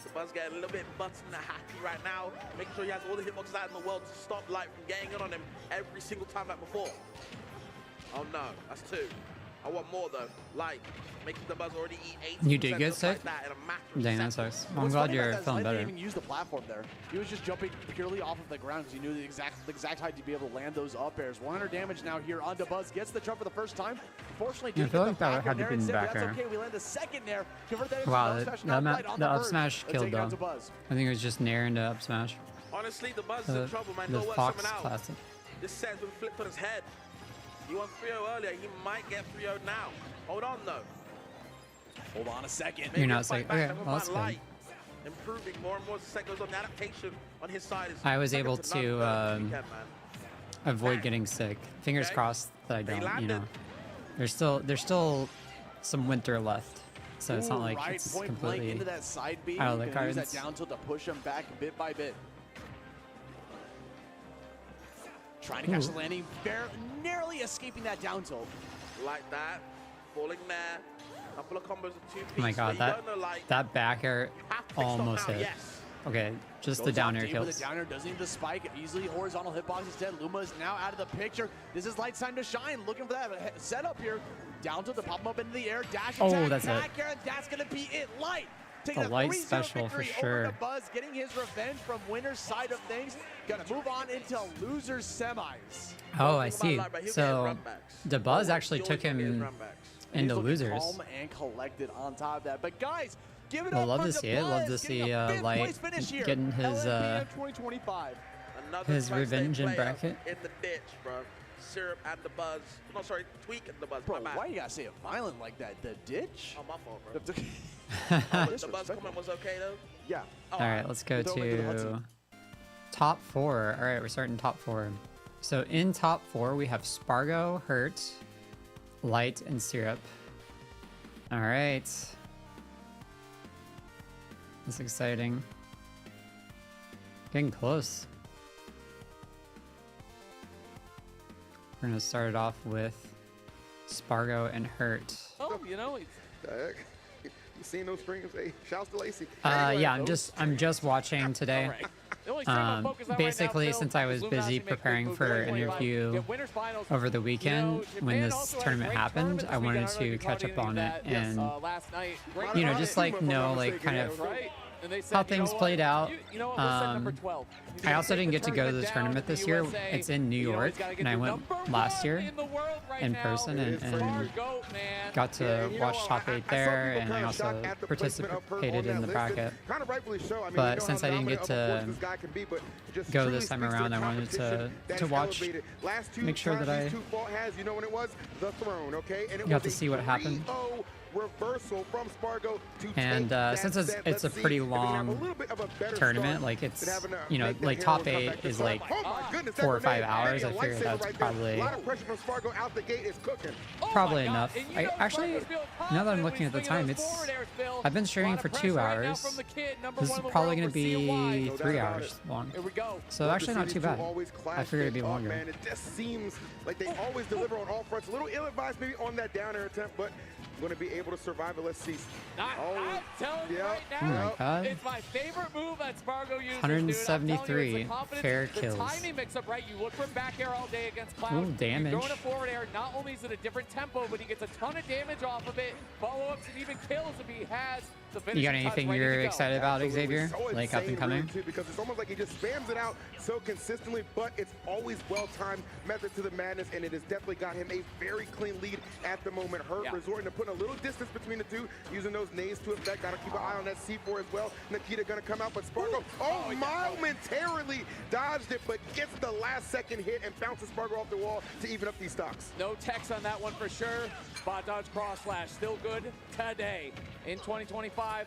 The Buzz getting a little bit button happy right now. Making sure he has all the hitboxes out in the world to stop Light from getting in on him every single time like before. Oh no, that's 2. I want more though. Like making the Buzz already eat 80% You did get just like sick? that in a matter of Dang, that seconds. sucks. Well, I'm What's glad funny you're about that is feeling Light better. didn't even use the platform there. He was just jumping purely off of the ground because he knew the exact height to be able to land those up airs. 100 damage now here on Buzz. Gets the jump for the first time. Unfortunately, Yeah, I didn't feel get like the that back had to air be in the instead, but back that's air. okay. We land the second there. Convert that into Wow, no the, special. the, Now ma- Light on the the up verge smash of killed taking out though. Buzz. I think it was just nair into up smash. Honestly, the Buzz is in trouble, man. The Go work Fox something out. classic. This set's been flipped on his head. He won 3-0 earlier. He might get 3-0 now. Hold on, though. Hold on a second. You're not Maybe saying, fight back. okay, Never well, that's mind, good. Light improving more and more as the set goes on. The adaptation on his side is I was second able none to this weekend, man. avoid getting sick. Fingers Okay. crossed that I They don't, you landed. know. There's still some winter left. So it's not Ooh, like right it's point blank completely into that side beam. out of the Gonna use that cards. down tilt to push him back bit by bit. Trying to catch the Ooh. landing, narrowly escaping that down tilt. Like that, falling there. Couple of combos of two Oh my pieces, god, but you don't know, like, that back air half fixed on almost now, hit. yes. Okay, just the Goes down out air deep with kills. the down air, doesn't need the spike. Easily horizontal hitbox instead. Luma is now out of the picture. This is Light's time to shine. Looking for that setup here. Down to pop him up into the air. Dash Oh, attack, that's it. back air, and that's going to be it. Light taking The a Light 3-0 special for victory sure. over the Buzz, getting his revenge from winner's side of things. Gonna move on into losers semis. Oh, I Think about see. Light, but he'll get So run backs. the Buzz Oh, actually he took always gonna get his him run backs. And into he's looking losers. calm and collected on top of that. But guys, give it Well, up love for to see it. Love to Buzz, see getting a fifth Light place finish here. getting his Lmbm 2025. Another his Tri-State revenge in player bracket. in the ditch, bro. Syrup and the Buzz. No, sorry, Tweak and the Buzz. Bro, my bad. why you gotta say it violent like that? The ditch? Oh, my fault, bro. The The Buzz comment was okay, though? Yeah. All right, let's go Don't make it a hot to seat. top 4. All right, we're starting top 4. So in top 4, we have Spargo, Hurt, Light, and Syrup. All right. That's exciting. Getting close. We're gonna start it off with Spargo and Hurt. Oh, you know, the heck? You seen those streams? Hey, shouts to Lacey. Yeah, I'm just watching today. All right. The only stream I'm focused on right now, Basically, Phil, since I is was Luminosity busy Makes Big preparing Moves for an 2025. interview Get winners finals. over the weekend when Japan this also had a tournament great happened, tournament I this wanted weekend. I don't know to if you catch caught up any on of it that, yes, and last night. Great you know, tournament. just like If I'm know not like mistaken, kind of right? And they said, how you know things what? played out. You know what? We'll set number 12. He's I gonna also take didn't get to go to the down tournament to this year. USA. It's in New You know, York, he's gotta get and I to went number last 1 year in the world right in now. person and Spargo, man. got to Yeah, and you know watch what? top 8 I saw there, people and I kinda also shocked at the placement of Hurt on participated in that the list, bracket. and kind of rightfully so. I mean, But you know since how I didn't get dominant of a force to this guy can be, but just go truly this time speaks to around, the I wanted competition that to is watch, elevated. Last two make sure times that these I two fought has, you know when it was? The throne, okay? And it got was to a see what happened. 3-0 reversal from Spargo to And take that since set. it's a Let's see pretty if we can have a long little bit of a better tournament, start like it's, than having to you know, make that like hero top come 8 back to is score. like Oh my goodness, that 4 or 5 grenade, hours. I adding a figured lifesaver that's right there. probably A lot of pressure from Spargo out the gate is cooking. probably enough. I actually, now that I'm looking at the time, I've been streaming for 2 hours. This is probably going to be 3 hours long. Here we go. So actually not too bad. I figured it'd be longer. Man, it just seems like they always deliver on all fronts. A little ill-advised maybe on that down air attempt, but going to be able to survive it. Let's see. I'm telling you right Oh my now, god. it's my favorite move that Spargo uses, 173 dude. I'm telling you, it's the confidence, fair the kills. timing mix-up, right? You look for back air all day against Cloud. Ooh, damage. You're throwing a forward air. Not only is it a different tempo, but he gets a ton of damage off of it. Follow-ups and even kills if he has the finishing You got touch anything ready you're to go. excited about, Xavier? So Like up and insane, coming? really, too, because it's almost like he just spams it out so consistently, but it's always well-timed method to the madness, and it has definitely got him a very clean lead at the moment. Hurt resorting to putting a little distance between the two, using those nades to effect. Got to keep an eye on that C4 as well. Nikita going to come out, but Spargo, momentarily dodged it, but gets the last-second hit and bounces Spargo off the wall to even up these stocks. No text on that one for sure. Spot dodge cross slash still good today in 2025.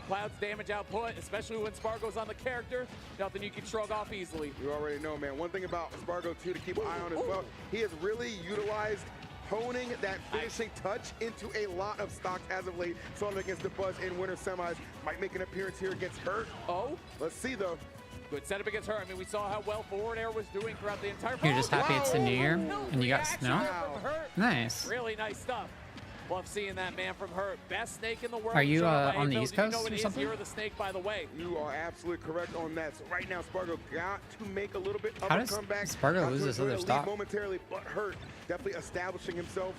Cloud's damage output, especially when Spargo's on the character, nothing you can shrug off easily. You already know, man. One thing about Spargo, too, to keep an eye on as well, he has really utilized honing that finishing touch into a lot of stocks as of late. Saw him against the Buzz in winter semis. Might make an appearance here against Hurt. Let's see, though. Good setup against her. I mean, we saw how well forward air was doing throughout the entire You're just happy it's a new year and you got reaction snow? there from Hurt. Nice. Really nice stuff. Love seeing that, man, from Hurt. Best snake in the world. Are you, Sure, on the Phil, East do you Coast know what or it is? something? You're the snake, by the way. You are absolutely correct on that. So right now, Spargo got to make a little bit of How a does comeback. Spargo Got lose to this enjoy other the lead stock? momentarily, but Hurt definitely establishing himself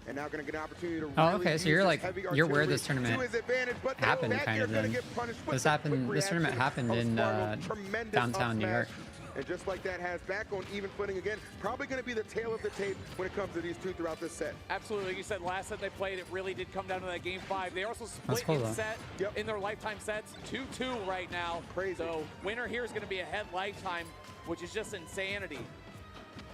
And now going to get an opportunity to Oh, really okay. So use you're his like heavy you're where artillery this to tournament his advantage, but happened, back kind air of. gonna Then get punished with this the happened. quick This tournament reaction happened of in Spargo. Tremendous downtown up New smash. York. And just like that, has back on even footing again. Probably going to be the tail of the tape when it comes to these two throughout this set. Absolutely. Like you said, last set they played, it really did come down to that game 5. They also split cool, in though. set in their lifetime sets, 2-2 right now. Crazy. So winner here is going to be ahead lifetime, which is just insanity.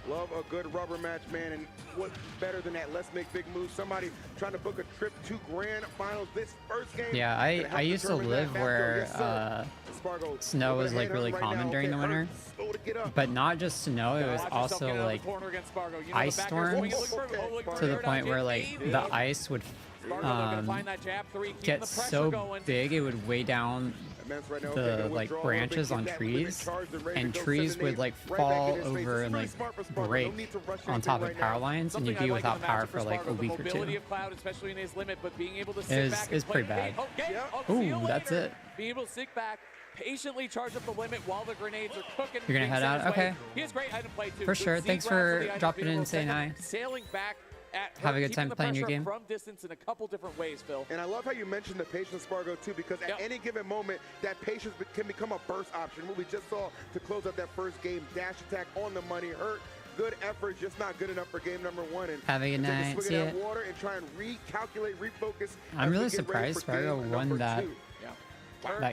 Love a good rubber match, man, and what better than that? Let's make big moves. Somebody trying to book a trip to grand finals this first game. Yeah, I used to live where snow was like really common during the winter, but not just snow. It was also like ice storms to the point where like the ice would get so big it would weigh down the like branches on trees, and trees would like fall over and like break on top of power lines, and you'd be without power for like a week or two. It was pretty bad. Ooh, that's it. Being able to stick back, patiently charge up the limit while the grenades are cooking. You're gonna head out? Okay. He has great item play too. For sure. Thanks for dropping in and saying hi. Sailing back. Have a good time playing your game. From distance in a couple different ways, Phil. And I love how you mentioned the patience, Spargo, too, because at any given moment, that patience can become a burst option. What we just saw to close out that first game, dash attack on the money, hurt. Good effort, just not good enough for game number 1. And have a good night. See ya. Water and try and recalculate, refocus. I'm really surprised Spargo won that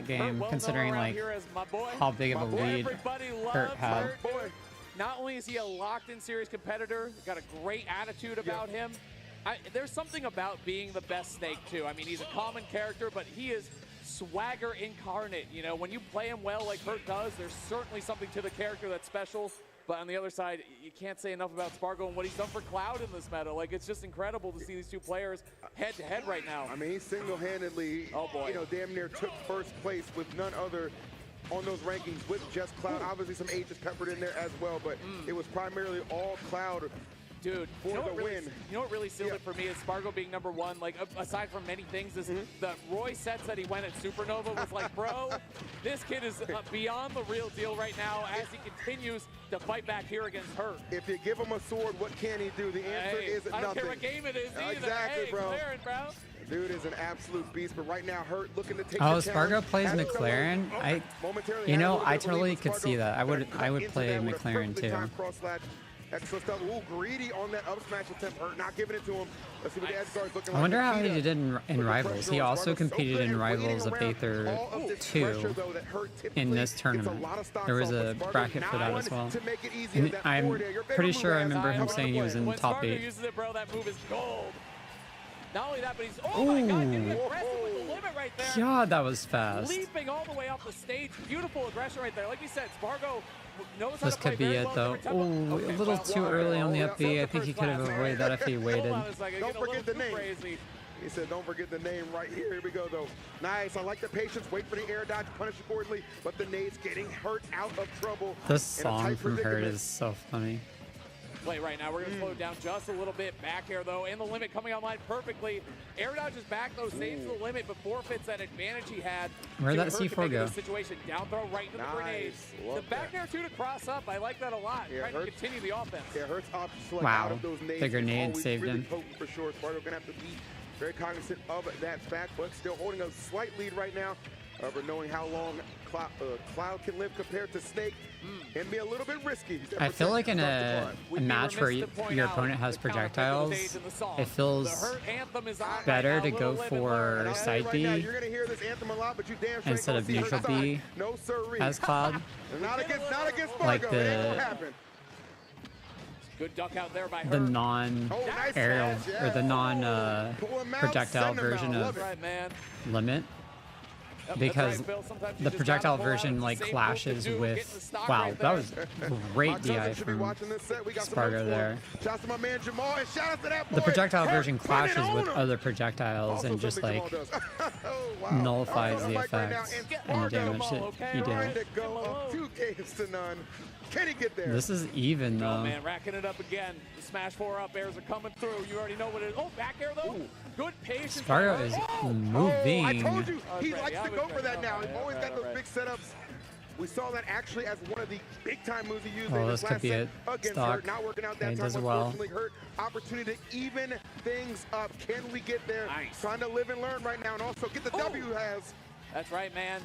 game, considering like how big of a lead Hurt had. Not only is he a locked-in series competitor, got a great attitude about him. There's something about being the best Snake too. I mean, he's a common character, but he is swagger incarnate. You know, when you play him well like Hurt does, there's certainly something to the character that's special. But on the other side, you can't say enough about Spargo and what he's done for Cloud in this meta. Like, it's just incredible to see these two players head-to-head right now. I mean, he single-handedly, you know, damn near took first place with none other on those rankings with just Cloud. Obviously some Aegis peppered in there as well, but it was primarily all Cloud. Dude, for the win. You know what really sealed it for me is Spargo being number 1. Like, aside from many things, is the Roy sets that he went at Supernova was like, bro, this kid is beyond the real deal right now as he continues to fight back here against Hurt. If you give him a sword, what can he do? The answer is nothing. I don't care what game it is either. Exactly, hey, bro. McLaren, bro. Dude is an absolute beast, but right now Hurt looking to take Oh, the Spargo plays McLaren. You know, I totally could see that. I would play McLaren too. Excellent stuff. Ooh, greedy on that up smash attempt. Hurt not giving it to him. Let's see what the edge guard's looking like. I wonder how he did in Rivals. He also competed in Rivals of Aether 2 in this tournament. There was a bracket for that as well. And I'm pretty sure I remember him saying he was in the top 8. That move is gold. Not only that, but he's, oh my God, getting aggressive with the limit right there. God, that was fast. Leaping all the way off the stage. Beautiful aggression right there. Like we said, Spargo knows how this to play could be it, though. Oh, a little too early on the up B. I think he could have avoided that if he waited. Don't forget the name. He said, don't forget the name right here. Here we go, though. Nice. I like the patience. Wait for the air dodge. Punish accordingly. But the nade's getting Hurt out of trouble. This song from Hurt is so funny. Play right now. We're going to slow it down just a little bit. Back air, though, and the limit coming online perfectly. Air dodge is back, though, saves the limit, but forfeits that advantage he had. Where'd that C4 go? Situation. Down throw right into the grenade. The back air, too, to cross up. I like that a lot. Trying to continue the offense. Yeah, Hurt's option out of those nades. The grenade saved him. For sure. Spargo going to have to be very cognizant of that fact, but still holding a slight lead right now. But knowing how long Cloud can live compared to Snake can be a little bit risky. I feel like in a match where your opponent has projectiles, it feels better to go for side B instead of neutral B as Cloud. Like good duck out there by the non-aerial or the non-projectile version of Limit. Because the projectile version like clashes with, wow, that was great DI from Spargo there. The projectile version clashes with other projectiles and just like nullifies the effects and the damage that you did. Can he get there? This is even though. Oh man, racking it up again. The smash 4 up airs are coming through. You already know what it is. Oh, back air though. Good patience. Spargo is moving. I told you, he likes to go for that now. He's always got those big setups. We saw that actually as one of the big-time moves he used Oh, in this his could last be set it. against Stock. Hurt. Not working out that Okay, time, does it well. unfortunately. Hurt. Opportunity to even things up. Can we get there? Nice. Trying to live and learn right now, and also get the W has. That's right, man.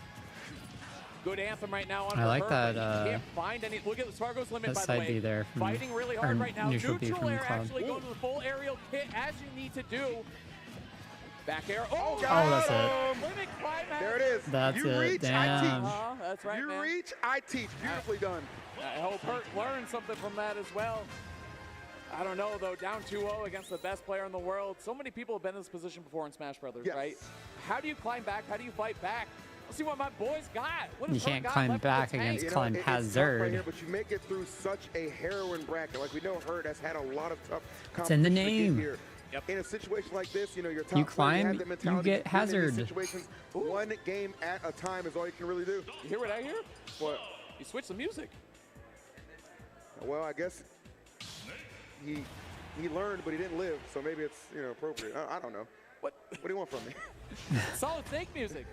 Good anthem right now on I like Hurt, that, but he can't find any. Look at Spargo's limit, that by the side way. B there from- Fighting really or hard right now. neutral B from air Cloud. actually going to the full aerial hit as you need to do. Back air. Oh, that's it. Limit climax. There it is. That's you it. reach, Damn. I teach. That's right, You man. reach, I teach. Beautifully done. I hope Hurt learned something from that as well. I don't know, though. Down 2-0 against the best player in the world. So many people have been in this position before in Smash Brothers, Yes. right? How do you climb back? How do you fight back? Let's see what my boys got. What You has Hurt can't got climb left in the back tank? against You know, Climb it's tough right Hazard. here, but you make it through such a heroin bracket. Like we know Hurt has had a lot of tough It's in the competition to get name. here. Yep. In a situation like this, you know, your top You player, climb, have the you mentality get to win in these Hazard. situations. One game at a time is all you can really do. You hear what I hear? What? You switched the music. Well, I guess he learned, but he didn't live, so maybe it's, you know, appropriate. I don't know. What? What do you want from me? Solid Snake music.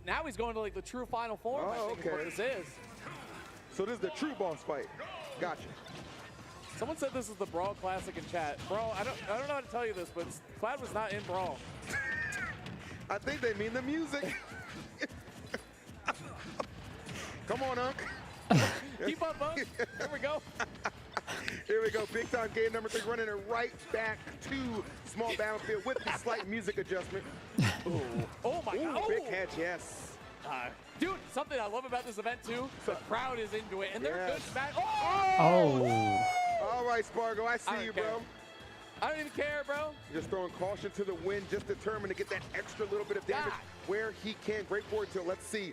Now he's going to like the true final form. I think is what this is. So this is the true boss fight. Gotcha. Someone said this is the Brawl Classic in chat. Bro, I don't know how to tell you this, but Cloud was not in Brawl. I think they mean the music. Come on, Unc. Keep up, Bug. Here we go. Here we go. Big time game number 3, running it right back to small battlefield with the slight music adjustment. Ooh. Oh my God. Big Oh. catch, yes. Dude, something I love about this event too, the crowd is into it, and they're Yes. good back. Oh. All right, Spargo, I see don't you, care. bro. I don't even care, bro. Just throwing caution to the wind, just determined to get that extra little bit of damage God. where he can. Great forward tilt. Let's see.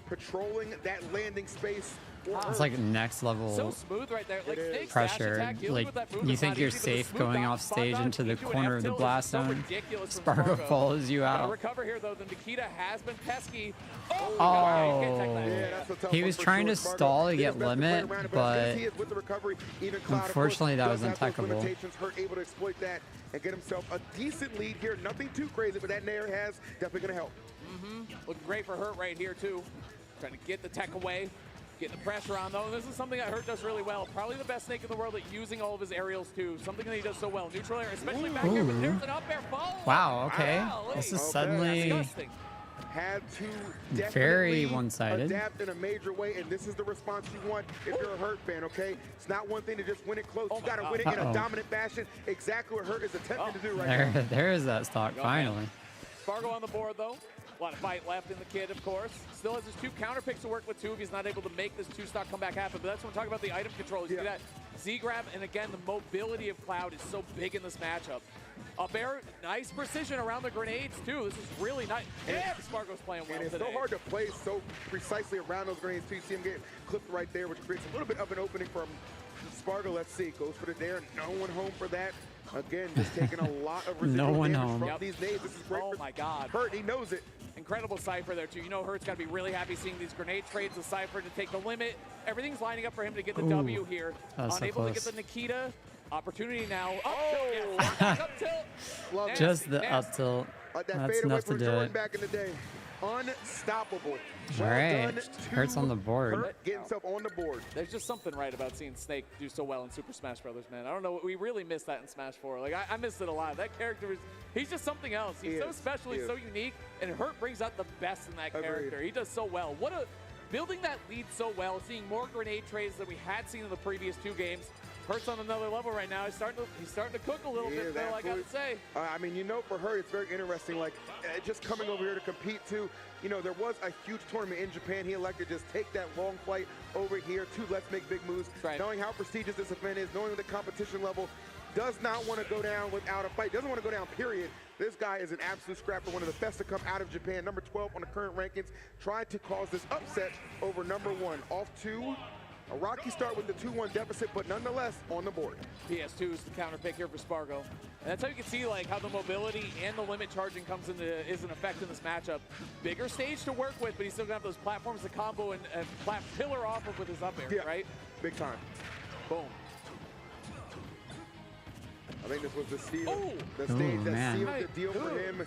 Patrolling that landing space. It's like next level So smooth right there. Like It is. Snake's dash pressure. attack, dealing Like, with that move you is think not you're easy, but the safe smooth going dodge off spot stage dodge into the into an corner of the F-tilt is blast so zone. ridiculous from Spargo Spargo. follows you Gotta out. recover here though. The Nikita has been pesky. Oh. God, you can't take that. Yeah, that's a tough He one was for trying sure. to Spargo stall to did get his best play limit, around it, but as he is with the recovery, even Cloud, of course, unfortunately that was does have those impeccable. limitations. Hurt able to exploit that and get himself a decent lead here. Nothing too crazy, but that Nair has definitely going to help. Looking great for Hurt right here too. Trying to get the tech away. Getting the pressure on though. This is something that Hurt does really well. Probably the best Snake in the world at using all of his aerials too. Something that he does so well. Neutral air, especially back here, but there's an up air follow. Wow, okay. Golly. This is Okay. suddenly Disgusting. Had to Very definitely one-sided. adapt in a major way, and this is the response you want if you're a Hurt fan, okay? It's not one thing to just win it close. Oh You got to my win it God. in a Uh-oh. dominant fashion. Exactly what Hurt is attempting to do right now. there is that stock finally. Spargo on the board though. A lot of fight left in the kid, of course. Still has his 2 counter picks to work with too if he's not able to make this 2-stock comeback happen. But that's when we're talking about the item control. You see that Z-grab, and again, the mobility of Cloud is so big in this matchup. Up air, nice precision around the grenades too. This is really nice. Yeah, Spargo's playing well And it's today. so hard to play so precisely around those grenades too. You see him get clipped right there, which creates a little bit of an opening from Spargo. Let's see, goes for the dare. No one home for that. Again, just taking a lot of residual No one damage home. from Yep. these nades. This is great Oh for my God. Hurt. He knows it. Incredible Cypher there too. You know Hurt's got to be really happy seeing these grenade trades with Cypher to take the limit. Everything's lining up for him to get the W here. that was so Unable to get close. the Nikita. Opportunity now. Up tilt. Yes. Back up tilt. Love it. Just the Nasty. up tilt. That That's fadeaway enough to from do Jordan it. back in the day. Unstoppable. All right. done to Hurt's on the board. Hurt getting himself on the board. There's just something right about seeing Snake do so well in Super Smash Brothers, man. I don't know. We really missed that in Smash 4. Like, I missed it a lot. That character is, he's just something else. He's He so is. special. He He's is. so unique. And Hurt brings out the best in that Agreed. character. He does so well. Building that lead so well, seeing more grenade trades than we had seen in the previous 2 games. Hurt's on another level right now. He's starting to cook a little He bit, is, Phil, I got to absolutely. say. I mean, you know, for her, it's very interesting. Like, just coming over here to compete, too. You know, there was a huge tournament in Japan. He elected to just take that long flight over here to Let's Make Big Moves. Right. Knowing how prestigious this event is, knowing the competition level, does not want to go down without a fight. Doesn't want to go down, period. This guy is an absolute scrapper, one of the best to come out of Japan. Number 12 on the current rankings. Tried to cause this upset over number 1. Off to a rocky start with the 2-1 deficit, but nonetheless on the board. PS2 is the counter pick here for Spargo. And that's how you can see like how the mobility and the limit charging is an effect in this matchup. Bigger stage to work with, but he's still gonna have those platforms to combo and pillar off of with his up air, right? Big time. Boom. I think this was the steal. Oh! The stage that man. sealed the deal for him.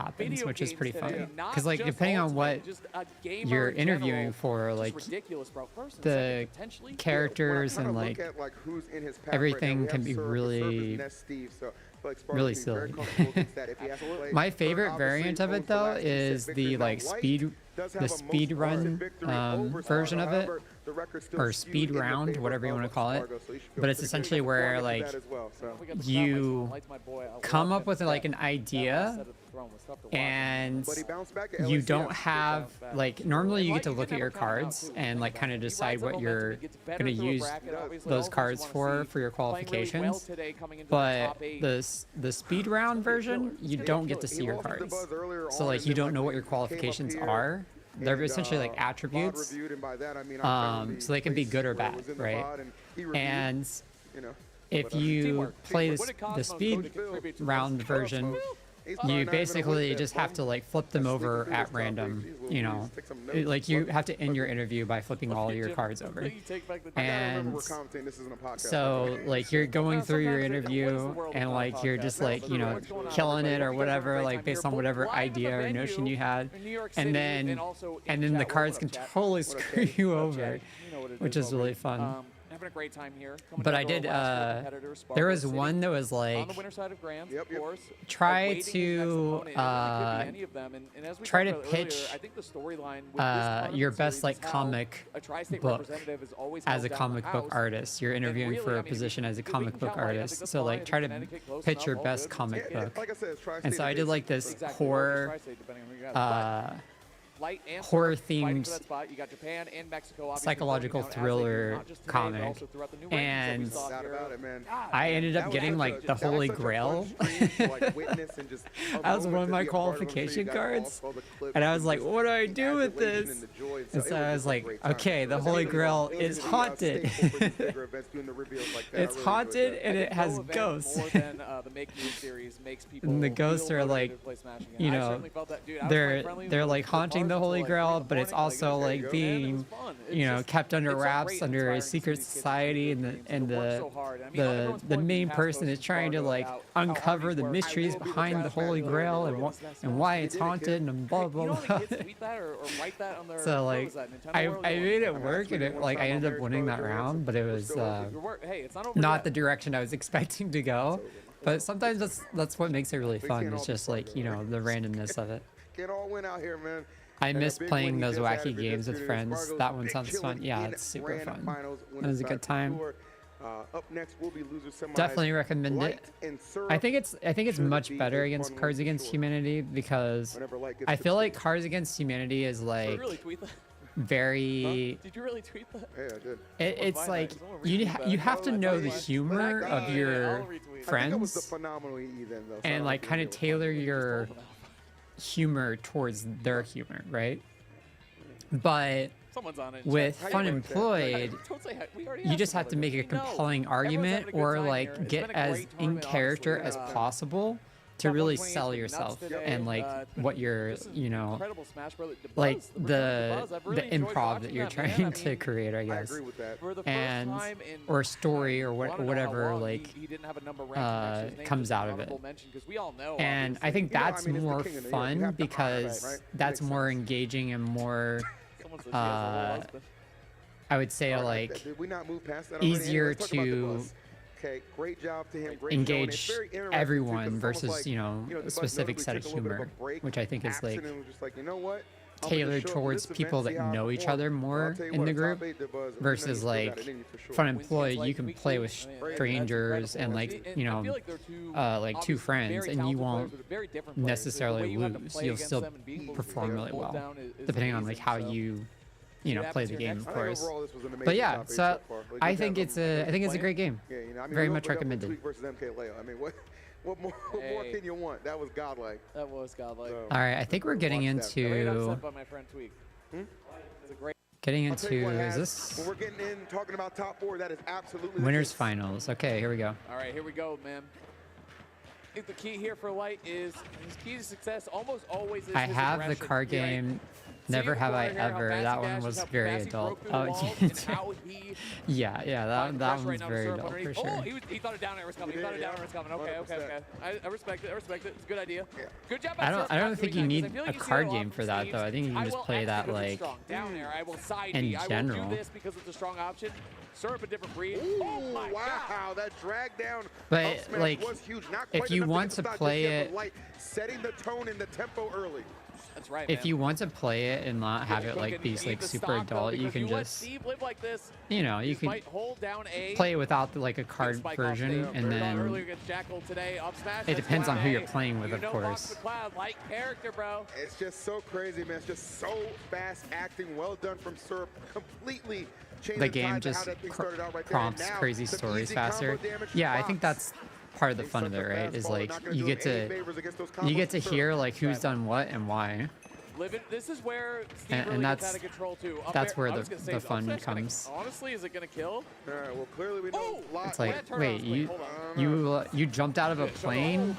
happens. video which is games pretty today, funny. not Because like just depending on Ultimate, what just a gamer you're in general, interviewing for, just like ridiculous, bro. First and the second, potentially. characters When I and kinda like look at, who's in his path right now, everything we can have be Serb. Serb really is Ness Steve, so I feel like Sparks really would be very silly. comfortable against that if he has to play. My Serb favorite obviously variant of owns it the though last two set is victory. the Now, like White does have a most speed run recent victory over version of it, Spargo. However, the record still or skewed speed in the round, favor whatever you of want to call it. Spargo, so he should feel But it's pretty essentially good where going into like that as well, so. you come up with like an idea and But he bounced back at you LACF. don't have like normally you get to look at your cards and like kind of decide what you're going to use those cards for your qualifications, but the speed round version you don't get to see your cards, so like you don't know what your qualifications are. They're essentially like attributes, so they can be good or bad, right? And if you play the speed round version, you basically just have to like flip them over at random, you know, like you have to end your interview by flipping all your cards over. And so like you're going through your interview and like you're just like, you know, killing it or whatever, like based on whatever idea or notion you had, and then the cards can totally screw you over, which is really fun. Having a great time here. But I did, there was one that was like, on the winner side of Grams, of course. try to pitch I think the storyline with this part of your the best series like is how comic a tri-state book representative is always as held a down comic the book house. artist. You're interviewing really, for I a mean, position as a if we comic can book count Light as a artist. good So like fight try and to Connecticut close pitch enough, your all best good. comic book. Like I said, it's tri-state And so I did like this Exactly, horror tri-state, depending on who you got. But Light and horror Surf fighting themed for that spot. You got Japan and Mexico, obviously, psychological voting out as they do, thriller not just today, but comic, also throughout the new rankings that we and saw Not here. about it, man. I ended up That was getting such like a- the that was Holy such a Grail. fun stream to, like, witness and just a That was one moment of to my be a part of. I'm sure qualification you guys all cards, saw the clips and I was and like, just what do I the do with adulation this? and the joy. And so it I was just a like, great time. okay, the It was Holy even Grail it was is the, haunted. staple for these bigger events, doing the reveals like that. I It's really enjoyed haunted that. and I it think has no event ghosts. More than the Make Move series makes people And the ghosts feel are motivated like, to play Smash again. you I know, certainly felt that, dude. I was they're quite friendly they're with like the haunting the bars Holy until, like, Grail, 3 in but the it's morning. also Like, like there you go, man. It being, was fun. It's you know, just- kept under it's so wraps great under a inspiring to see secret these kids society, and play the games and that work the so hard. I mean, everyone's the pulling main past person those is trying to Spargo like about how uncover armies the work. mysteries I will be the behind the trash Holy bag Grail of the and world. and why They it's did it, haunted kid. and blah You blah know blah. how many kids tweet that or write that on their So what like was that, Nintendo I World? I made it mean, work, and it like I ended up winning that round, but it was Hey, it's not over not yet. the direction I was expecting to go. But sometimes that's what makes it really fun. It's just like, you know, the randomness of it. Can't all win out here, man. I And a miss big playing win he those just had wacky if it games with suited friends. Spargo's That one big sounds killing fun. Yeah, in it's super Grand fun. Finals, It was a good time. Up next will be loser semis. Definitely recommend it. Light and Serb I think it's should much be better a against fun one Cards for Against sure. Humanity because Whenever Light gets I to feel the like stage. Cards Against Humanity is Did you like really tweet that? very. Did you really tweet that? Yeah, I did. It's Mine, like someone you retweet that. you have to Oh, know that's the fine. humor I'll of retweet your it. I think it was the friends phenomenal EE then, though. so I and don't like think kind it of was tailor your humor towards their humor, right? But Someone's on it. with How you Fun doing, Employed, Don't say we already you have just have someone to like make a that. We know. compelling Everyone's argument having a good or time like here. It's get been a as great in tournament, character honestly. as possible to Top really 128's sell been yourself nuts today. and like It's been what you're, this is you know, incredible Smash Bros. like Buzz, return to Buzz. I've really the enjoyed improv watching that you're that, man. trying I to mean, create, I I guess. agree with that. for the first And time in or story or I what don't know how whatever long like he didn't have a number ranked next to his name, comes just an out of it. honorable mention, 'cause we all know, And I obviously. think You know, I that's mean, it's the more king of the year. You fun have to honor because that, right? that's Makes more sense. engaging and more Someone says he has a whole husband. I would say All right, like did we not move past that already? easier Let's talk about the to Buzz. Okay, great job to him. Great engage showing. It's very interesting, too, 'cause everyone it's almost versus like, you know the a Buzz specific notably set of took a little bit humor, a break, which I think is absent, like and was just like, you know what? I'm gonna tailored show up towards this people event, see that how I know each perform. other Well, I'll more tell you in what, the top group 8, the Buzz, we know versus you still got like it in you for sure. Fun Wins Employed. games You like can week play two. with I mean, that's strangers and incredible. like And you I know feel like they're two like two obviously friends, very and you talented won't players, but very different players. The way necessarily you have to lose. play You'll against still them and be able to perform really hold well, down is depending on like amazing. how So, you know what play happens the here game, next? of I think course. overall this was an amazing But yeah, top 8 so far. Like, I you think have it's a great game. Yeah, you know, I mean, Very we much opened up with recommended. Tweak versus MK Leo. I mean, what more Hey. can you want? That was godlike. That was godlike. So, All right, I think we're getting watch that. Great into upset by my friend Tweak. It's a great. getting I'll tell you into what, is Haz, when this we're getting in talking about top 4, that is absolutely the winners case. finals? Okay, here we go. All right, here we go, man. I think the key here for Light is his key to success almost always is I his have the aggression. card Right? game Never have I ever. That one was very adult. Oh, yeah, that one's very adult for sure. Oh, he thought a down air was coming. He thought a down air was coming. Okay. I respect it. It's a good idea. Good job. I don't think you need a card game for that though. I think you can just play that like down air. I will side in general. I will do this because it's a strong option. Syrup a different breed. Ooh, oh my wow, God. that drag down but like was huge. Not if quite you enough want to get the play dodge, it, light, setting the tone and the tempo early. That's right, if you want to play it and not have it like be like super adult, you can just like this, you know, you can play it without like a card version, and then it depends on who you're playing with, of course. It's just so crazy, man. It's just so fast acting. Well done from Syrup. Completely changed the game just prompts crazy stories faster. Yeah, I think that's part of the fun of it, right? Is like you get to hear like who's done what and why. This is where Steve and really that's gets out of control too. That's where the fun comes. Honestly, is it gonna kill? All right, well, clearly we know. It's like, wait, you jumped out of a plane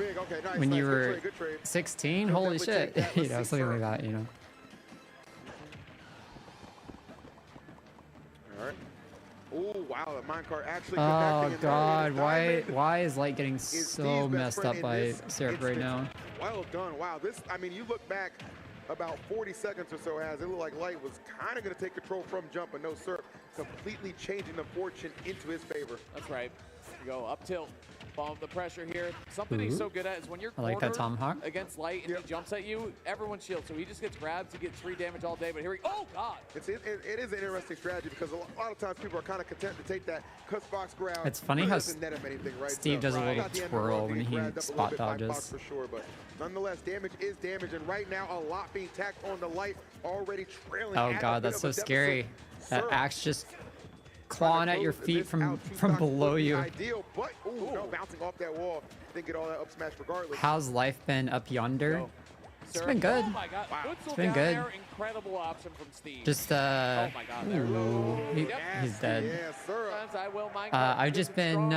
when you were 16? Holy shit! You know, something like that. You know. All right. Oh wow, the minecart actually. Oh god, why is Light getting so messed up by Syrup right now? Well done. Wow, this. I mean, you look back. About 40 seconds or so it looked like Light was kind of going to take control from jump, but no, Syrup completely changing the fortune into his favor. That's right. You go up tilt, follow the pressure here. Something he's so good at is when you're I like that tomahawk against Light and he jumps at you, everyone shields. So he just gets grabbed, he gets 3 damage all day, but here oh god! It is an interesting strategy because a lot of times people are kind of content to take that cuss box ground. It's funny how right? Steve does a little twirl when he spot dodges. For sure, but nonetheless, damage is damage, and right now a lot being tacked on the Light, already trailing. Oh god, that's so scary. That axe just clawing at your feet from below you. Ideal, but no, bouncing off that wall. Didn't get all that up smash regardless. How's life been up yonder? It's been good. Oh my god. Wow. It's been good. Incredible option from Steve. Just oh my god. Ooh, he's dead. I've just been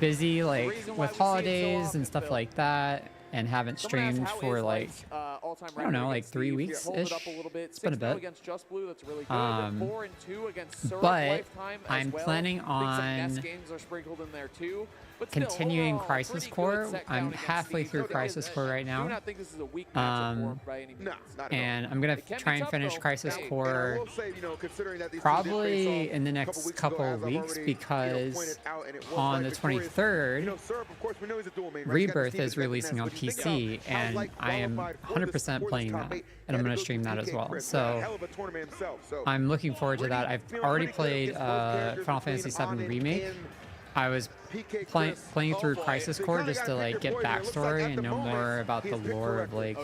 busy like with holidays and stuff like that, and haven't streamed for like I don't know, like 3 weeks ish. It's been a bit. But I'm planning on continuing Crisis Core. I'm halfway through Crisis Core right now. And I'm gonna try and finish Crisis Core probably in the next couple of weeks, because on the 23rd, Rebirth is releasing on PC, and I am 100% playing that, and I'm gonna stream that as well. So I'm looking forward to that. I've already played Final Fantasy VII Remake. I was playing through Crisis Core just to like get backstory and know more about the lore of like,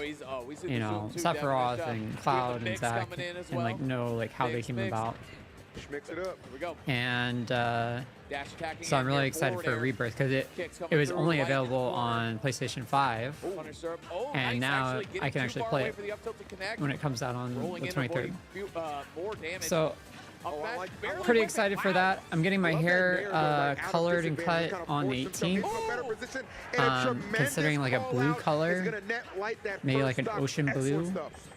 you know, Sephiroth and Cloud and Zack, and like know like how they came about. And so I'm really excited for Rebirth because it was only available on PlayStation 5, and now I can actually play it when it comes out on the 23rd. So pretty excited for that. I'm getting my hair colored and cut on the 18th. Considering like a blue color, maybe like an ocean blue.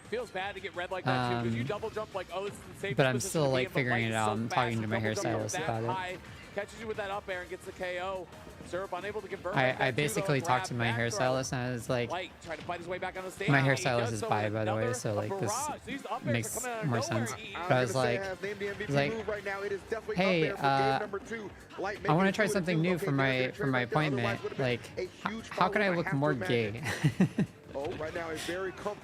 Feels bad to get red like that too, because you double jump like, oh, this is the safest. But I'm still like figuring it out. I'm talking to my hairstylist about it. Catches you with that up air and gets the KO. Syrup unable to convert. I basically talked to my hairstylist, and I was like, trying to fight his way back on the stage. My hairstylist is by the way, so like this makes more sense. But I was like, hey, I want to try something new for my appointment. Like, how can I look more gay?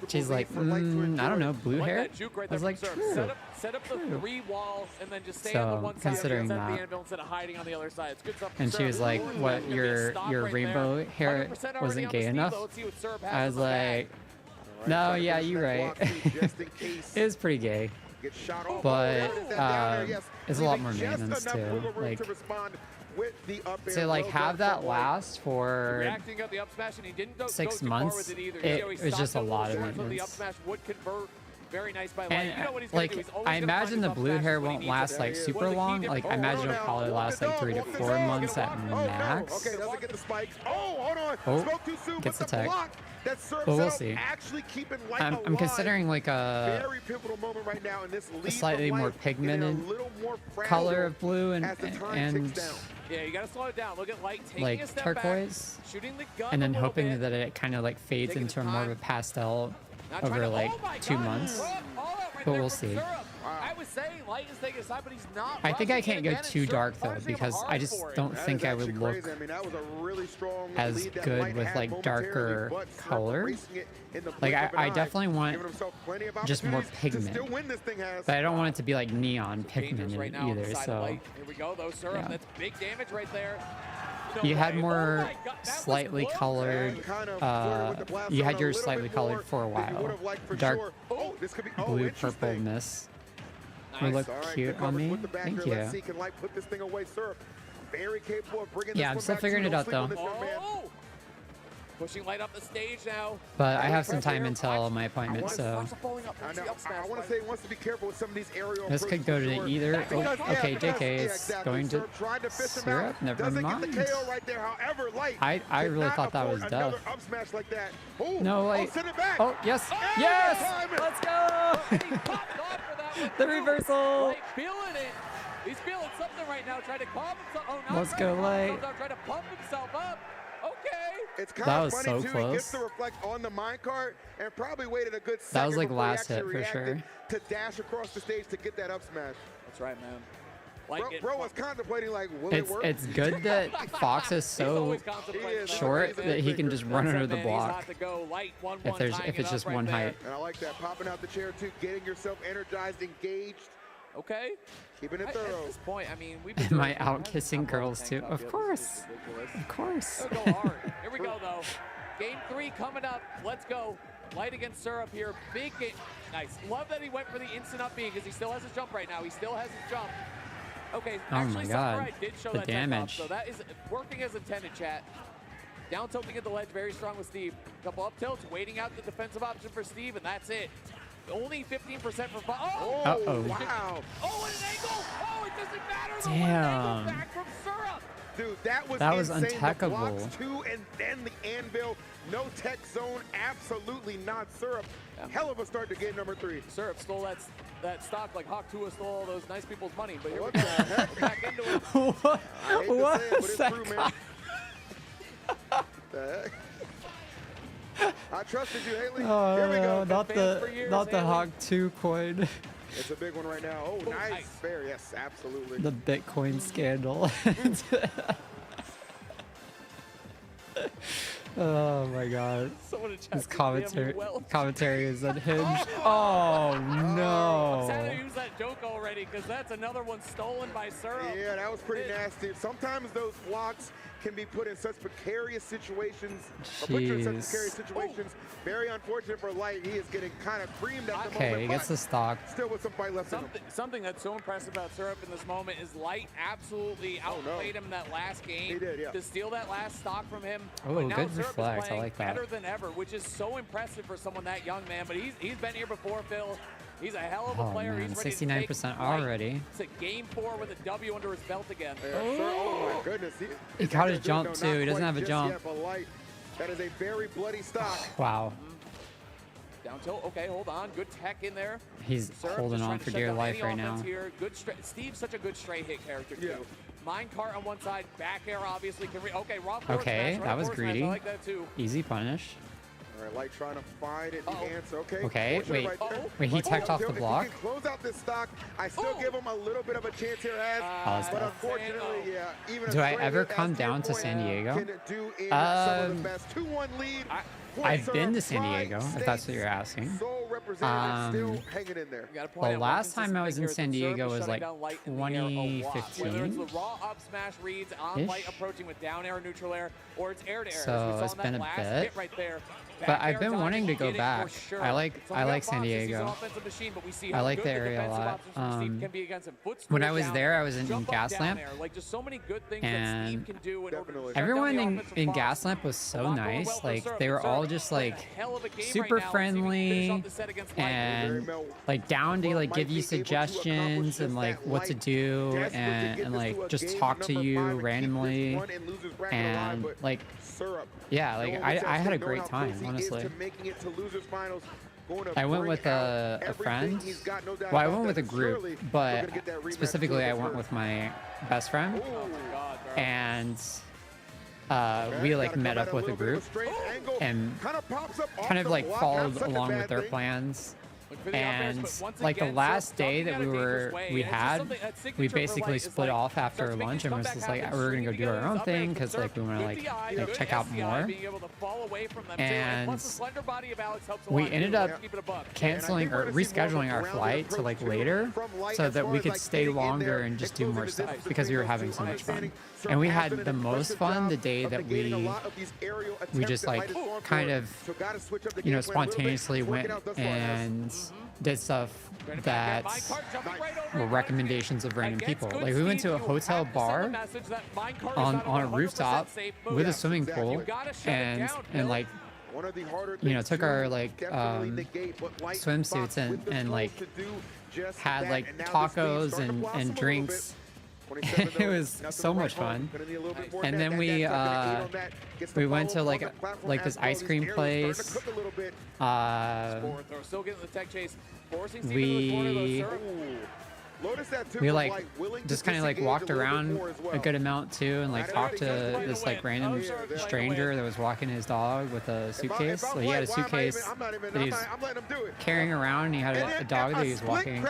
She's like, I don't know, blue hair? I was like, set up the 3 walls and then just stay on the one side considering that. Instead of hiding on the other side. It's good stuff. And she was like, what, your rainbow hair wasn't gay enough? I was like, no, yeah, you're right. It is pretty gay. But it's a lot more maintenance too. Like, to like have that last for 6 months, it was just a lot of maintenance. Very nice by Light. And You know what he's gonna like, do. He's always I gonna imagine find the his blue up hair smash when he won't needs last it. like What super is the key long. Like, I difference? imagine it'll probably last like 3 to 4 months at max. Okay, doesn't get the spikes. Oh, hold on. Oh, Spoke too soon. gets But the tech. block that Syrup But we'll set up see. actually keeping Light I'm alive. considering like a Very pivotal moment right now in this lead slightly from more Light, pigmented getting a little more color fragile of blue and as the time and ticks down. Yeah, you gotta slow it down. Look at Light taking like a step turquoise, back, shooting the gun and a then little hoping bit. that it kind of like fades Taking into his more of a time. pastel Not trying over to- like oh my 2 God, months. all out right But there we'll from see. Syrup. I was saying Light is taking his time, but he's not. I think I rushing can't it go again, and too Syrup dark though, punishing him because hard I just for it. don't That think is I would actually look crazy. I mean, that was a really strong as lead that good Light with had like momentarily, darker but Syrup color. erasing it in the Like blink of an I eye, definitely want giving himself plenty of just more opportunities to pigment, still win this thing, has. but I don't want it to be like neon Dangerous pigmented right now on the either. side of So Light. Here we go, though. Syrup, yeah. that's big damage right there. No you had way. more Oh my God, that was slightly close. colored. Kind of flirted with the blast You zone had a yours little slightly bit colored more for a than you while. would have liked for Dark sure. Oh, this could be blue purple interesting. miss. Nice. Would look All right, cute good on coverage me. with the back Thank here. Let's you. see, can Light put this thing away? Syrup, very capable of bringing Yeah, I'm this still one back. figuring Too. it Don't out, sleep on though. this young man. Oh! Pushing Light up the stage now. But I have some pressure time here. until my appointment, wanna- so Watch the falling up. I Watch the know. up smash, I want Light. to say he wants to be careful with some of these aerial this could go approaches to for either. sure. Oh, Because, okay, yeah, JK is exactly. going to Syrup tried to fish him Syrup. out. Never Doesn't mind. get the KO right there. However, Light I really cannot thought that afford was another death. up smash like that. Oh, No, wait. send it back. Oh, yes, Oh, yes! timing. Let's go! He popped off for that one, The too. reversal. Light feeling it. He's feeling something right now. Trying to calm himself. Oh, not Let's trying go, to calm Light. himself down, Trying to pump himself up. Okay. It's kind That of was funny so too. He close. gets to reflect on the minecart and probably waited a good second. That was like before he last hit actually for reacted sure. to dash across the stage to get that up smash. That's right, man. Light Bro, getting bro was pumped. contemplating like, will it work? It's good that Fox is He's so always contemplating that. short man. that he can just run That's under it, the man. He's block hot to go. Light 1-1, if tying it's it up just right one there. height. And I like that, popping out the chair too, getting yourself energized, engaged, Okay. keeping it At thorough. this point, I mean, we've been Am I doing it. out Hasn't kissing stopped all the girls tank too? top Of yet. course. This is ridiculous. Of course. They'll go hard. Here we go, though. Game 3 coming up. Let's go. Light against Syrup here. Big game. Nice. Love that he went for the instant up B because he still has his jump right now. He still has his jump. Okay, Oh actually, my God. Sakurai did show The that tech up, damage. so that is working as intended, chat. Down tilting at the ledge, very strong with Steve. Couple up tilts, waiting out the defensive option for Steve, and that's it. Only 15% for fun. Oh! Uh-oh. Wow. Oh, and an angle! Oh, it doesn't matter. The Damn. angle back from Syrup. Dude, that was That was insane. The blocks untechable. too, and then the anvil. No tech zone, absolutely not. Syrup. Yeah. Hell of a start to game number 3. Syrup stole that stock like Hawk Tua stole all those nice people's money, but here What we the go. heck? Back into it. What? I hate to What say it, but is it's that true, guy? man. The heck? I trusted you, Haley. Oh, Here we go. not fans for the years, not the Haley. Hawk 2 coin. It's a big one right now. Oh, nice. nice. Fair. Yes, absolutely. The Bitcoin scandal. Oh my God. Someone in chat His said, "Damn, commentary you well." commentary is unhinged. Oh I'm no. sad to use that joke already because that's another one stolen by Syrup. Yeah, that was pretty nasty. Sometimes those blocks can be put in such precarious situations. Or put you in such Jeez. precarious situations. Very unfortunate for Light. He is getting kind of creamed at the Okay, moment. he gets but the stock. still with some fight left in him. Something that's so impressive about Syrup in this moment is Light absolutely outplayed him in that last game. He did, yeah. To steal that last stock from him. Oh, but now good Syrup reflex. is I playing like that. better than ever, which is so impressive for someone that young, man. But he's been here before, Phil. He's a hell of a Oh player. man, He's ready to take 69% Light already. to game 4 with a W under his belt again. Yeah, oh my goodness. He caught his jump, too. He doesn't have a jump. Yet, but Light, that is a very bloody stock. Wow. Down tilt. Okay, hold on. Good tech in there. He's Syrup holding just on trying to for shut dear down life any right offense now. Here. Good Steve's such a good straight hit character too. Yeah. Minecart on one side, back air obviously can okay, raw forward Okay, smash, that raw was forward smash, greedy. I like that too. Easy punish. All right, Light trying to find it. Uh-oh. The answer. Okay. Okay, fortunate wait. right there. Wait, he Light, teched off the if he block? can close out this stock, I still Oh. give him a little bit of a chance here, as. that's But tough. unfortunately, yeah. Even a Do I straight ever hit come as down to standpoint San Diego? Can do in some of Um, the best. 2-1 lead. I've been to San Diego, if that's what you're asking. Sole representative still Um, hanging in there. You gotta point The out one last time I consistent was thing in here is San that Syrup Diego is was shutting like down Light in the air a lot. Whether it's 2015. the raw up smash reads on Ish. Light approaching with down air, neutral air, or it's air to air. So as we saw it's in that been a last bit. hit right there. But Back I've air been dodge wanting to will go get it back. for sure. I like Someone got San Fox, he's an Diego. offensive machine, but we see I how like good the area a defensive lot. options from Steve can be against him. Foot When I screw was down, there, I was in jump up, Gaslamp, down air. Like just so many good things that and Steve can do in order to Definitely. shut down everyone the in offense from in Fox. Gaslamp was A so lot going nice. well for Like Syrup, they were but all Syrup just playing like a hell of a game super right now. Let's see if he can finish friendly. off the set set against Light. and like down to like give you suggestions and like what to do and like just talk to you randomly and like yeah, like I had a great time, honestly. I went with a friend. Well, I went with a group, but specifically I went with my best friend, and we like met up with a group and kind of like followed along with their plans. And like the last day that we basically split off after lunch and was just like we were gonna go do our own thing because like we want to like check out more. And we ended up canceling or rescheduling our flight to like later so that we could stay longer and just do more stuff because we were having so much fun. And we had the most fun the day that we just like kind of, you know, spontaneously went and did stuff that were recommendations of random people. Like we went to a hotel bar on a rooftop with a swimming pool and like, you know, took our like swimsuits and like had like tacos and drinks. It was so much fun. And then we went to like this ice cream place. We like just kind of like walked around a good amount too and like talked to this like random stranger that was walking his dog with a suitcase. So he had a suitcase that he was carrying around and he had a dog that he was walking.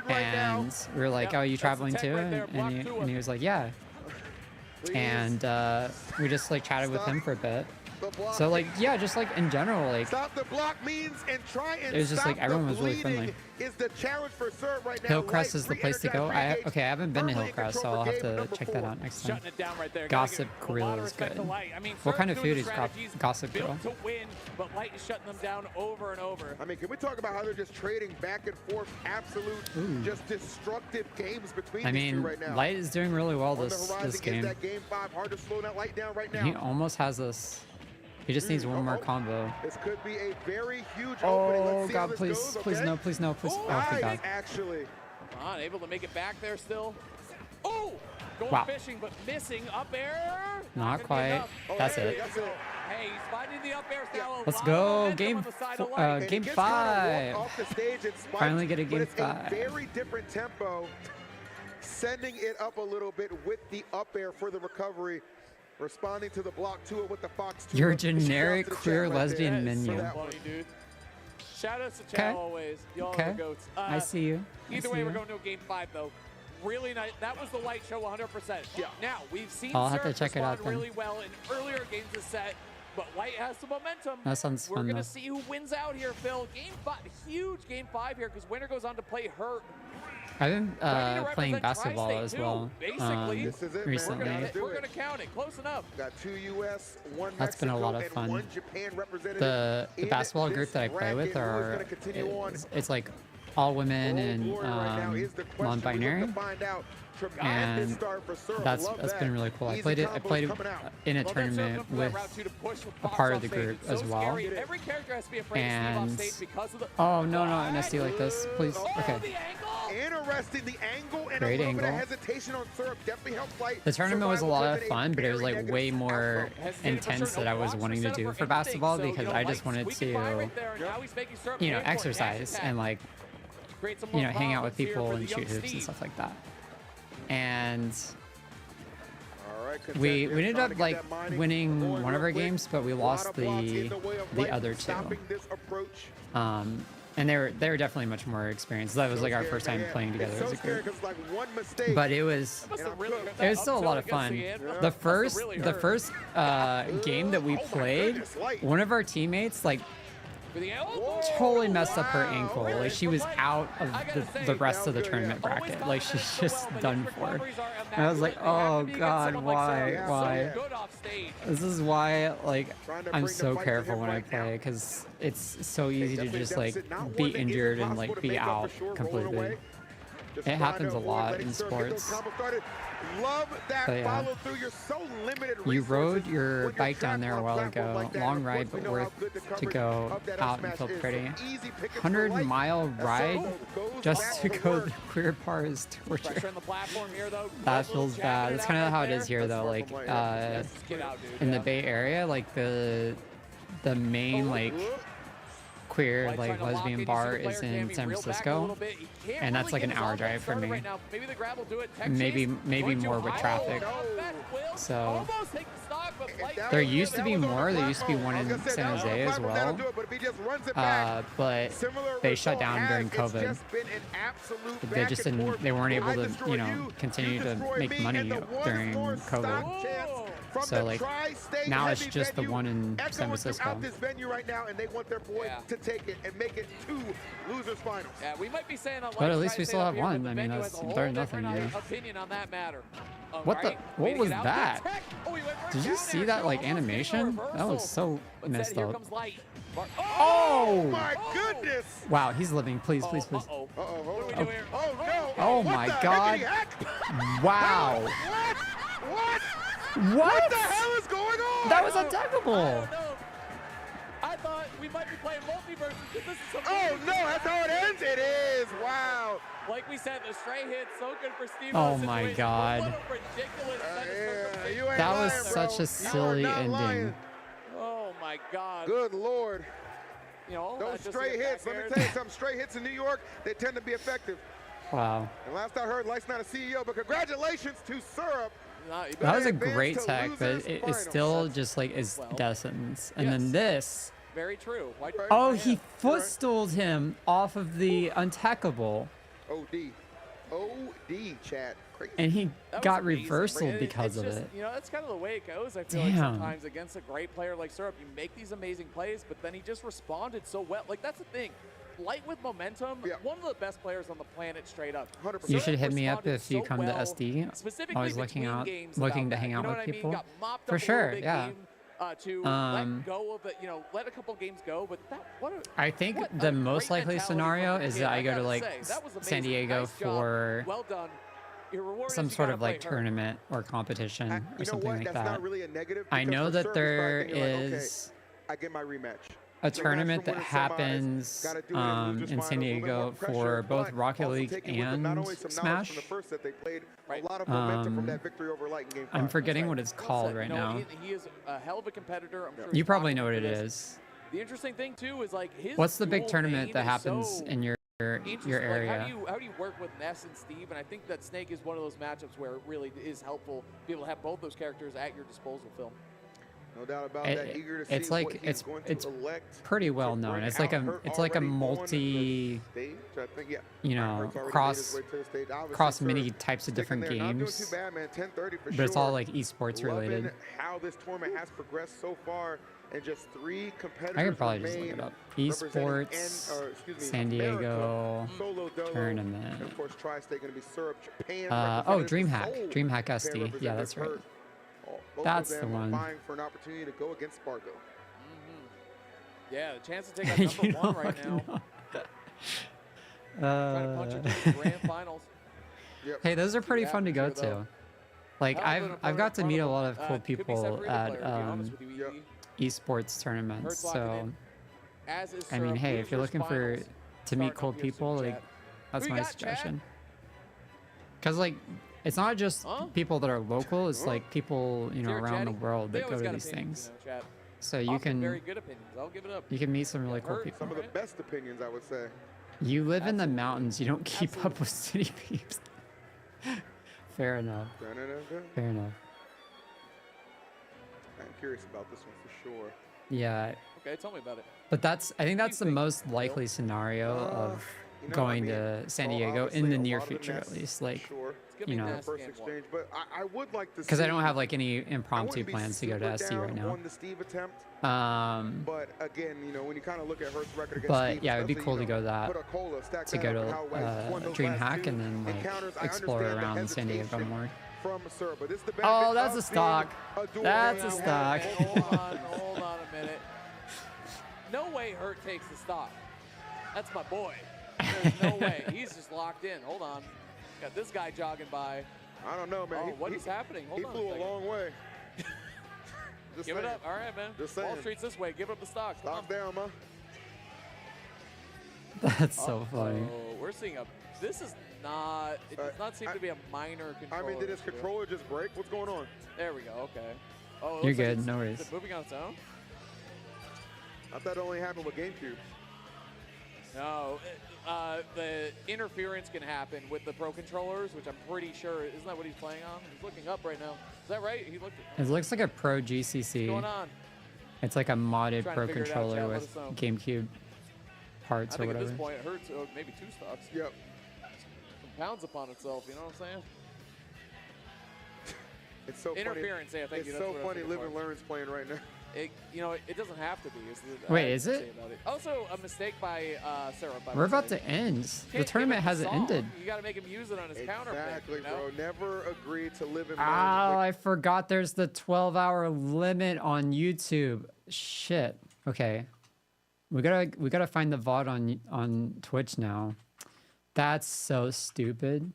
And we were like, oh, are you traveling too? And he was like, yeah. And we just like chatted with him for a bit. So like yeah, just like in general, like it was just like everyone was really friendly. Hillcrest is the place to go. I haven't been to Hillcrest, so I'll have to check that out next time. Gossip Grill is good. What kind of food is Gossip Grill? But Light is shutting them down over and over. I mean, can we talk about how they're just trading back and forth, absolute, just destructive games between these two right now? Light is doing really well this game. That game 5, hard to slow that Light down right now. He almost has us. He just needs one more combo. This could be a very huge opening. Let's see God, how this please, goes, please, okay? no, please, no, please. Oh, thank God. Actually. Come on, able to make it back there still. Oh, going fishing, but missing up air. Not quite. That's it. Hey, he's finding the up air now. Let's go. Game 5. Finally get a game 5. Very different tempo. Sending it up a little bit with the up air for the recovery. Responding to the block 2 with the Fox 2. Your generic queer lesbian menu. Shout out to Chad always. Y'all are the goats. I see you. Either way, we're going to game 5 though. Really nice. That was the Light show 100%. Yeah. Now we've seen I'll have to Syrup check it out respond really well in earlier games this set, but Light has some momentum. That sounds fun. We're going to see who wins out here, Phil. Game 5, huge game 5 here because winner goes on to play Hurt. I've been playing basketball as well recently. We're going to count it. Close enough. Got 2 US, 1 Mexico, that's been a lot of fun. 1 Japan represented. The basketball group that I play with it's like all women and non-binary, and that's been really cool. I played in a tournament with a part of the group as well. And oh no, an SD like this, please. Okay. Interesting, the angle and great a little angle. bit of hesitation on Syrup definitely helped Light. The tournament was a lot of fun, but it was like way more intense than I was wanting to do for basketball because I just wanted to, you know, exercise and like, you know, hang out with people and shoot hoops and stuff like that. And we ended up like winning one of our games, but we lost the other 2. And they were definitely much more experienced. That was like our first time playing together as a group. But it was still a lot of fun. The first game that we played, one of our teammates like totally messed up her ankle. Like she was out of the rest of the tournament bracket. Like she's just done for. And I was like, oh God, why? This is why like I'm so careful when I play because it's so easy to just like be injured and like be out completely. It happens a lot in sports. Love that But, yeah. follow through. You're so limited. You rode resources your when you're bike down trapped there a on while platforms ago. like that. Long And of ride, course, we but know how worth good the to coverage go of that out up and feel smash is. pretty. So easy pickings for light. 100-mile As ride Soro goes just back to go work. the queer part is torture. Pressure on the platform here, though. That feels bad. That's kind of how it is here, though. Like, Get out, dude. in the Bay Area, like the main like queer like lesbian bar is in San Francisco, and that's like an hour drive from me. And maybe more with traffic. So there used to be more. There used to be one in San Jose as well, but they shut down during COVID. They just didn't. They weren't able to, you know, continue to make money during COVID. So like now it's just the one in San Francisco. Out this venue right now, and they want their boy to take it and make it to losers finals. Yeah, we might be saying a But at least we still have one. I mean, that's better than nothing, you know. Opinion on that matter. What the? What was that? Did you see that like animation? That was so messed up. Oh my goodness! Wow, he's living. Please, please, please. Oh no! Oh my God! Wow! What? What the hell is going on? That was attackable. I thought we might be playing multiverses because this is some. Oh no, that's how it ends. It is. Wow. Like we said, the stray hit so good for Steve. Oh my God. That was such a silly ending. Oh my God. Good Lord. You know, those stray hits, let me tell you something, stray hits in New York, they tend to be effective. Wow. And last I heard, Light's not a CEO, but congratulations to Syrup. That was a great tech, but it's still just like his death sentence. And then this. Very true. Oh, he footstooled him off of the untackable. OD. OD, chat. Crazy. And he got reversal because of it. You know, that's kind of the way it goes. I feel like sometimes against a great player like Syrup, you make these amazing plays, but then he just responded so well. Like, that's the thing. Light with momentum, one of the best players on the planet, straight up. 100%. You should hit me up if you come to SD. Always looking to hang out with people. For sure, yeah. To let go of it, you know, let a couple games go, but I think the most likely scenario is that I go to like San Diego for some sort of like tournament or competition or something like that. Not really a negative. I know that there is I get my rematch. A tournament that happens in San Diego for both Rocket League and Smash. I'm forgetting what it's called right now. He is a hell of a competitor. I'm sure you probably know what it is. The interesting thing too is like his. What's the big tournament that happens in your area? How do you work with Ness and Steve? And I think that Snake is one of those matchups where it really is helpful to be able to have both those characters at your disposal, Phil. No doubt about that. Eager to see it's like it's pretty well known. It's like a multi, you know, cross many types of different games. But it's all like esports related. How this tournament has progressed so far, and just 3 competitors. I could probably just look it up. Esports, San Diego tournament. Of course, Tri-State going to be Syrup, Japan. Oh, DreamHack SD. Yeah, that's right. That's the one. Vying for an opportunity to go against Spargo. Yeah, the chance to take out number 1 right now. Trying to punch it to the grand finals. Hey, those are pretty fun to go to. Like I've got to meet a lot of cool people at esports tournaments. So I mean, hey, if you're looking to meet cool people, like that's my suggestion. Because like it's not just people that are local; it's like people, you know, around the world that go to these things. So you can very good opinions. I'll give it up. You can meet some really cool people. Some of the best opinions, I would say. You live in the mountains. You don't keep up with city peeps. Fair enough. Fair enough. I'm curious about this one for sure. Yeah. Okay, tell me about it. But I think that's the most likely scenario of going to San Diego in the near future, at least. Like, you know, because I don't have like any impromptu plans to go to SC right now. But again, you know, when you kind of look at Hurt's record against but Steve, yeah, it'd be cool to go to DreamHack and then like explore around San Diego more. Oh, that's a stock. That's a stock. Hold on a minute. No way Hurt takes the stock. That's my boy. There's no way. He's just locked in. Hold on. Got this guy jogging by. I don't know, man. Oh, what is happening? Hold he on. He flew a long way. Give it up. All right, man. Just saying. Wall Street's this way. Give up the stock. Stock down, man. That's so funny. Oh, we're seeing a. This is not. It does not seem to be a minor controller. I mean, did his controller just break? What's going on? There we go. Okay. Oh, You're good. No worries. Is it moving on its own? I thought it only happened with GameCube. No. The interference can happen with the Pro controllers, which I'm pretty sure. Isn't that what he's playing on? He's looking up right now. Is that right? He looked. It looks like a Pro GCC. What's going on? It's like a modded Trying Pro to figure it out, controller chat. Let with us know. GameCube parts I or think whatever. at this point it hurts maybe 2 stocks. Yep. Compounds upon itself. You know what I'm saying? It's so Interference. funny. Yeah, thank you. It's That's so what I was funny. looking Live and for. Learn's playing right now. It doesn't have to be. Wait, is it? Also, a mistake by Sarah. We're about to end. The tournament hasn't ended. You got to make him use it on his counter pick. Exactly, You know? bro. Never agree to live and Oh, learn. I forgot there's the 12-hour limit on YouTube. Shit. Okay. We gotta find the VOD on Twitch now. That's so stupid.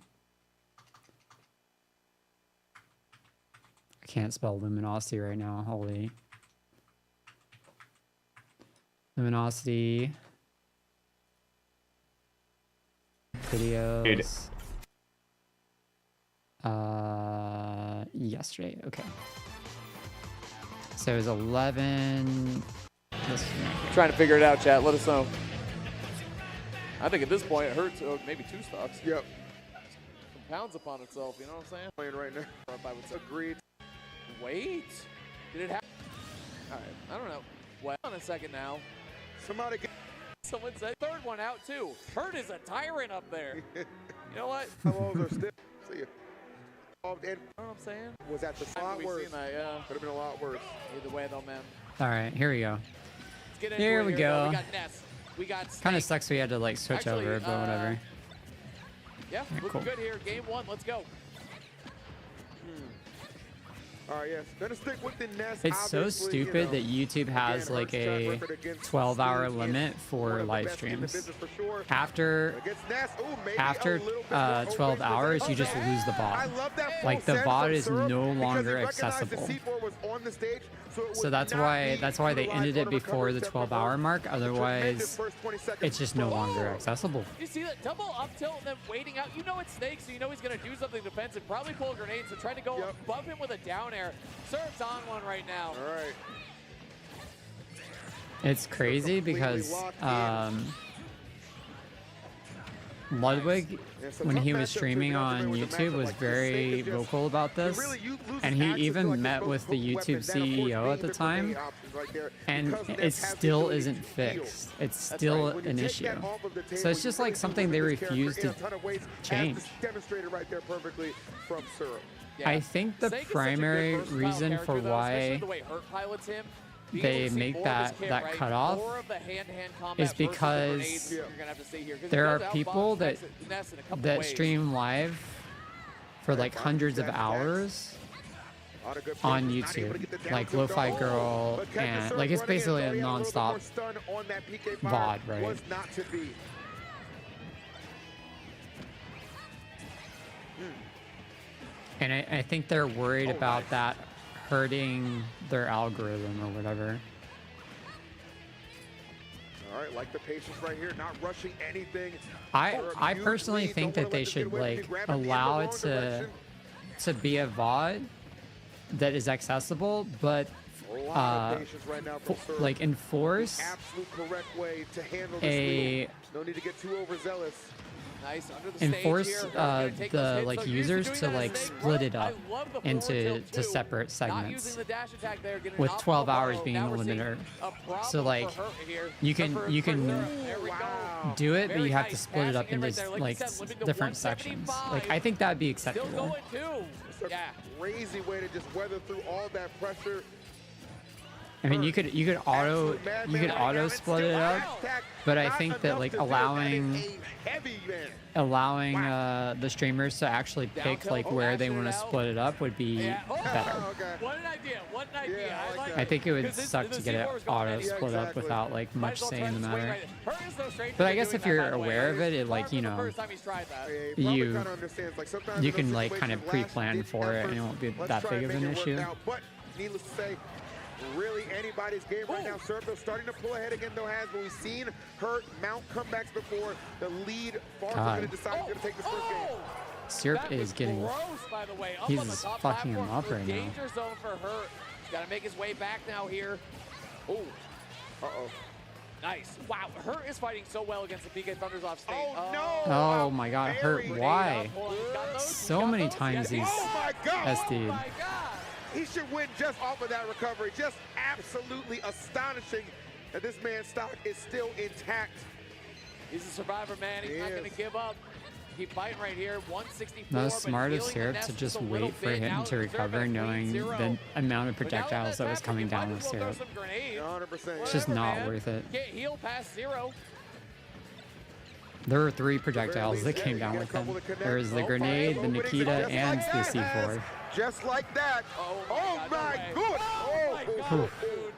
I can't spell luminosity right now. Holy. Luminosity. Videos. Dude. Yesterday. Okay. So it was 11. Trying to figure it out, chat. Let us know. I think at this point it hurts maybe 2 stocks. Yep. Compounds upon itself. You know what I'm saying? Playing right now. I would say. Agreed. Wait. Did it happen? All right. I don't know. Well, on a second now. Somebody get. Someone said third one out too. Hurt is a tyrant up there. You know what? How long are still? See ya. And You know what I'm saying? was at the slot We've worse. seen that, yeah. Could have been a lot worse. Either way, though, man. All right, here we go. Let's get into Here it we though. go. We got Ness. We got Snake. Kind of sucks we had to like switch Actually, over, but whatever. Yeah, looking cool. good here. Game 1. Let's go. All right, yes. Gonna stick with the Nest. It's so obviously, stupid that YouTube has again, like Hurt's track a record against 12-hour Steam limit is for one of the live best in the streams. business for sure. After Against Nest, ooh, maybe after a little bit more 12 open hours, for you just Zach. lose the I VOD. love that Like full the send VOD from is Syrup no because he longer recognized accessible. the C4 was on the stage, so it So would that's not why be they utilized ended it on a before recovery the step from 12-hour Hurt. mark. Tremendous Otherwise, first 20 seconds. it's just no longer accessible. You see that double up tilt and then waiting out. You know it's Snake, so you know he's going to do something defensive. Probably pull a grenade, so trying to go above him with a down air. Syrup's on one right now. All right. It's crazy because Ludwig, when he was streaming on YouTube, was very vocal about this, and he even met with the YouTube CEO at the time, and it still isn't fixed. It's still an issue. So it's just like something they refuse to change. Demonstrated right there perfectly from Syrup. I think the primary reason for why they make that cutoff is because there are people that stream live for like hundreds of hours on YouTube, like Lo-Fi Girl, and like it's basically a non-stop VOD, right? And I think they're worried about that hurting their algorithm or whatever. All right, like the patience right here, not rushing anything. I personally think that they should like allow it to be a VOD that is accessible, but like enforce a no need to get too overzealous. Nice under the enforce stage here. the like users to like split it up into separate Not segments using the dash attack there, getting with an 12 optimal hours follow. being Now the we're seeing limiter. a problem So like for Hurt here. you can For there we go. do it, but Very you have to nice. split it up Passing into right there. Like you like said, limiting to different sections. 175. Like I think that'd be Still acceptable. going too. It's a crazy way to just weather through all that pressure. I mean, you could auto split it up, but I think that like allowing the streamers to actually pick like where they want to split it up would be better. What an idea! What an idea! I think it would suck to get it auto split up without like much say in the matter. But I guess if you're aware of it, it like, you know, you can like kind of pre-plan for it and it won't be that big of an issue. But needless to say, really anybody's game right now. Serpil starting to pull ahead again, though, but we've seen her mount comebacks before. The lead far from going to decide who's going to take this first game. Syrup is getting, he's fucking him up right now. Danger zone for her. He's got to make his way back now here. Oh, uh-oh. Nice. Wow, Hurt is fighting so well against the PK Thunders off stage. Oh, no. Oh my god, Hurt, why? So many times he's SD'd. He should win just off of that recovery. Just absolutely astonishing that this man's stock is still intact. He's a survivor, man. He's not going to give up. Keep fighting right here. 164. The smart of Syrup to just wait for him to recover, knowing the amount of projectiles that was coming down with Syrup. 100%. It's just not worth it. Can't heal past 0. There were 3 projectiles that came down with him. There was the grenade, the Nikita, and the C4. Just like that. Oh my god. Oh,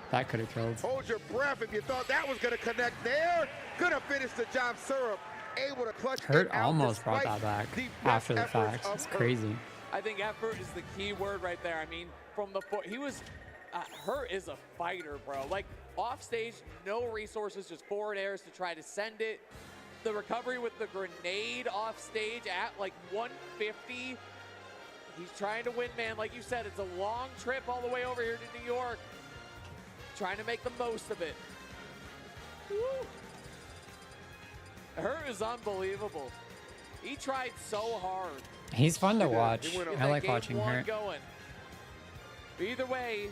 that could have killed. Hold your breath if you thought that was going to connect there. Could have finished the job. Syrup able to clutch. Hurt almost brought that back after the fact. It's crazy. I think effort is the key word right there. I mean, from the foot, he was, Hurt is a fighter, bro. Like, off stage, no resources, just forward airs to try to send it. The recovery with the grenade off stage at like 150. He's trying to win, man. Like you said, it's a long trip all the way over here to New York. Trying to make the most of it. Woo. Hurt is unbelievable. He tried so hard. He's fun to watch. I like watching Hurt. Either way,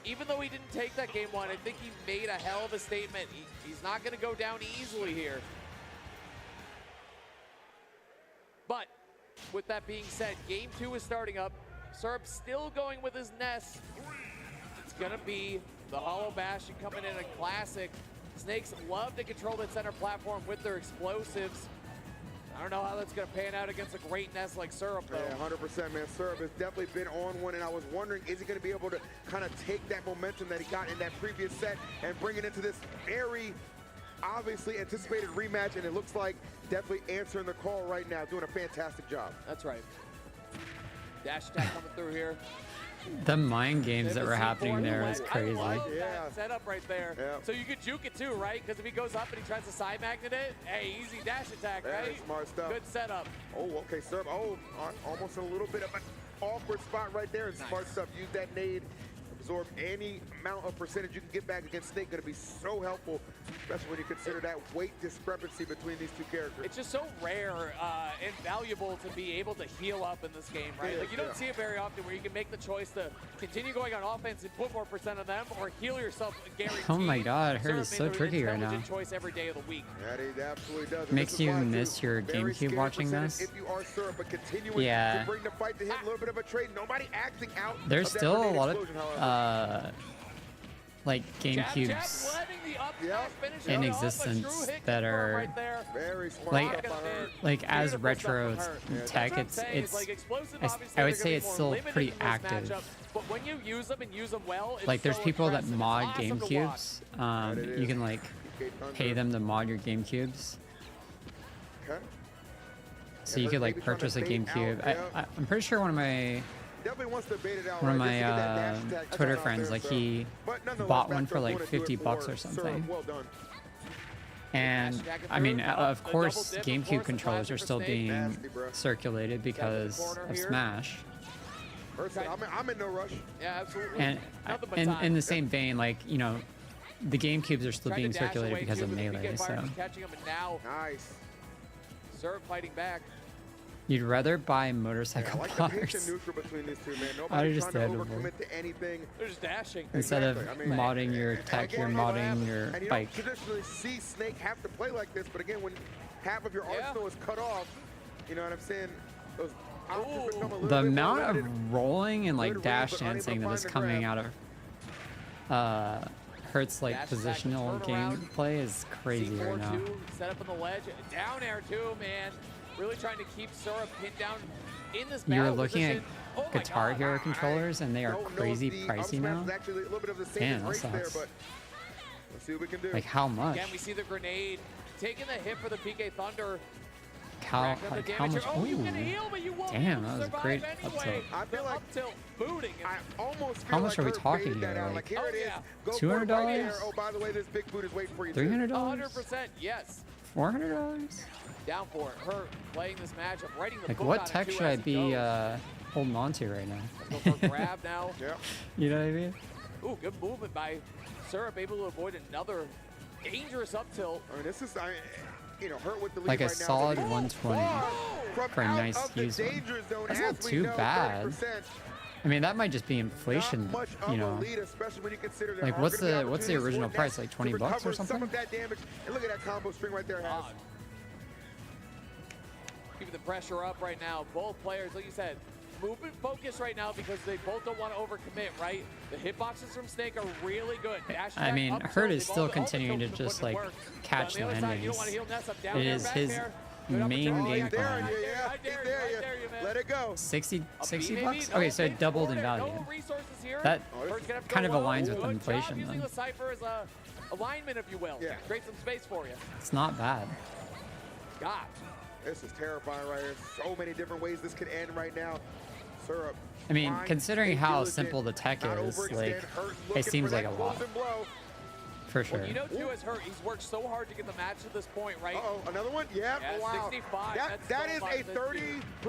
even though he didn't take that game 1, I think he made a hell of a statement. He's not going to go down easily here. But with that being said, game 2 is starting up. Syrup still going with his nest. It's going to be the Hollow Bastion coming in a classic. Snakes love to control that center platform with their explosives. I don't know how that's going to pan out against a great nest like Syrup, though. Yeah, 100%, man. Syrup has definitely been on one, and I was wondering, is he going to be able to kind of take that momentum that he got in that previous set and bring it into this very obviously anticipated rematch, and it looks like definitely answering the call right now, doing a fantastic job. That's right. Dash attack coming through here. The mind games that were happening there was crazy. I love that setup right there. Yeah. So you could juke it too, right? Because if he goes up and he tries to side magnet it, hey, easy dash attack, right? Smart stuff. Good setup. Oh, okay, Syrup. Oh, almost a little bit of an awkward spot right there. And smart stuff. Use that nade. Absorb any amount of percentage you can get back against Snake. Going to be so helpful, especially when you consider that weight discrepancy between these two characters. It's just so rare and valuable to be able to heal up in this game, right? Like, you don't see it very often where you can make the choice to continue going on offense and put more percent on them, or heal yourself guaranteed. Oh my god, Hurt is so tricky right now. Choice every day of the week. That he absolutely does. Makes you miss your GameCube watching this. If you are Syrup, but continuing to bring the fight to him, a little bit of a trade. Nobody acting out. There's still a lot of like GameCubes in existence that are like as retro tech. It's I would say it's still pretty active. But when you use them and use them well, like there's people that mod GameCubes. You can like pay them to mod your GameCubes. So you could like purchase a GameCube. I'm pretty sure one of my Twitter friends, like he bought one for like $50 or something. And I mean, of course, GameCube controllers are still being circulated because of Smash. I'm in no rush. Yeah, absolutely. And in the same vein, like, you know, the GameCubes are still being circulated because of Melee, so. Nice. Syrup fighting back. You'd rather buy motorcycle parts. Understandable. They're just dashing. Instead of modding your tech, you're modding your bike. You don't traditionally see Snake have to play like this, but again, when half of your arsenal is cut off, you know what I'm saying? Those the amount of rolling and like dash dancing that is coming out of Hurt's like Dash attack, positional turnaround. gameplay is crazy C4 right now. two, set up on the ledge, down air too, man. Really trying to keep Syrup pinned down in this You're battle looking at position. Oh my Guitar God. Hero controllers, and they are Don't know if crazy the pricey up smash now. is actually a little bit of the Damn, saving that grace there, sucks. but let's see what we can do. Like how much? Again, we see the grenade taking the hit for the PK Thunder. How Rack up the like how damage much? here. Oh, you Ooh. can heal, but you won't Damn, that was a survive great anyway. up tilt. I feel The like- up tilt booting. I almost feel How much like are we Hurt talking faded that here, out. like- here Oh, it is. yeah. Go for it $200? right here. Oh, by the way, this big boot is waiting for you. too. $300? 100%, yes. $400? Down for it. Hurt playing this matchup, writing the Like book what on it, tech too, should as I he be goes. holding on to right now? Let's go for a grab now. Yeah. You know what I mean? Ooh, good movement by Syrup, able to avoid another dangerous up tilt. I mean, this is, you know, Hurt with the lead Like a right now. solid So he's 120 from for a out nice of the use one. danger zone, That's as not we too know, bad. 30%. I mean, that might just be inflation, Not much of you know. a lead, especially when you consider there Like, are what's gonna be the opportunities original for price? Ness Like 20 to bucks or recover some something? of that damage. And look at that combo string right there, Has. Keeping the pressure up right now. Both players, like you said, movement focus right now because they both don't want to overcommit, right? The hitboxes from Snake are really good. Dash I attack, mean, up Hurt tilt, is they've still all the continuing to tilts been just putting like in work. catch But on the the other side, you don't enemies. want to heal Ness up, down It air, is back his air. Good main opportunity. game Right there, plan. right there, Yeah, right there, he's there, right yeah. there, you man. Let it go. 60 A bucks? BAB, Okay, so no, it doubled in no value. resources here. That Hurt's gonna have to kind go of low. aligns with Good job inflation using then. the Cypher as a alignment, if you will. Yeah. Create some space for you. It's not bad. God. This is terrifying right here. So many different ways this could end right now. Syrup. I mean, fine, considering stay how diligent, simple the tech not is, overextend. like, Hurt it looking seems for like that a lot. closing blow. For sure. Well, you know, too, as Hurt, he's worked so hard to get the match to this point, right? Uh-oh, another one? Yeah, Yeah, wow. 65, That that's is so a much.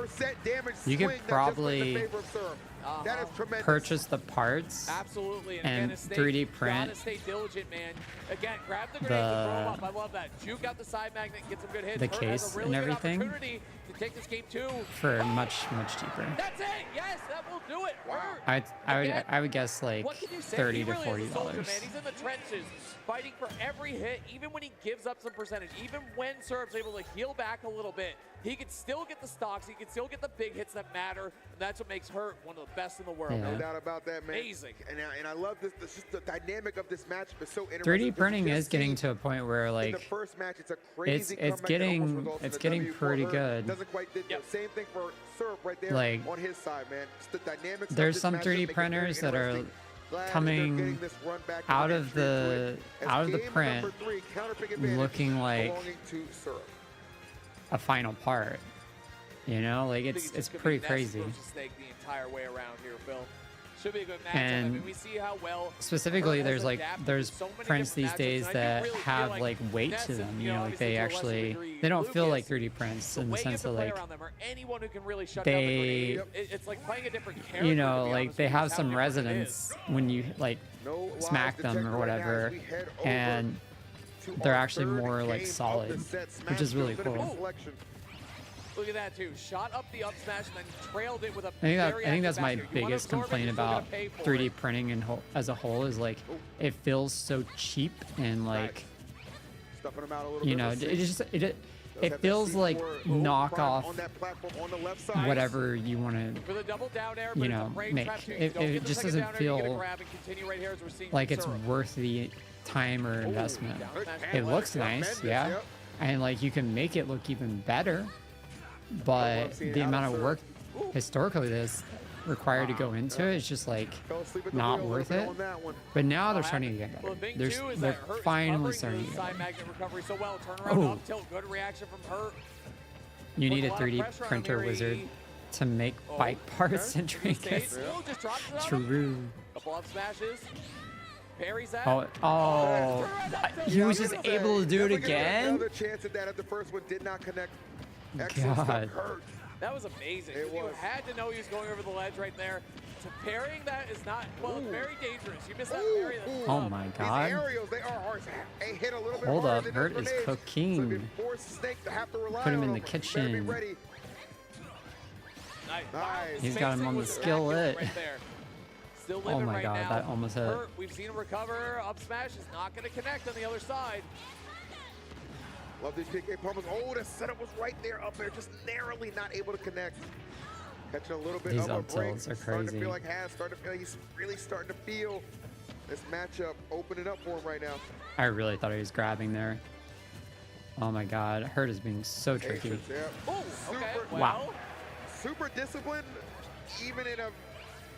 30% damage You swing could that just went probably in favor of Syrup. That is tremendous. Purchase the parts. Absolutely. And again, stay, 3D print gotta stay diligent, man. Again, grab the grenade and throw 'em up. I love that. Juke out the side magnet, get some good hits. The Hurt has case a really and good everything. opportunity to take this game too. For much cheaper. That's it. Yes, that will do it. Hurt. I would guess like What can you say? $30 He to really is a soldier, $40. man. He's in the trenches, fighting for every hit, even when he gives up some percentage. Even when Syrup's able to heal back a little bit, he can still get the stocks. He can still get the big hits that matter. And that's what makes Hurt one of the best in the world. Yeah. No doubt about that, man. Amazing. And I love this. Just the dynamic of this match is so interesting. 3D because printing you is just getting see to a point where in the like first match, it's a crazy it's comeback that almost getting results in it's a getting W for pretty Hurt. good. Doesn't quite did Yep. the same thing for Syrup right there Like, on his side, man. Just the dynamics. there's of some this 3D matchup make it very printers that are interesting. Glad that they're coming getting this run back and out an of entry into it. the As print game number 3, counter pick advantage looking like belonging to Syrup. a final part. You know, like I think it's just gonna pretty be Ness crazy. versus Snake the entire way around here, Phil. Should be a good matchup. I And mean, we see how well Specifically, Hurt has there's like adapted there's to so many prints different these matchups, days and I do that really feel have like like weight Ness to and, them. you You know, know, like obviously they to a lesser actually degree, they don't feel like Lucas, 3D prints the in the way you sense have of to play like around them, or anyone who can really shut down the they grenade, it's like playing a different character. you to know be like honest they with you, have is how some different it resonance is. when you like No lies smack them detected or right now as whatever, we head over and to they're our actually third more like game of solid, the set. which is really Smash Bros. cool. Selection. Look at that too. Shot up the up smash and then trailed it with a I very think active that's my basket. You wanna biggest absorb it, complaint you're still gonna about pay for 3D it. printing and as a whole is like it feels so cheap and like Stuffing them out a little you bit. know Let's it see. just Does it have that feels like C4 prime knockoff on that platform on the left side. whatever you want to For the double down air, but you it's a know, frame make. trap too. You It- don't it get the just second doesn't down air, you get a feel grab and continue right here as we're seeing like it's Syrup. worth the time or investment. down smash It by looks Alex. nice, Tremendous, yeah, yep. and like you can make it look even better, but seeing the amount Alex of work historically that's required to go into it is just like Fell asleep at the not wheel a little worth bit it. on that one. But now they're Oh, starting to get Well, better. the thing They're, too is they're that Hurt is finally covering starting to the get side better. magnet recovery so well. Turnaround Oh. up tilt, good reaction from Hurt. You need Put a lot of 3D pressure on printer him here. wizard He- to make bike parts and Stage. trinkets. Oh, just drops it on him. True. Couple up smashes. Parries that. Oh, he was just able to do it Definitely gonna have again? Another chance at that if the first one did not connect. Excellent God. stuff. Hurt. That was amazing. It You was. had to know he was going over the ledge right there. So parrying that is not, well, Ooh. very dangerous. You miss that Ooh, parry. That's ooh. Oh tough. my These god. aerials, they are hard. They hit a little bit Hold harder up, than Hurt those is grenades. So cooking. it forced Snake to have to rely Put him on in the them. Better be kitchen. ready. Nice. Nice. He's got him on the Spacing was skillet. accurate Right there. Still Oh living my right god, now. that almost hit. Hurt, we've seen him recover. Up smash is not going to connect on the other side. Love these PK pummels. Oh, the setup was right there up there, just narrowly not able to connect. Catching a little bit These of a up break. tilts are Starting to crazy. feel like Has, starting to feel he's really starting to feel This matchup opening up for him right now. I really thought he was grabbing there. Oh my god, Hurt is being so tricky. Patience, yeah. Oh, okay. Super- Well, Wow. Super disciplined, even in a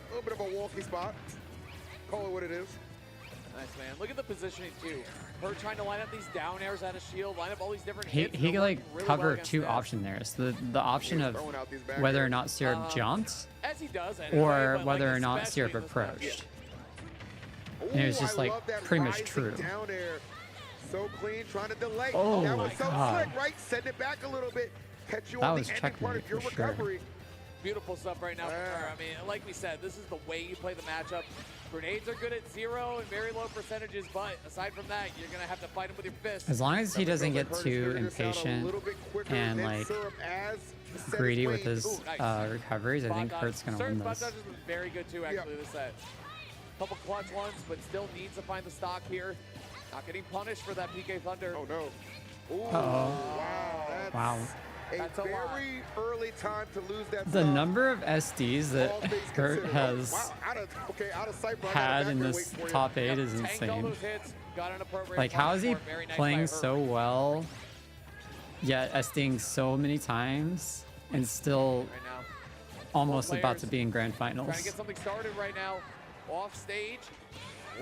little bit of a wonky spot. Call it what it is. Nice, man. Look at the positioning, too. Hurt trying to line up these down airs out of shield, line up all these different He hits. could that like work really cover well against two Ness. option there. So the option He's of throwing out these back whether or airs. not Syrup jumped As he does, anyway, or but, whether like, or not especially Syrup in this match. approached. Ooh, And it was just I like love that pretty much rising true. Down air. So clean, trying to delay. Oh that my was so God. slick, right? Send it back a little bit. Catch you That on was the ending part checkmate of your for sure. recovery. Beautiful stuff right now from her. I mean, like we said, this is the way you play the matchup. Grenades are good at 0 and very low percentages, but aside from that, you're going to have to fight them with your fists. As long as he doesn't get Curtis too figured this out a impatient little bit quicker and than like Syrup as the set greedy is with played. his Ooh, nice. recoveries, I Spot think dodge. Hurt's gonna Certain win spot this. dodges was very good too, actually, this set. Couple clutch ones, but still needs to find the stock here. Not getting punished for that PK Thunder. Oh no. Ooh, Uh-oh. wow. That's Wow. That's a a lot. very early time to lose that The stock. number of SDs that All things Hurt considered. has Wow, out of sight, bro. I got a had back in row this waiting for you. top 8 Yep, is tanked all insane. those hits, got an appropriate Like, how is he punish for it. Very nice by playing her. so well, yet SDing so many times, and still right now? almost Both about to players be in grand Trying to finals? get something started right now. Off stage.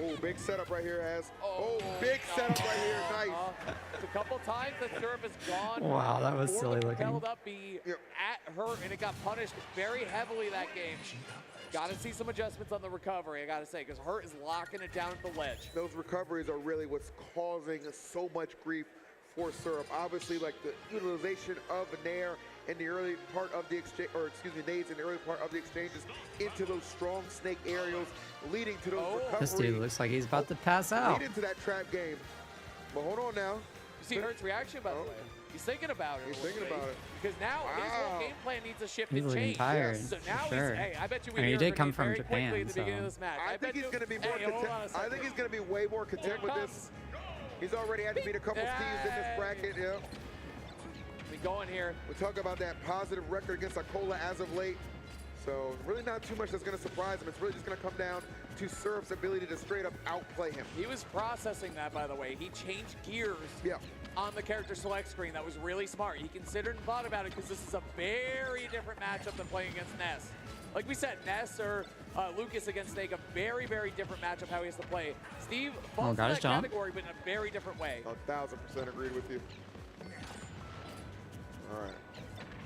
Oh, big setup right here, Az. Oh, Oh, big setup right here. Nice. It's a couple times that Syrup has gone. Wow, that was for silly the looking. Held up be Yep. at her, and it got punished very heavily that game. Got to see some adjustments on the recovery, I got to say, because Hurt is locking it down at the ledge. Those recoveries are really what's causing so much grief for Syrup. Obviously, like the utilization of a Nair in the early part of the exchange, or excuse me, nades in the early part of the exchanges into those strong snake aerials, leading to those recoveries. This dude looks like he's about to pass out. Lead into that trap game. But hold on now. You see Hurt's reaction, by the way. He's thinking about it. He's a little thinking bit. about it. Because now his whole Wow. game plan needs to shift He's and looking change. tired, So for now sure. he's, hey, I bet you we I mean, he hear did come Grenade from very Japan, quickly at the beginning so- of this match. I think he's going to be more Hey, hold on a content. I second. think he's going to be way more content with this. He's already had to beat a couple Steves in this bracket. Yeah. We going here. We talk about that positive record against Akola as of late. So really not too much that's going to surprise him. It's really just going to come down to Syrup's ability to straight up outplay him. He was processing that, by the way. He changed gears Yeah. on the character select screen. That was really smart. He considered and thought about it because this is a very different matchup than playing against Ness. Like we said, Ness or Lucas against Snake, a very, very different matchup how he has to play. Steve falls got in his that jump. category, but in a very different way. 1000% agreed with you. All right.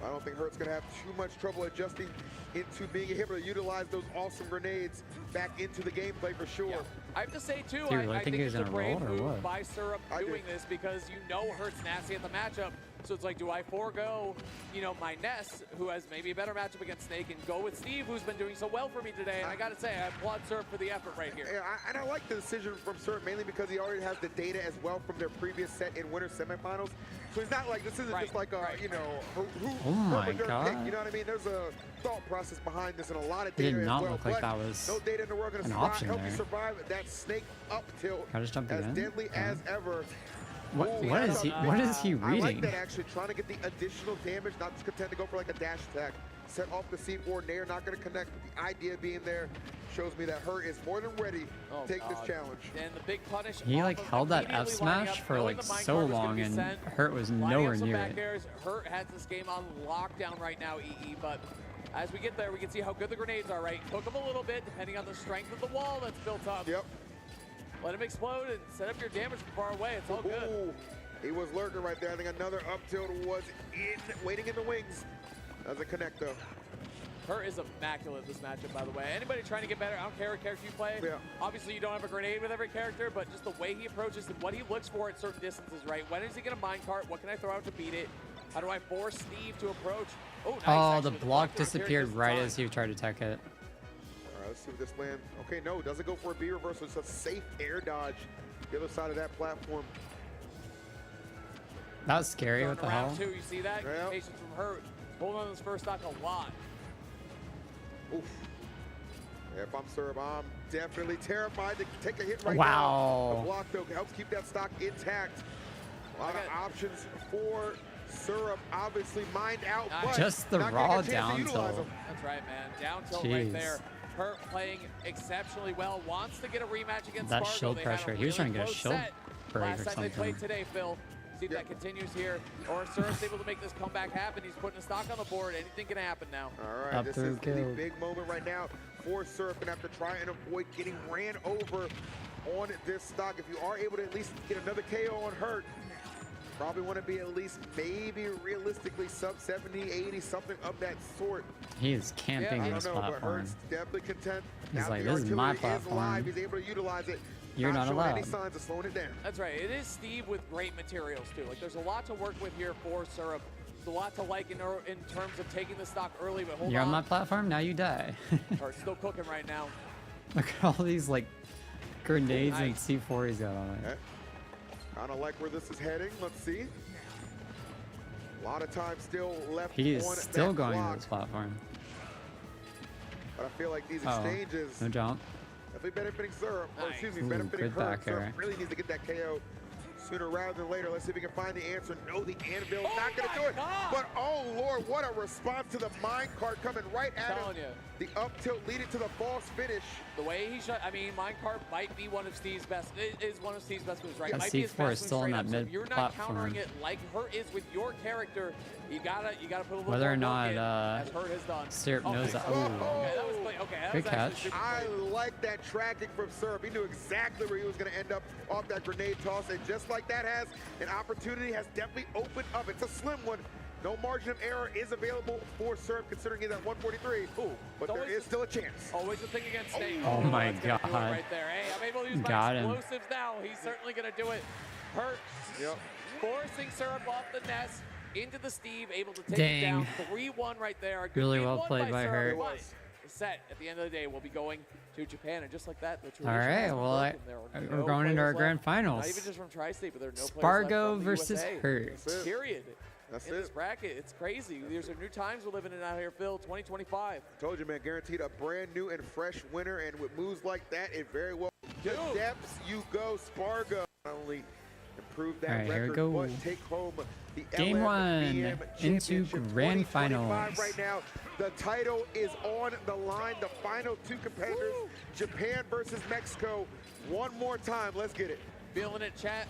I don't think Hurt's going to have too much trouble adjusting into being able to utilize those awesome grenades back into the gameplay for sure. Yeah. I have to say, too, Do you really I think he it's was a gonna brave roll or move what? by Syrup I do. doing this because you know Hurt's nasty at the matchup. So it's like, do I forego, you know, my Ness, who has maybe a better matchup against Snake, and go with Steve, who's been doing so well for me today? And I got to say, I applaud Syrup for the effort right here. Yeah, and I like the decision from Syrup mainly because he already has the data as well from their previous set in winter semifinals. So it's not like this isn't just like a, you know, who Oh my dirt God. pick, you know what I mean? There's a thought process behind this and a lot of It data did as not well. look like but that was no data in the world going an to option help you there. survive that snake up tilt Can I just jump as again? deadly Okay. as ever. What, Ooh, what that's is he? a- What is he I like reading? that actually, trying to get the additional damage, not just content to go for like a dash attack. Set off the C4, Nair not going to connect. The idea being there shows me that Hurt is more than ready to take this challenge. And the big punish. He off like of held that F immediately lining smash up, for knowing like the minecart so was gonna long, be and sent, Hurt was lining up nowhere some near back it. airs. Hurt has this game on lockdown right now, EE, but as we get there, we can see how good the grenades are, right? Cook them a little bit, depending on the strength of the wall that's built up. Yep. Let him explode and set up your damage from far away. It's all good. Ooh, he was lurking right there. I think another up tilt was waiting in the wings. Doesn't connect though. Hurt is immaculate this matchup, by the way. Anybody trying to get better, I don't care what character you play. Yeah. Obviously, you don't have a grenade with every character, but just the way he approaches and what he looks for at certain distances, right? When is he going to minecart? What can I throw out to beat it? How do I force Steve to approach? Oh, nice. Oh, actually, the block there. Here disappeared it is, right time. as he tried to tech it. All right, let's see what this land. Okay, no, doesn't go for a B reversal. It's a safe air dodge. The other side of that platform. That was scary. Turn What the around hell? too, you see that? Yeah. Patience from Hurt. Holding on this first stock a lot. Oof. Yeah, if I'm Syrup, I'm definitely terrified to take a hit right Wow. now. The block, though, helps keep that stock intact. A lot of options for Syrup. Obviously, mined out, Nice. but Just the not raw getting a chance to down utilize tilt. them. That's right, man. Down tilt right Jeez. there. Hurt playing exceptionally well. Wants to get a rematch against That Spargo. shield They had pressure. a He was really trying to get a close shield set break last or time they played something. today, Phil. See if that continues here. Or Syrup's able to make this comeback happen. He's putting a stock on the board. Anything can happen now. All right, Up this through is kill. the big moment right now for Syrup, and have to try and avoid getting ran over on this stock. If you are able to at least get another KO on Hurt, probably want to be at least maybe realistically sub 70, 80, something of that sort. He is camping I in don't his know, but platform. Hurt's definitely content. He's Now like, the this is my artillery platform. live. He's able to utilize it. You're not showing any allowed. signs of slowing it down. That's right. It is Steve with great materials, too. Like, there's a lot to work with here for Syrup. There's a lot to like in terms of taking the stock early, but hold You're on. on my platform, now you die. Hurt's still cooking right now. Look at all these like grenades Nice. and C4 he's got on it. Okay. Kind of like where this is heading. Let's see. A lot of time still left. He is on still that going clock, to his platform. But I feel like these Uh-oh. exchanges No jump. definitely benefiting Syrup. Or excuse me, Ooh, benefiting good Hurt. back Syrup air. really needs to get that KO sooner rather than later. Let's see if we can find the answer. No, the anvil not going to do it. God. But oh Lord, what a response to the minecart coming right at Telling him. you. The up tilt leading to the false finish. The way he shot, I mean, minecart might be one of Steve's best. It is one of Steve's best moves, right? That Might be his C4 best is move still in straight that up. So if mid you're not platform. countering it like Hurt is with your character, you gotta put a little Whether more or work not, in, as Hurt has done. Syrup knows that. Okay, Ooh. that was play. Okay, that Good was actually catch. super I clean. like that tracking from Syrup. He knew exactly where he was going to end up off that grenade toss, and just like that, has an opportunity has definitely opened up. It's a slim one. No margin of error is available for Syrup, considering he's at 143. Ooh, but there is still a chance. Always a thing against Snake. Oh my that's gonna do it God. right there. Hey, I'm able to use Got my him. explosives now. He's certainly gonna do it. Hurt. Yep. Forcing Syrup off the nest into the Steve, able to take Dang. it down. 3-1 right there. A good Really game well won played by Syrup, Hurt. but the set at the end of the day will be going to Japan, and just like that, the tradition All right, has been well, broken. There are we're no going into our players grand left. finals. Not even just from Tri-State, but there are no players left Spargo from the versus USA. Hurt. That's it. Period. That's in it. this bracket, it's crazy. There's new times we're living in out here, Phil. 2025. Told you, man, guaranteed a brand new and fresh winner, and with moves like that, it very well. The Dude. depths you go, Spargo. Not only improve that All right, here we record, go. but take home the Game Lmbm one into Championship grand 2025 finals. Right now, the title is on the line. The final two competitors, Japan versus Mexico. One more time, let's get it. Feeling it, chat.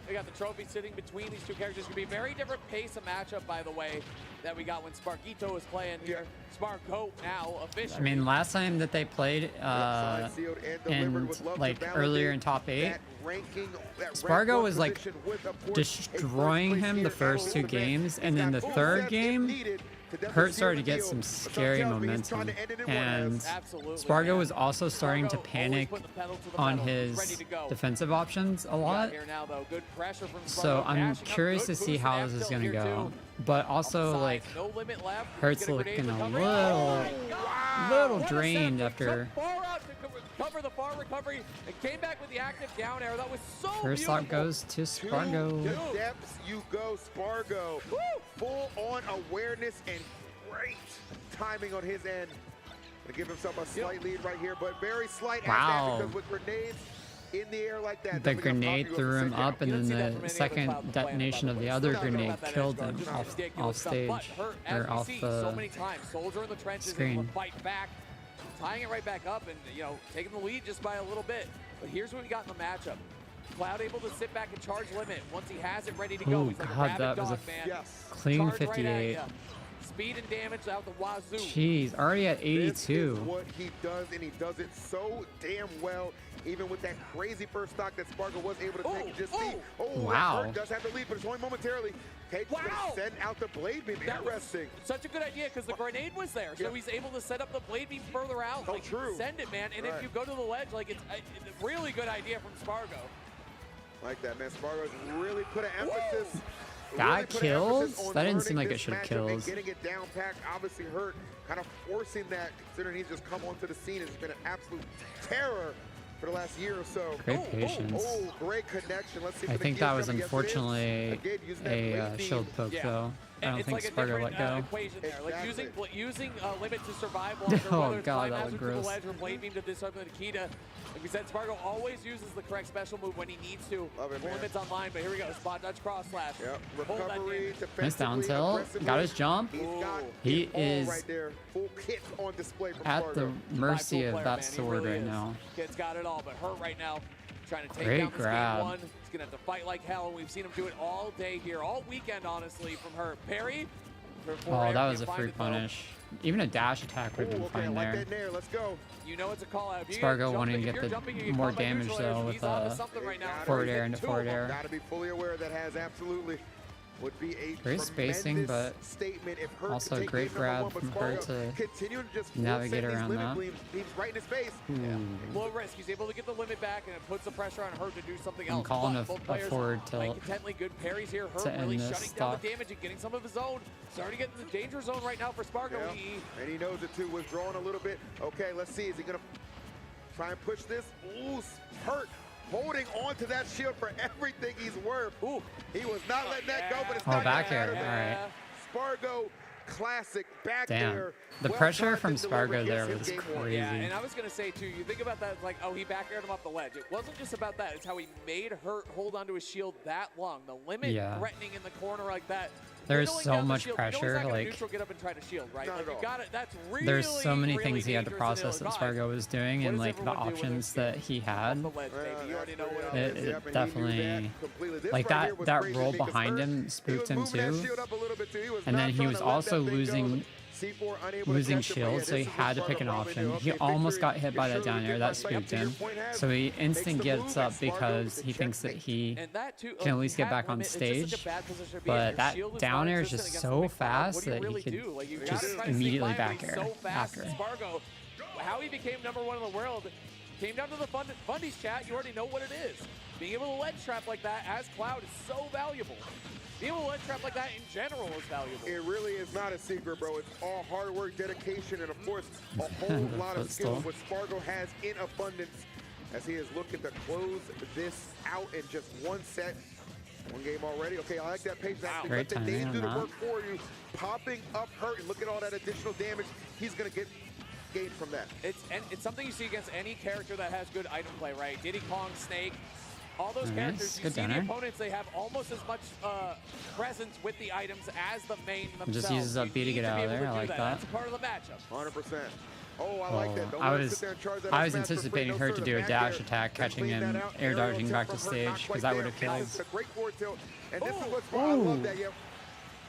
We got the trophy sitting between these two characters. It's going to be a very different pace of matchup, by the way, that we got when Sparkito was playing here. Sparko now officially. I mean, last time that they played Signed, sealed, and delivered and with love to like validate earlier in top 8, that ranking, that Spargo rank one was like position with, of course, destroying a first him place the here first at two Ultimate. games, He's and then got the full third set if game, needed to definitely Hurt seal started the to get deal. some But some scary tells me he's trying momentum, to end it in one, and as Absolutely, Spargo man. was also starting to Spargo panic always put the pedal to the on metal. He's ready his to go. defensive options a We got lot. here now, though. Good pressure from Spargo. So I'm Dashing up, curious good to see boost how and this is F-tilt going to here, go. too. But also, Sides, like, no limit left. Hurt's Get a grenade looking a recovery. little, Oh my God. little What a drained set. after So far out to cover the far recovery and came back with the active down air. That was so first beautiful. shot goes to Spargo. The depths you go, Spargo. Woo! Full on awareness and great timing on his end. Gonna give himself a slight lead right here, but very slight Wow. at that, because with grenades in the air like that, The definitely gonna grenade pop you threw up him and sit up, down. and You don't see that then from the any other second cloud playing, by detonation the of way. the Still other not gonna grenade let that killed edge guard him just off ridiculous stuff, stage, but Hurt, as or we off see so the many times, soldier in the trenches, able screen. to fight back, tying it right back up, and taking the lead just by a little bit. But here's what we got in the matchup. Cloud able to sit back and charge limit. Once he has it ready to go, Ooh, he's like a God, rabid that was dog, a man. Yes. clean Charge right at 58. ya. Speed and damage out the wazoo. Jeez, already at This is 82. what he does, and he does it so damn well. Even with that crazy first stock that Spargo was able to take, and just see. Oh, Wow. Hurt does have the lead, but it's only momentarily. Tate's Wow. gonna send out the blade beam. That was Interesting. such a good idea because the grenade was there, so Yeah. he's able to set up the blade beam further out. So like, true. Send it, man. And if Right. you go to the ledge, like it's a really good idea from Spargo. Like that, man. Spargo's really put an emphasis. That really put an kills? emphasis on That didn't learning seem like it this should have matchup and kills. getting it down packed. Obviously Hurt, kind of forcing that, considering he's just come onto the scene. It's been an absolute terror for the last year or so. Great patience. Oh, great connection. Let's see. I if the think key that is was coming. Yes, it is. unfortunately Again, using that a blade beam. shield poke, Yeah. though. I don't it's think like a Spargo different let go. equation there. Like Exactly. using limit to survive longer, Oh, whether it's God, Flying that Hazard looked to the gross. ledge or Blade Beam to disarm the Nikita. Like we said, Spargo always uses the correct special move when he needs to. Love it, man. Limit's online, but here we go. Spot dodge cross slash. Yep. Hold that Recovery, damage. Nice down defensively, tilt. aggressively. Got his jump. He's got He it all is right there. Full kit on display from at Spargo. the mercy Five-tool of player, that man. He sword really right is. now. Kid's got it all, but hurt right now. Trying to take Great down this grab. game one. He's gonna have to fight like hell, and we've seen him do it all day here, all weekend, honestly, from her. Parry. Oh, that was a free punish. Even a dash attack would have been Ooh, okay, I fine like there. that nair. Let's go. You know it's a call out. Spargo wanting to get the more damage though with forward air into forward air. Got to be fully aware that has absolutely would be a Great spacing, but statement if Hurt also could a take great game number grab one, from but her Spargo to continue to just navigate force around these that. limit beams right in his face. Low risk. He's able to get the limit back, and it puts the pressure on her to do something I'm else. calling But a both players forward playing tilt intently good parries here. Her to end really this shutting down stock. the damage and getting some of his own. Starting to get in the danger zone right now for Spargo. Yeah. And he knows it too, withdrawing a little bit. Okay, let's see. Is he going to try and push this? Ooh, Hurt holding on to that shield for everything he's worth. Ooh. He was not letting that go, but it's Oh, not back gonna air. matter. All right. Spargo, classic back Damn. air. The Well pressure timed from and delivered Spargo there gets him was game one. crazy. Yeah, and I was going to say, too, you think about that, like, oh, he back aired him off the ledge. It wasn't just about that. It's how he made Hurt hold onto his shield that long. The limit threatening in the corner like that. There's Whittling so down the much shield, pressure, you know he's not gonna like, neutral get up and try to shield, right? Not Like, at you all. got it. That's really, There's so many really things he had to dangerous in process that ill advised. Spargo was doing, What and does like the everyone do when options they're that he had. The ledge, baby. You already know what It, it is. it Yep, and he knew definitely, that completely. This like right here was that crazy roll because behind Hurt, him he spooked was him moving that too. shield up a little bit too. He was And then not he trying was to let also that thing go. losing C4 unable to losing catch him, but shield, yeah, so he this is had to what pick an Spargo probably option. do. He Okay, almost victory. got hit by You're that sure down you air get that my fight spooked up to your him. point, Has? So he Makes instant the gets move, up Spargo because with he the thinks that checkmate. he And that too, can at least get you back have on limit, it's just such stage. a bad position to be in. But Your that shield is down air is non-existent just against so the limit. fast What do you that really he do? could Like, you gotta just try to stay immediately alive, but back he's air so fast. after. Spargo, how he became #1 in the world came down to the Fundies chat. You already know what it is. Being able to ledge trap like that as Cloud is so valuable. Being able to ledge trap like that in general is valuable. It really is not a secret, bro. It's all hard work, dedication, and of course, a whole lot of skill, which Spargo has in abundance as he is looking to close this out in just one set. One game already. Okay, I like that patience. Wow. Let the Great Dane timing do the on work for you. Popping up Hurt, and look at all that additional damage he's going to get gained from that. It's something you see against any character that has good item play, right? Diddy Kong, Snake, all those Nice. characters, you Good see down the air. opponents, they have almost as much presence with the items as the main themselves. Just uses up You B to need get be out of able there. I do like that. That's a part of the matchup. 100%. Oh, I like that. Don't I let him was sit there and charge that I up was smash for free. anticipating No, her sir, to the do a back dash air. attack, Then catching clean him, that out. air Aerial dodging attempt back to from Hurt, not stage, quite because that would there. have killed. It's a great forward tilt. And this is Oh. what's why I love that, yeah.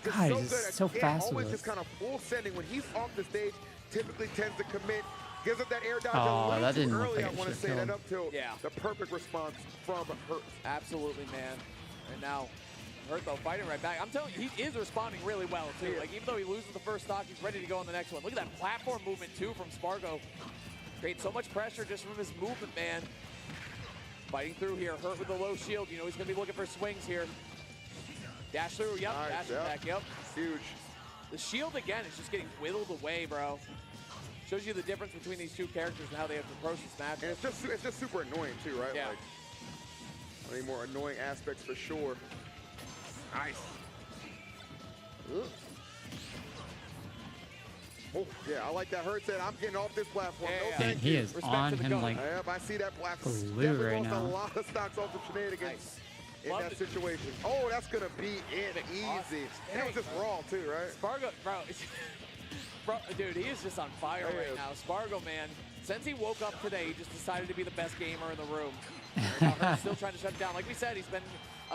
God, so he's good. so Again, fast with always it. just kind of full sending. When he's off the stage, typically tends to commit. Gives up that air dodge Oh, a little that too didn't look early. like I it want to should've say that killed. up till Yeah. the perfect response from Hurt. Absolutely, man. And now, Hurt, though, fighting right back. I'm telling you, he is responding really well, too. Like, even though he loses the first stock, he's ready to go on the next one. Look at that platform movement, too, from Spargo. Creates so much pressure just from his movement, man. Fighting through here. Hurt with the low shield. You know he's going to be looking for swings here. Dash through. Yep. Nice, Dash yep. attack. Yep. Huge. The shield, again, is just getting whittled away, bro. Shows you the difference between these two characters and how they have to approach this match. And it's just super annoying too, right? Yeah. Like, any more annoying aspects for sure. Nice. Ugh. Oh, yeah, I like that. Hurt said, I'm getting off this platform. Yeah, No, yeah. Dang, thank he you. is Respect on to the him gun. like Yep, I see that platform. glue Definitely right lost now. a lot of stocks off the shenanigans Nice. in Loved that it. situation. Oh, that's going to be it. Big Easy. awesome. And it was just raw too, right? Spargo, bro, bro, dude, he is just on fire He right is. now. Spargo, man, since he woke up today, he just decided to be the best gamer in the room. Right now, Hurt's still trying to shut it down. Like we said, he's been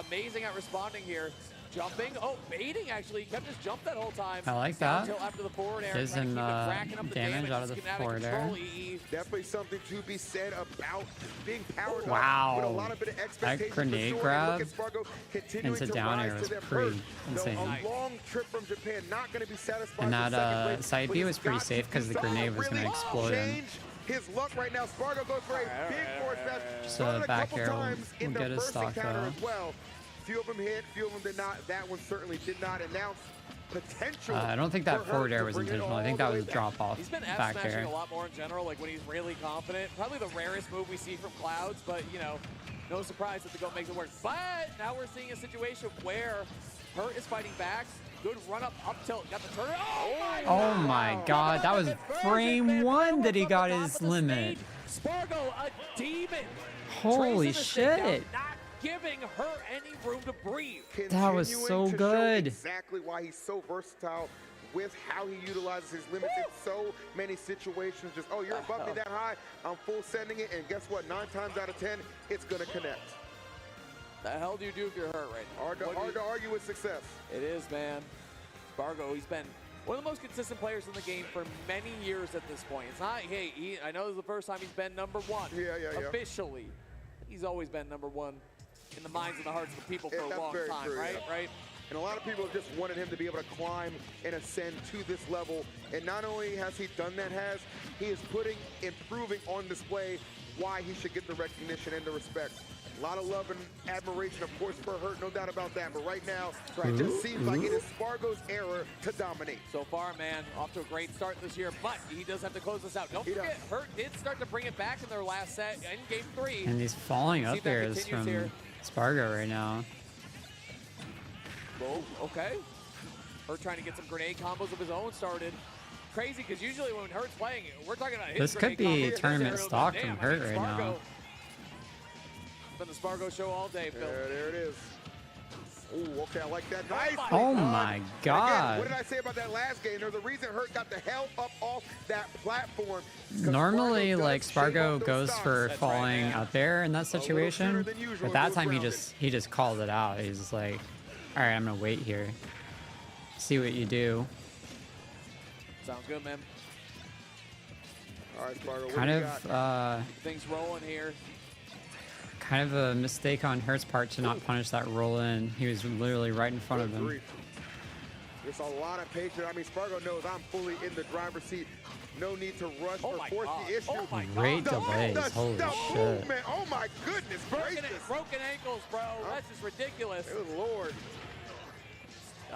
amazing at responding here. Jumping, baiting actually. He kept his jump that whole time. I like Down that. tilt after the forward air. Gives trying to him, keep it racking up the damage out of It's the getting forward control. air. Definitely something to be said about being powered Wow. up with a lot of bit of expectation. grenade for sure. grab And look at Spargo continuing into to down rise air to was them. pretty Hurt, insane. though, Nice. a long trip from Japan, not going to be satisfied. And with that, second place, side but B he's was pretty got safe to 'cause the do grenade was really gonna explode in. change his luck right now. Spargo goes for a big force smash. Just Started a back couple air will times in get the his first stock encounter though. as well. Few of them hit, few of them did not. That one certainly did not announce potential. I don't think that for forward Hurt air to was bring it intentional. I all think the that way was back. drop off He's been F back smashing air. a lot more in general, like when he's really confident. Probably the rarest move we see from Clouds, but you know, no surprise that the GOAT makes it work. But now we're seeing a situation where Hurt is fighting back. Good run up tilt. Got the turn. Oh my God, that was frame 1 that he got his limit. Spargo, a demon. Holy Tracing the takedown, shit. not giving her any room to breathe. That was so Continuing to show good. Exactly why he's so versatile with how he utilizes his limits in so many situations. Just, oh, you're above me that high, I'm full sending it, and guess what? 9 times out of 10, it's gonna connect. The hell do you do if you're hurt right now? Hard to argue with success. It is, man. Spargo, he's been one of the most consistent players in the game for many years at this point. It's not, hey, I know this is the first time he's been number 1. Yeah. Officially. He's always been number 1 in the minds and the hearts of the people for a long time, true, right? yeah. Right? And a lot of people have just wanted him to be able to climb and ascend to this level. And not only has he done that, he is improving on display why he should get the recognition and the respect. A lot of love and admiration, of course, for Hurt, no doubt about that. But right now, it just seems like it is Spargo's era to dominate. So far, man, off to a great start this year, but he does have to close this out. Don't forget, Hurt did start to bring it back in their last set in game 3. And he's falling up there from Spargo right now. Oh, okay. Hurt trying to get some grenade combos of his own started. Crazy, because usually when Hurt's playing, we're talking about his This could be tournament stock from Hurt right now. It's been the Spargo show all day, Phil. There it is. Ooh, okay, I like that. Nice. Oh my God. Again, what did I say about that last game? There's a reason Hurt got the hell up off that platform. Normally, like, Spargo goes for falling out there in that situation, but that time he just called it out. He's just like, all right, I'm gonna wait here, see what you do. Sounds good, man. All right, Spargo, Kind of things rolling here. Kind of a mistake on Hurt's part to not punish that roll in. He was literally right in front of him. There's a lot of patience. I mean, Spargo knows I'm fully in the driver's seat. No need to rush or force the issue. Great delays. Holy shit. Movement. Oh my goodness gracious. Broken ankles, bro. That's just ridiculous. Good Lord.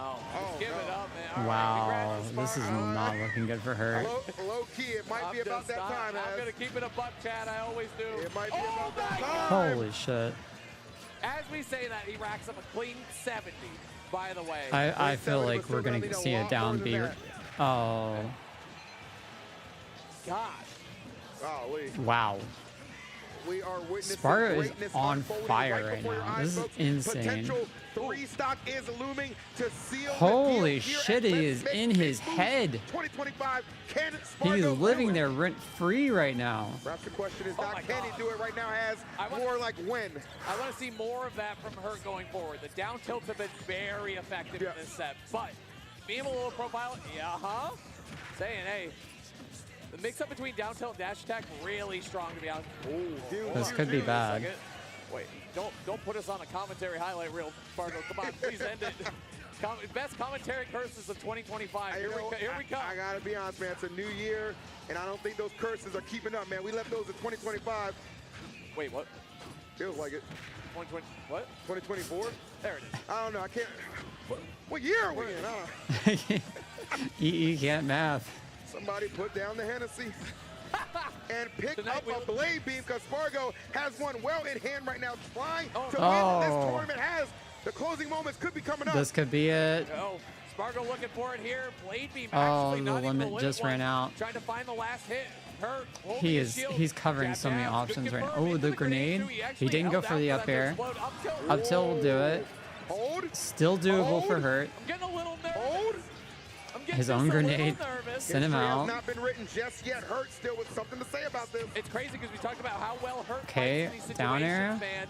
Oh, give it up, man. All wow, this is not looking good for Hurt. Low key, it might be about that time. I'm going to keep it a buck, Chad. I always do. It might be about that time. Holy shit. As we say that, he racks up a clean 70, by the way. I feel like we're going to see a down B. Oh. God. Wow. We are witnessing Spargo is on fire right now. This is insane. Potential 3 stock is looming to seal Holy shit, he is in his head. 2025, can Spargo He's living there rent-free right now. Perhaps the question is not can he do it right now, more like when. I want to see more of that from Hurt going forward. The down tilts have been very effective in this set, but being a little profile, saying, hey, the mix-up between down tilt and dash attack really strong, to be honest. This could be bad. Wait, don't put us on a commentary highlight reel, Spargo. Come on, please end it. Best commentary curses of 2025. Here we come. I gotta be honest, man. It's a new year, and I don't think those curses are keeping up, man. We left those in 2025. Wait, what? Feels like it. 2020, what? 2024? There it is. I don't know. I can't. What year are we in? You can't math. Somebody put down the Hennessy and pick up a blade beam, because Spargo has one well in hand right now, trying to win this tournament. The closing moments could be coming up. This could be it. Oh, Spargo looking for it here. Blade beam. Oh, the limit just ran out. Trying to find the last hit. Hurt. He's covering so many options right now. Oh, the grenade. He didn't go for the up air. Up tilt will do it. Still doable for Hurt. I'm getting a little nervous. His own grenade sent him out. Not been written just yet. Hurt still with something to say about this. It's crazy because we talked about how well Hurt okay, down air. Man.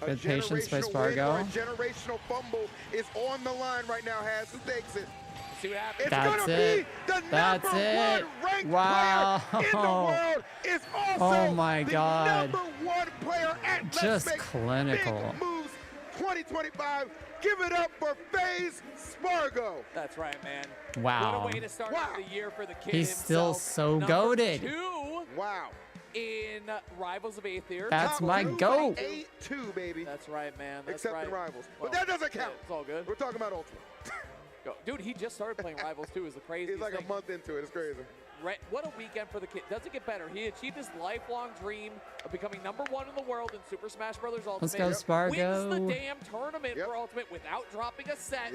Good patience by Spargo. A generational fumble is on the line right now. Who takes it? See what happens. It's That's gonna it. Be the That's number it. 1 ranked Wow. player in the world is also oh my God. the number 1 player at Just Let's Make clinical. Big Moves 2025. Give it up for FaZe Spargo. That's right, man. Wow. What a way to start the year for the kid He's still himself. so Number goated. 2 wow. in Rivals of Aether. That's Top my 2 goat. 8-2, baby. That's right, man. That's Except right. the Rivals. Well, But that doesn't count. It's all good. We're talking about Ultimate. Dude, he just started playing Rivals too. Is the craziest He's like thing. a month into it. It's crazy. what a weekend for the kid. Does it get better? He achieved his lifelong dream of becoming #1 in the world in Super Smash Bros. Ultimate. Let's go, Spargo. Wins the damn tournament for Ultimate without dropping a set.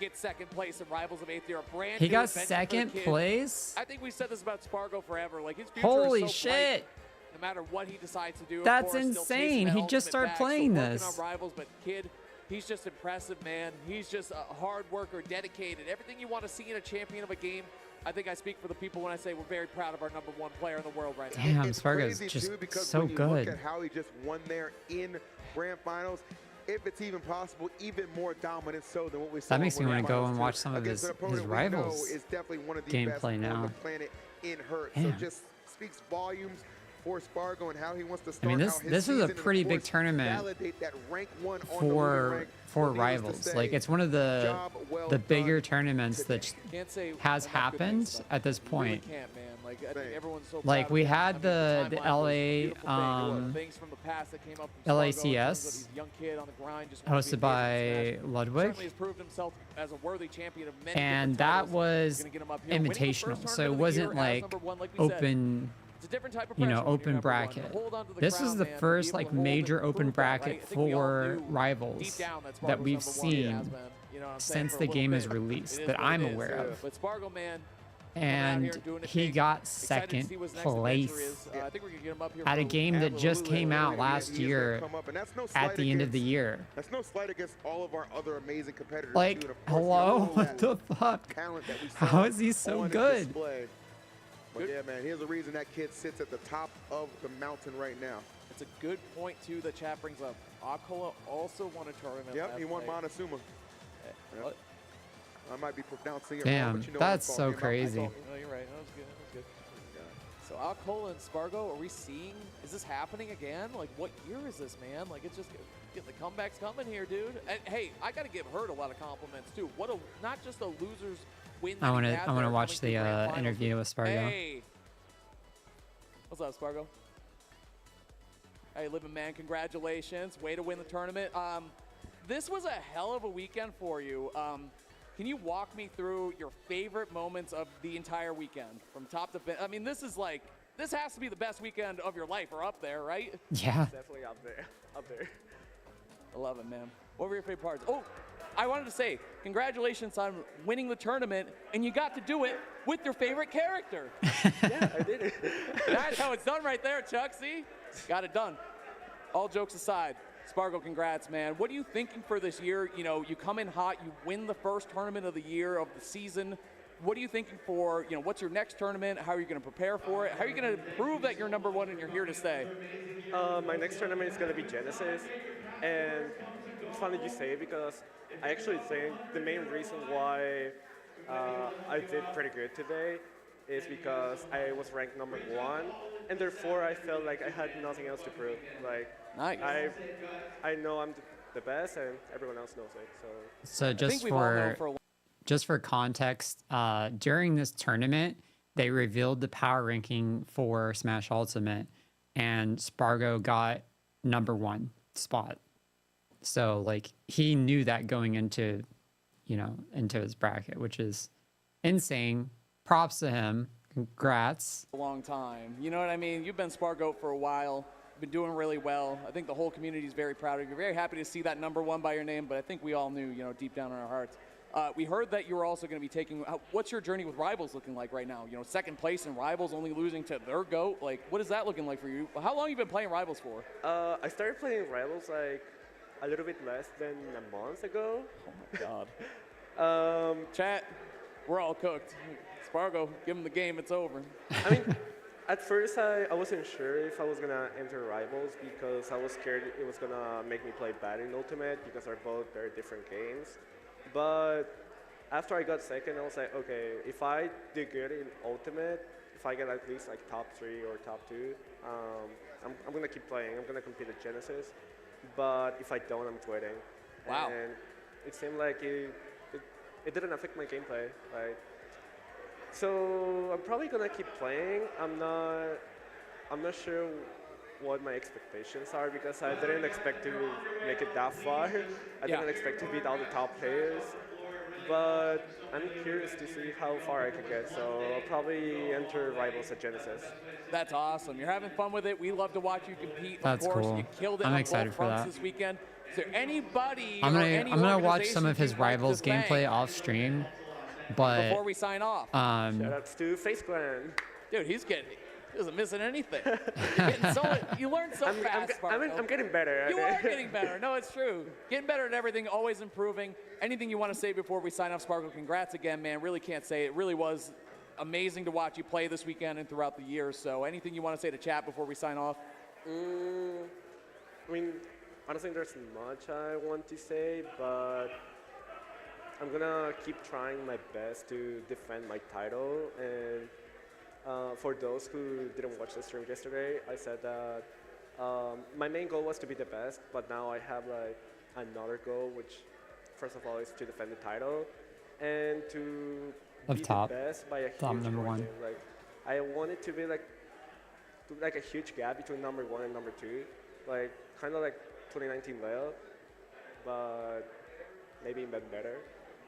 Gets second place in Rivals of 8th Year. A brand He new got adventure second for the kid. place? I think we've said this about Spargo forever. Like, his future Holy is so shit. bright, no matter what he decides to do. Of That's course, still chasing insane. that He just Ultimate started bag, playing still this. working on Rivals, but kid, he's just impressive, man. He's just a hard worker, dedicated. Everything you want to see in a champion of a game. I think I speak for the people when I say we're very proud of our #1 player in the world right now. Damn, It's Spargo's crazy, just too, because so when you good. Look at how he just won there in grand finals. If it's even possible, even more dominant so than what we saw. That makes me want to go and too. watch some of Against his an opponent we know rivals is definitely one of the best gameplay on now. the planet in Hurt. So Damn. just speaks volumes for Spargo and how he wants to I start mean, out his this was a season, and of pretty big course, tournament validate that rank 1 on the winning rank. for But needless to rivals. say, Like, it's one of the job well bigger done tournaments that Can't say has enough good things happened about at this him. You really point. can't, man. Like, I think everyone's so Like, proud we of him. had I mean, the timeline was a LA, beautiful thing. Things from the past that came up from Spargo in terms of LACS, he's a young kid on the grind, just wants to hosted be amazing in by Smash. Ludwig. Certainly has proved himself as a worthy champion of many And different that titles. was Gonna get him up here. Winning the first invitational, tournament so it of the wasn't year as like #1, like we said. open, It's a different type of you pressure know, when you're open #1. bracket. To hold onto the This crown, was the man, to be first able to like hold and major prove open that, bracket right? I think we all for knew deep rivals down that that Spargo's we've #1 has seen been, you know what I'm saying, since for the a little game is bit. released It is that what I'm it is. aware of. But Spargo, man, And he got excited to second see what his next adventure place is. I think we're gonna get him up here at a for game that just Absolutely. came out He last is gonna year come up, and that's no at slight the end of the against- year. That's no slight against all of our other amazing competitors. Like, too, and of course, hello? all What that the fuck? talent that we saw How is he so on good? display. But yeah, man, here's the reason that kid sits at the top of the mountain right now. It's a good point, too, the chat brings up. Akola also won a tournament. Yep, last he won night. Montezuma. What? I might be pronouncing it Damn, wrong, but you know that's what I'm so talking about. crazy. No, you're right. That was good. That was good. So Akola and Spargo, are we seeing? Is this happening again? Like, what year is this, man? Like, it's just get the comebacks coming here, dude. And hey, I got to give Hurt a lot of compliments too. What a not just a losers win. I want to watch the interview with Spargo. Hey, what's up, Spargo? Hey, Lmbm, congratulations! Way to win the tournament. This was a hell of a weekend for you. Can you walk me through your favorite moments of the entire weekend from top to bottom? I mean, this has to be the best weekend of your life, or up there, right? Yeah. Definitely up there. Up there. I love it, man. What were your favorite parts? Oh, I wanted to say congratulations on winning the tournament, and you got to do it with your favorite character. Yeah, I did it. That's how it's done right there, Chuck. See? Got it done. All jokes aside, Spargo, congrats, man. What are you thinking for this year? You know, you come in hot, you win the first tournament of the year, of the season. What are you thinking for, you know, what's your next tournament? How are you going to prepare for it? How are you going to prove that you're #1 and you're here to stay? My next tournament is going to be Genesis. And it's funny you say it because I actually think the main reason why I did pretty good today is because I was ranked #1, and therefore I felt like I had nothing else to prove. Like, nice. I know I'm the best, and everyone else knows it. So just for context, during this tournament, they revealed the power ranking for Smash Ultimate, and Spargo got #1 spot. So like he knew that going into, you know, into his bracket, which is insane. Props to him. Congrats. A long time. You know what I mean? You've been Spargo for a while. Been doing really well. I think the whole community is very proud of you. Very happy to see that #1 by your name, but I think we all knew, you know, deep down in our hearts. We heard that you were also going to be taking. What's your journey with Rivals looking like right now? You know, second place in Rivals, only losing to their GOAT. Like, what is that looking like for you? How long have you been playing Rivals for? I started playing Rivals like a little bit less than a month ago. Oh my God. Chat, we're all cooked. Spargo, give him the game. It's over. I mean, at first I wasn't sure if I was gonna enter Rivals because I was scared it was gonna make me play bad in Ultimate because they're both very different games. But after I got second, I was like, okay, if I do good in Ultimate, if I get at least like top 3 or top 2, I'm gonna keep playing. I'm gonna compete at Genesis. But if I don't, I'm quitting. Wow. And it seemed like it didn't affect my gameplay. Like, so I'm probably gonna keep playing. I'm not sure what my expectations are because I didn't expect to make it that far. I didn't expect to beat all the top players. but I'm curious to see how far I could get, so I'll probably enter Rivals at Genesis. That's awesome. You're having fun with it. We love to watch you compete. That's of course, cool. You killed it I'm on excited both for fronts that. this weekend. Is there anybody I'm or gonna any I'm gonna watch some of organization his you'd like to Rivals thank gameplay off stream, but before we sign off? Shoutouts to Face Clan. Dude, he isn't missing anything. You learn so fast, Sparkle. I'm getting better. You are getting better. No, it's true. Getting better at everything, always improving. Anything you want to say before we sign off, Sparkle? Congrats again, man. Really can't say it. Really was amazing to watch you play this weekend and throughout the year. So anything you want to say to chat before we sign off? I mean, honestly, there's much I want to say, but I'm gonna keep trying my best to defend my title. And for those who didn't watch the stream yesterday, I said that my main goal was to be the best, but now I have like another goal, which first of all is to defend the title and to be the best by a huge number one. margin. Like I want it to be like a huge gap between number 1 and number 2, like kind of like 2019 Leo, but maybe even better.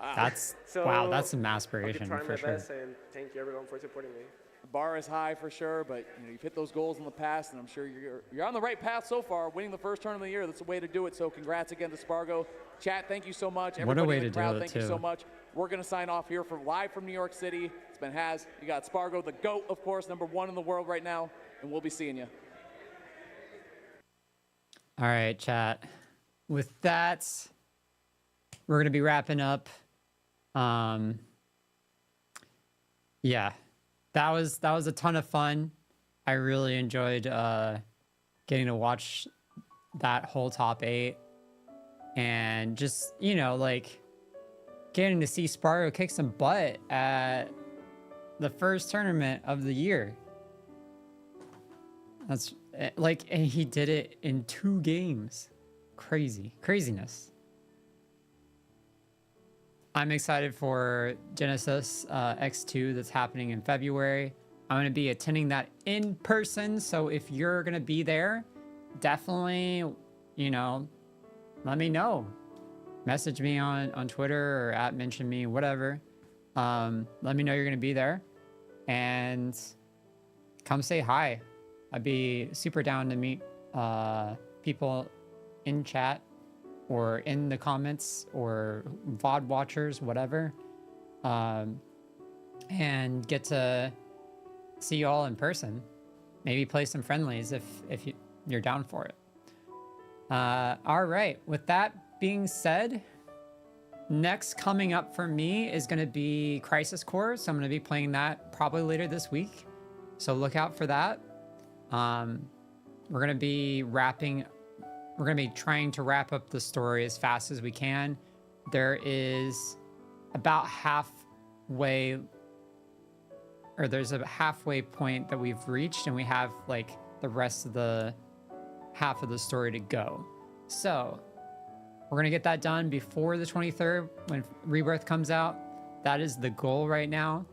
That's wow, that's some aspiration I'll keep trying for my sure. best, and thank you everyone for supporting me. The bar is high for sure, but you've hit those goals in the past, and I'm sure you're on the right path so far. Winning the first tournament of the year, that's the way to do it. So congrats again to Spargo. Chat, thank you so much. What a way in the to crowd, do it, thank you too. so much. We're gonna sign off here live from New York City. It's been Haz. You got Spargo, the GOAT, of course, #1 in the world right now, and we'll be seeing you. All right, chat. With that, we're gonna be wrapping up. Yeah, that was a ton of fun. I really enjoyed getting to watch that whole top 8, and just like getting to see Spargo kick some butt at the first tournament of the year. That's like, and he did it in 2 games. Craziness. I'm excited for Genesis X2 that's happening in February. I'm going to be attending that in person, so if you're going to be there, definitely, let me know. Message me on Twitter or @mention me, whatever. Let me know you're going to be there, and come say hi. I'd be super down to meet people in chat or in the comments or VOD watchers, whatever, and get to see you all in person. Maybe play some friendlies if you're down for it. All right, with that being said, next coming up for me is going to be Crisis Core, so I'm going to be playing that probably later this week, so look out for that. We're going to be trying to wrap up the story as fast as we can. There is about there's a halfway point that we've reached, and we have like the rest of the half of the story to go. So we're going to get that done before the 23rd when Rebirth comes out. That is the goal right now.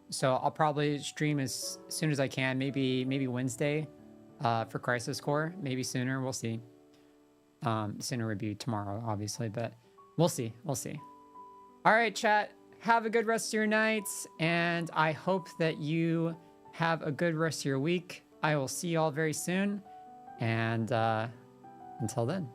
So I'll probably stream as soon as I can, maybe Wednesday for Crisis Core, maybe sooner, we'll see. Sooner would be tomorrow, obviously, but we'll see. All right, chat, have a good rest of your nights, and I hope that you have a good rest of your week. I will see you all very soon, and until then.